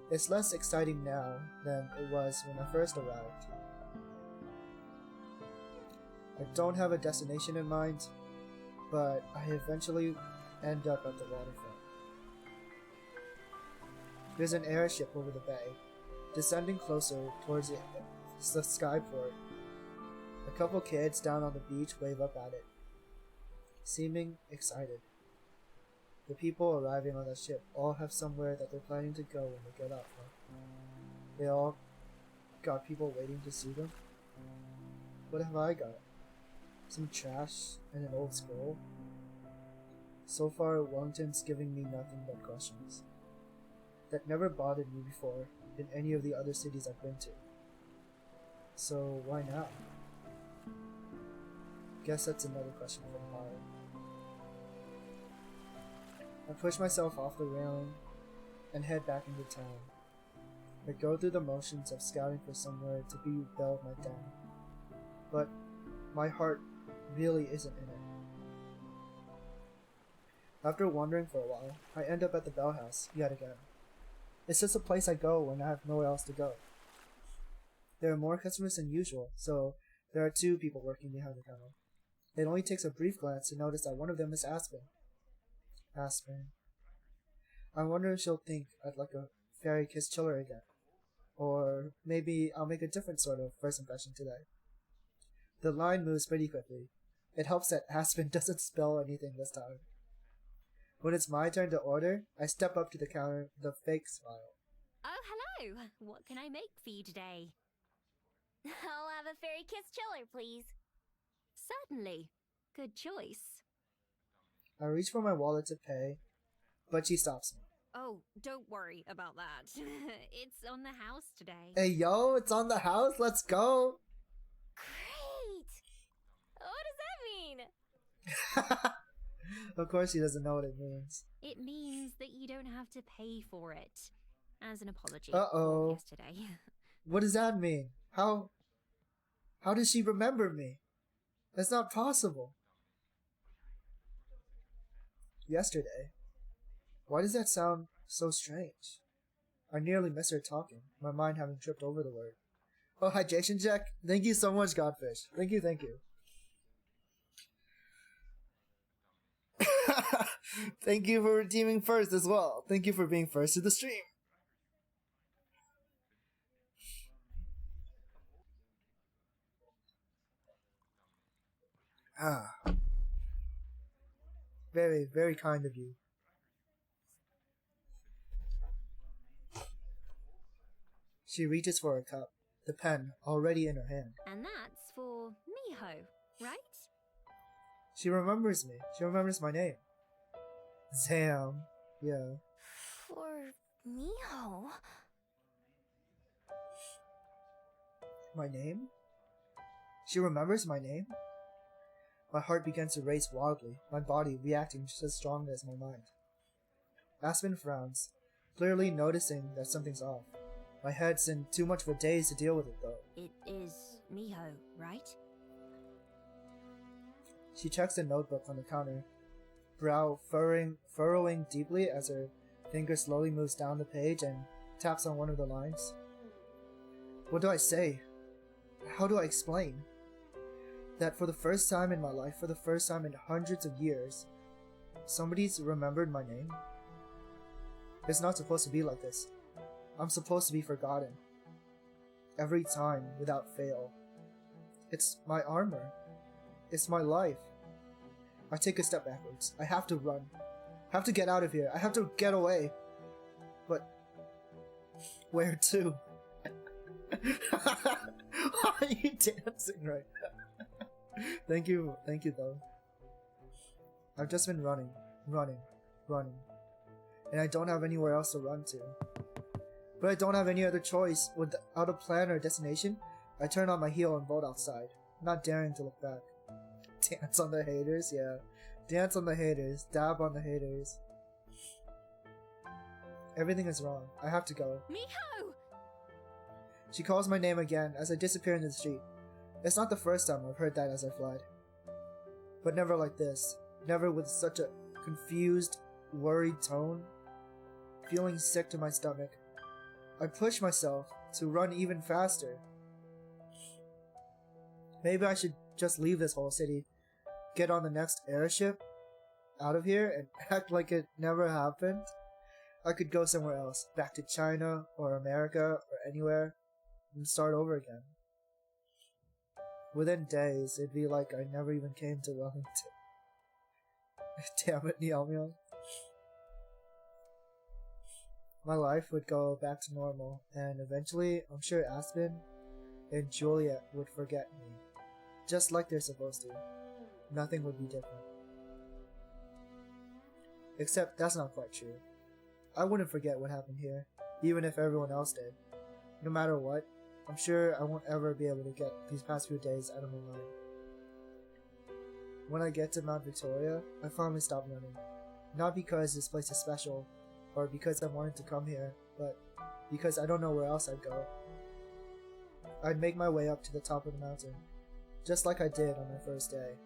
It's less exciting now than it was when I first arrived. I don't have a destination in mind, but I eventually end up at the waterfront. There's an airship over the bay, descending closer towards the skyport. A couple kids down on the beach wave up at it, seeming excited. The people arriving on that ship all have somewhere that they're planning to go when they get off, huh? They all got people waiting to see them. What have I got? Some trash and an old scroll? So far, Wellington's giving me nothing but questions. That never bothered me before in any of the other cities I've been to. So why now? Guess that's another question from Haru. I push myself off the railing and head back into town. I go through the motions of scouting for somewhere to rebuild my den, but my heart really isn't in it. After wandering for a while, I end up at the Bell House yet again. It's just a place I go when I have nowhere else to go. There are more customers than usual, so there are 2 people working behind the counter. It only takes a brief glance to notice that one of them is Aspen. Aspen. I wonder if she'll think I'd like a fairy kiss chiller again. Or maybe I'll make a different sort of first impression today. The line moves pretty quickly. It helps that Aspen doesn't spell anything this time. When it's my turn to order, I step up to the counter with a fake smile. Oh, hello! What can I make for you today? I'll have a fairy kiss chiller, please. Certainly. Good choice. I reach for my wallet to pay, but she stops me. Oh, don't worry about that. It's on the house today. Hey yo, it's on the house, let's go! Great! What does that mean? Of course she doesn't know what it means. It means that you don't have to pay for it. As an apology Uh-oh. for yesterday. What does that mean? How does she remember me? That's not possible. Yesterday? Why does that sound so strange? I nearly missed her talking, my mind having tripped over the word. Oh, hydration check? Thank you so much, Godfish. Thank you, thank you. Thank you for redeeming first as well. Thank you for being first to the stream. Ah. Very, very kind of you. She reaches for a cup, the pen already in her hand. And that's for Miho, right? She remembers me. She remembers my name. Damn. Yeah. For Miho? My name? She remembers my name? My heart begins to race wildly, my body reacting just as strongly as my mind. Aspen frowns, clearly noticing that something's off. My head's in too much of a daze to deal with it, though. It is Miho, right? She checks the notebook on the counter, brow furrowing deeply as her finger slowly moves down the page and taps on one of the lines. What do I say? How do I explain? That for the first time in my life, for the first time in hundreds of years, somebody's remembered my name? It's not supposed to be like this. I'm supposed to be forgotten. Every time, without fail. It's my armor. It's my life. I take a step backwards. I have to run. I have to get out of here. I have to get away. But where to? Why are you dancing right now? Thank you though. I've just been running. And I don't have anywhere else to run to. But I don't have any other choice. Without a plan or destination, I turn on my heel and bolt outside, not daring to look back. Dance on the haters, yeah. Dance on the haters, dab on the haters. Everything is wrong. I have to go. Miho! She calls my name again as I disappear into the street. It's not the first time I've heard that as I fled. But never like this. Never with such a confused, worried tone. Feeling sick to my stomach. I push myself to run even faster. Maybe I should just leave this whole city, get on the next airship out of here, and act like it never happened. I could go somewhere else, back to China, or America, or anywhere, and start over again. Within days, it'd be like I never even came to Wellington. Damn it, Neomio. My life would go back to normal, and eventually, I'm sure Aspen and Juliet would forget me. Just like they're supposed to. Nothing would be different. Except that's not quite true. I wouldn't forget what happened here, even if everyone else did. No matter what, I'm sure I won't ever be able to get these past few days out of my mind. When I get to Mount Victoria, I finally stop running. Not because this place is special, or because I wanted to come here, but because I don't know where else I'd go. I'd make my way up to the top of the mountain, just like I did on my first day.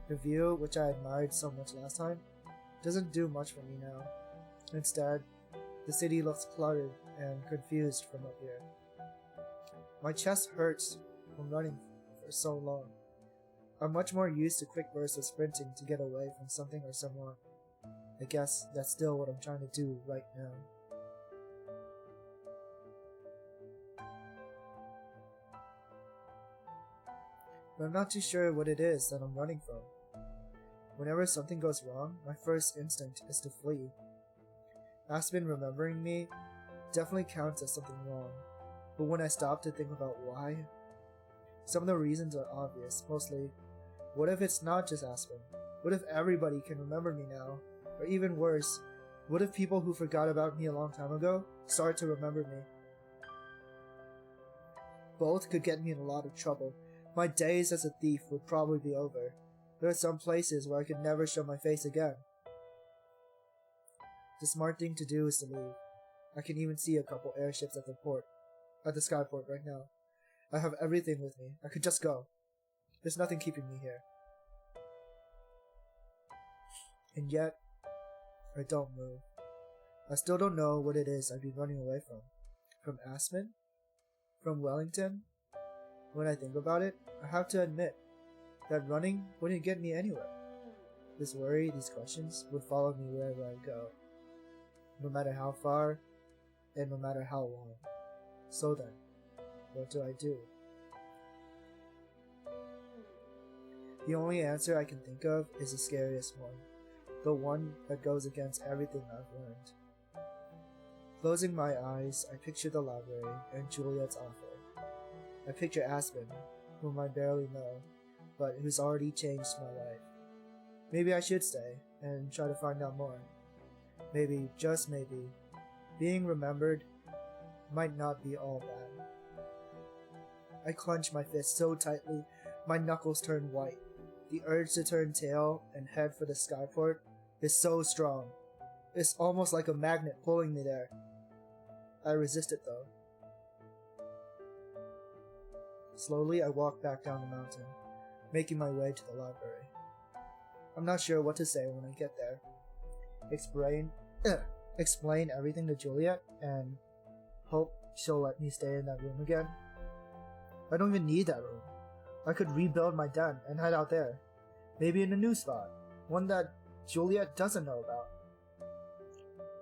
The view, which I admired so much last time, doesn't do much for me now. Instead, the city looks cluttered and confused from up here. My chest hurts from running for so long. I'm much more used to quick bursts of sprinting to get away from something or someone. I guess that's still what I'm trying to do right now. But I'm not too sure what it is that I'm running from. Whenever something goes wrong, my first instinct is to flee. Aspen remembering me definitely counts as something wrong, but when I stop to think about why, some of the reasons are obvious, mostly, what if it's not just Aspen? What if everybody can remember me now? Or even worse, what if people who forgot about me a long time ago start to remember me? Both could get me in a lot of trouble. My days as a thief would probably be over. There are some places where I could never show my face again. The smart thing to do is to leave. I can even see a couple airships at the skyport right now. I have everything with me. I could just go. There's nothing keeping me here. And yet, I don't move. I still don't know what it is I'd be running away from. From Aspen? From Wellington? When I think about it, I have to admit that running wouldn't get me anywhere. This worry, these questions, would follow me wherever I go. No matter how far, and no matter how long. So then, what do I do? The only answer I can think of is the scariest one. The one that goes against everything I've learned. Closing my eyes, I picture the library and Juliet's offer. I picture Aspen, whom I barely know, but who's already changed my life. Maybe I should stay and try to find out more. Maybe, just maybe, being remembered might not be all bad. I clench my fist so tightly, my knuckles turn white. The urge to turn tail and head for the skyport is so strong. It's almost like a magnet pulling me there. I resist it though. Slowly, I walk back down the mountain, making my way to the library. I'm not sure what to say when I get there. Explain everything to Juliet and hope she'll let me stay in that room again. I don't even need that room. I could rebuild my den and head out there. Maybe in a new spot, one that Juliet doesn't know about.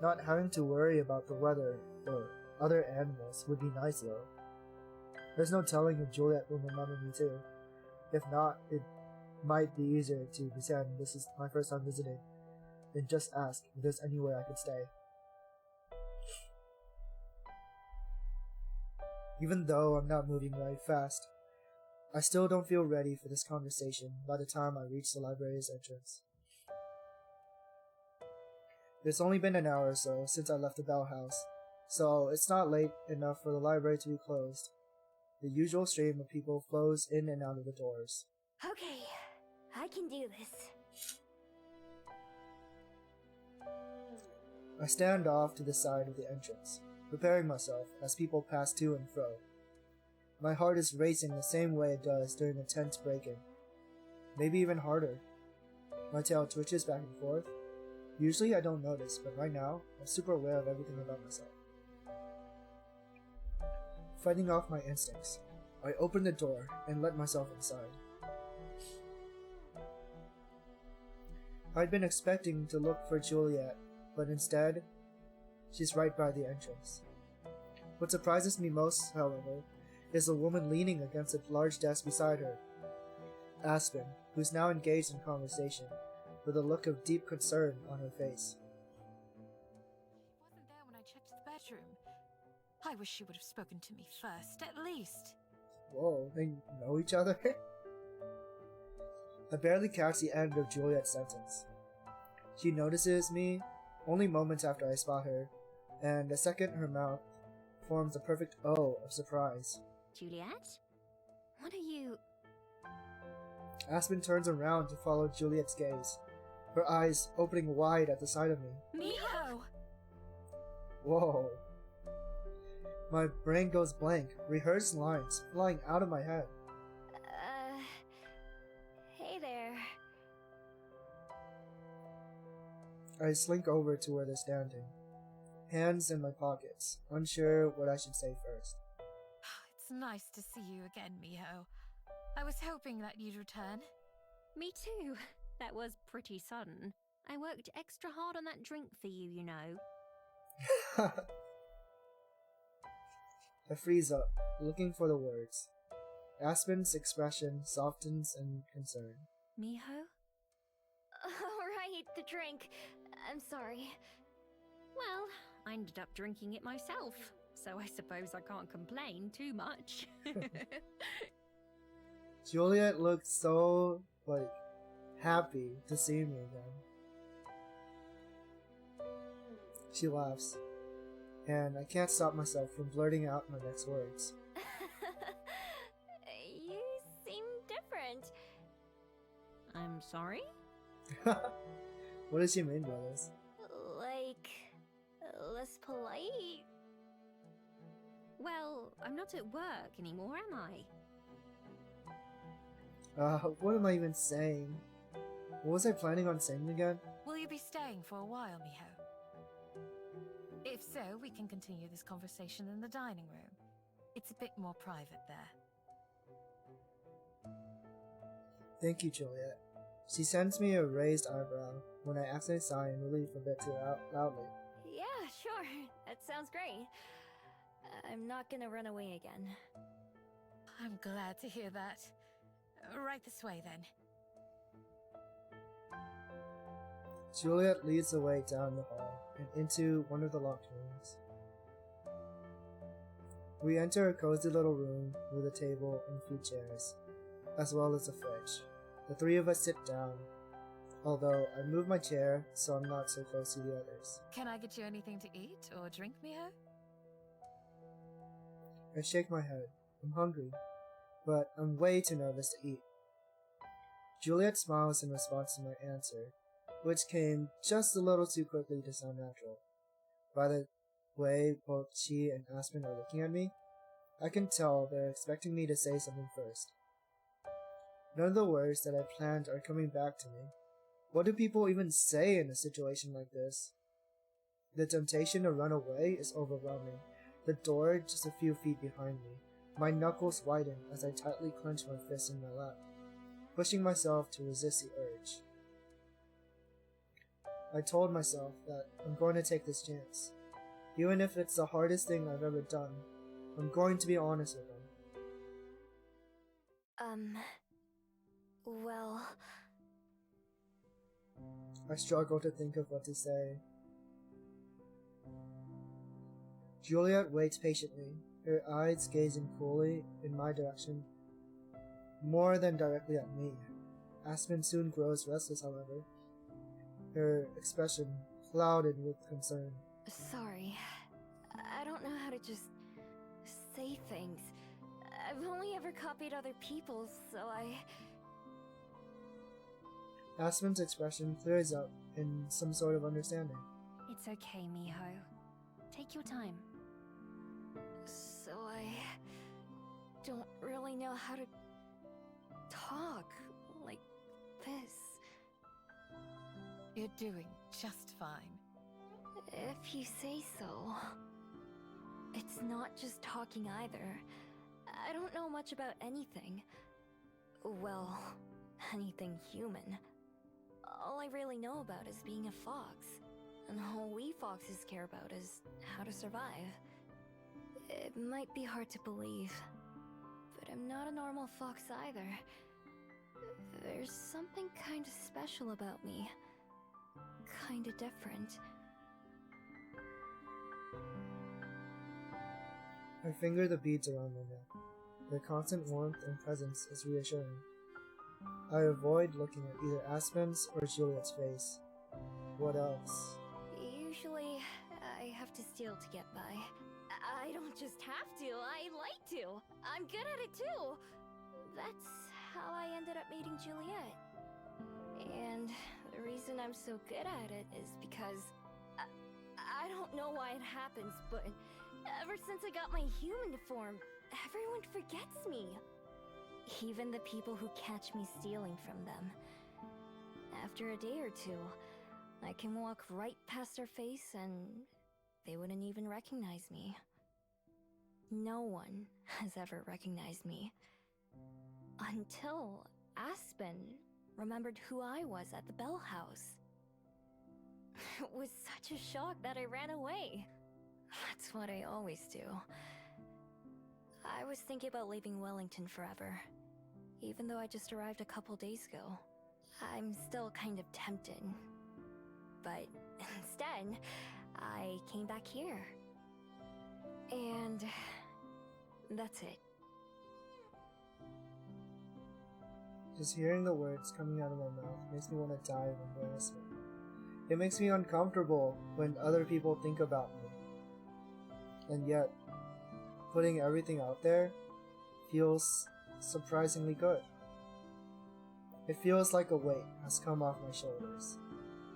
Not having to worry about the weather or other animals would be nice though. There's no telling if Juliet will remember me too. If not, it might be easier to pretend this is my first time visiting than just ask if there's anywhere I could stay. Even though I'm not moving very fast, I still don't feel ready for this conversation by the time I reach the library's entrance. It's only been an hour or so since I left the Bell House, so it's not late enough for the library to be closed. The usual stream of people flows in and out of the doors. Okay, I can do this. I stand off to the side of the entrance, preparing myself as people pass to and fro. My heart is racing the same way it does during a tense break-in. Maybe even harder. My tail twitches back and forth. Usually I don't notice, but right now, I'm super aware of everything about myself. Fighting off my instincts, I open the door and let myself inside. I'd been expecting to look for Juliet, but instead, she's right by the entrance. What surprises me most, however, is a woman leaning against a large desk beside her. Aspen, who's now engaged in conversation, with a look of deep concern on her face. She wasn't there when I checked the bedroom. I wish she would have spoken to me first, at least. Whoa, they know each other? I barely catch the end of Juliet's sentence. She notices me only moments after I spot her, and the second her mouth forms a perfect O of surprise. Juliet? What are you... Aspen turns around to follow Juliet's gaze, her eyes opening wide at the sight of me. Miho! Whoa. My brain goes blank, rehearsed lines flying out of my head. Hey there. I slink over to where they're standing, hands in my pockets, unsure what I should say first. It's nice to see you again, Miho. I was hoping that you'd return. Me too. That was pretty sudden. I worked extra hard on that drink for you, you know. I freeze up, looking for the words. Aspen's expression softens in concern. Miho? Alright, the drink. I'm sorry. Well, I ended up drinking it myself, so I suppose I can't complain too much. Juliet looked so, happy to see me again. She laughs, and I can't stop myself from blurting out my next words. You seem different. I'm sorry? What does she mean by this? Like, less polite? Well, I'm not at work anymore, am I? What am I even saying? What was I planning on saying again? Will you be staying for a while, Miho? If so, we can continue this conversation in the dining room. It's a bit more private there. Thank you, Juliet. She sends me a raised eyebrow when I accidentally sigh in relief a bit too loudly. Yeah, sure. That sounds great. I'm not gonna run away again. I'm glad to hear that. Right this way, then. Juliet leads the way down the hall and into one of the locked rooms. We enter a cozy little room with a table and a few chairs, as well as a fridge. The three of us sit down, although I move my chair so I'm not so close to the others. Can I get you anything to eat or drink, Miho? I shake my head. I'm hungry, but I'm way too nervous to eat. Juliet smiles in response to my answer, which came just a little too quickly to sound natural. By the way both she and Aspen are looking at me, I can tell they're expecting me to say something first. None of the words that I planned are coming back to me. What do people even say in a situation like this? The temptation to run away is overwhelming. The door just a few feet behind me. My knuckles whiten as I tightly clench my fist in my lap, pushing myself to resist the urge. I told myself that I'm going to take this chance. Even if it's the hardest thing I've ever done, I'm going to be honest with them. Well... I struggle to think of what to say. Juliet waits patiently, her eyes gazing coolly in my direction, more than directly at me. Aspen soon grows restless, however, her expression clouded with concern. Sorry. I don't know how to just say things. I've only ever copied other people's, so Aspen's expression clears up in some sort of understanding. It's okay, Miho. Take your time. So I don't really know how to talk like this. You're doing just fine. If you say so. It's not just talking either. I don't know much about anything. Well, anything human. All I really know about is being a fox. And all we foxes care about is how to survive. It might be hard to believe, but I'm not a normal fox either. There's something kinda special about me. Kinda different. I finger the beads around my neck. Their constant warmth and presence is reassuring. I avoid looking at either Aspen's or Juliet's face. What else? Usually, I have to steal to get by. I don't just have to, I like to. I'm good at it too. That's how I ended up meeting Juliet. And the reason I'm so good at it is because I don't know why it happens, but ever since I got my human form, everyone forgets me. Even the people who catch me stealing from them. After a day or two, I can walk right past their face and they wouldn't even recognize me. No one has ever recognized me. Until Aspen remembered who I was at the Bell House. It was such a shock that I ran away. That's what I always do. I was thinking about leaving Wellington forever. Even though I just arrived a couple days ago. I'm still kind of tempted. But instead, I came back here. And that's it. Just hearing the words coming out of my mouth makes me want to die of embarrassment. It makes me uncomfortable when other people think about me. And yet, putting everything out there feels surprisingly good. It feels like a weight has come off my shoulders.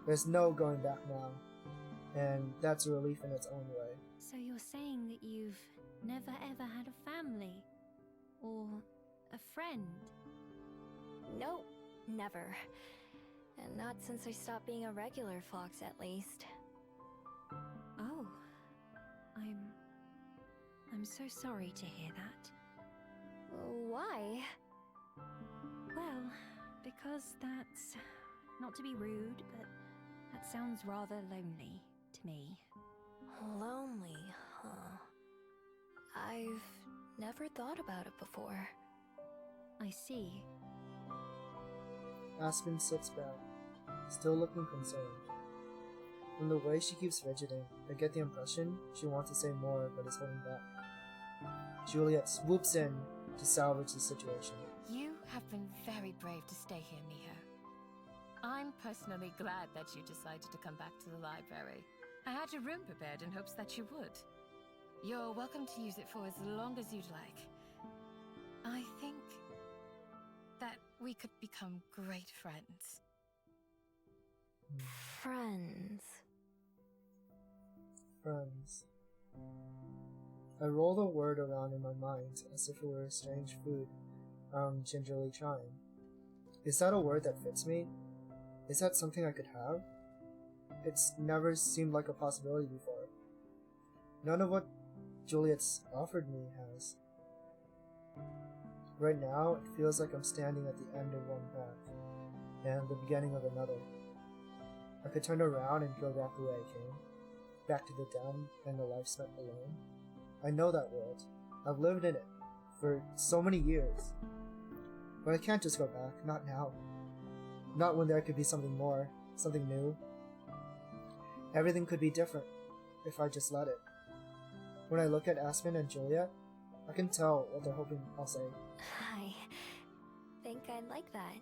There's no going back now, and that's a relief in its own way. So you're saying that you've never ever had a family? Or a friend? Nope, never. And not since I stopped being a regular fox, at least. Oh. I'm so sorry to hear that. Why? Well, because that's... not to be rude, but that sounds rather lonely to me. Lonely, huh? I've never thought about it before. I see. Aspen sits back, still looking concerned. From the way she keeps fidgeting, I get the impression she wants to say more but is holding back. Juliet swoops in to salvage the situation. You have been very brave to stay here, Miho. I'm personally glad that you decided to come back to the library. I had your room prepared in hopes that you would. You're welcome to use it for as long as you'd like. I think that we could become great friends. Friends. Friends. I roll the word around in my mind as if it were a strange food I'm gingerly trying. Is that a word that fits me? Is that something I could have? It's never seemed like a possibility before. None of what Juliet's offered me has. Right now, it feels like I'm standing at the end of one path and the beginning of another. I could turn around and go back the way I came, back to the den and the life spent alone. I know that world. I've lived in it for so many years. But I can't just go back, not now. Not when there could be something more, something new. Everything could be different if I just let it. When I look at Aspen and Juliet, I can tell what they're hoping I'll say. I think I'd like that.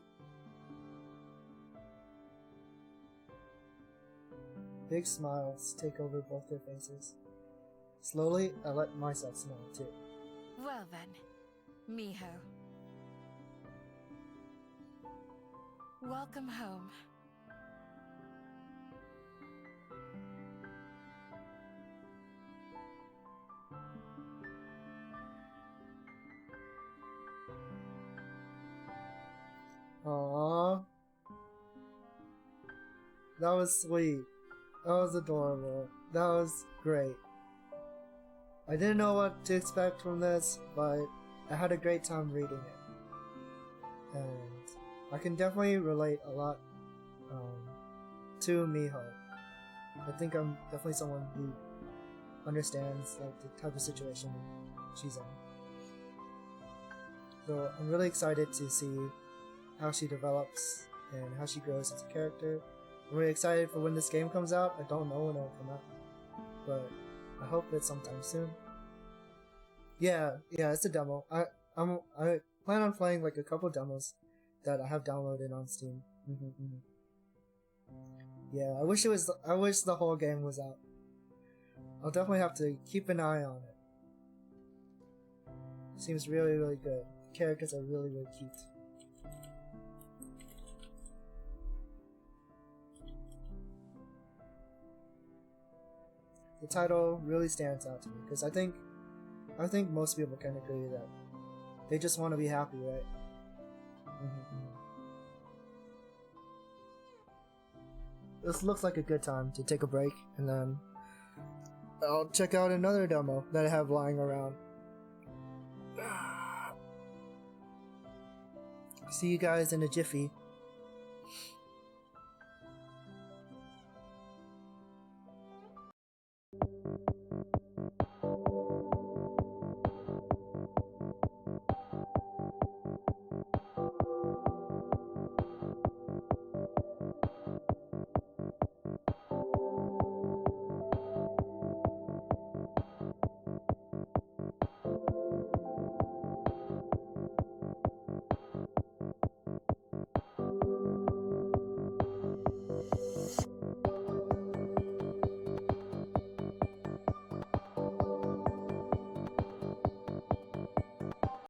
Big smiles take over both their faces. Slowly, I let myself smile too. Well then, Miho. Welcome home. Aww. That was sweet. That was adorable. That was great. I didn't know what to expect from this, but I had a great time reading it. And I can definitely relate a lot to Miho. I think I'm definitely someone who understands like the type of situation she's in. So I'm really excited to see how she develops and how she grows as a character. I'm really excited for when this game comes out. I don't know when it'll come out, but I hope it's sometime soon. Yeah, it's a demo. I plan on playing like a couple demos that I have downloaded on Steam. Yeah, I wish the whole game was out. I'll definitely have to keep an eye on it. Seems really, really good. Characters are really, really cute. The title really stands out to me because I think most people can agree that they just want to be happy, right? This looks like a good time to take a break, and then I'll check out another demo that I have lying around. See you guys in a jiffy.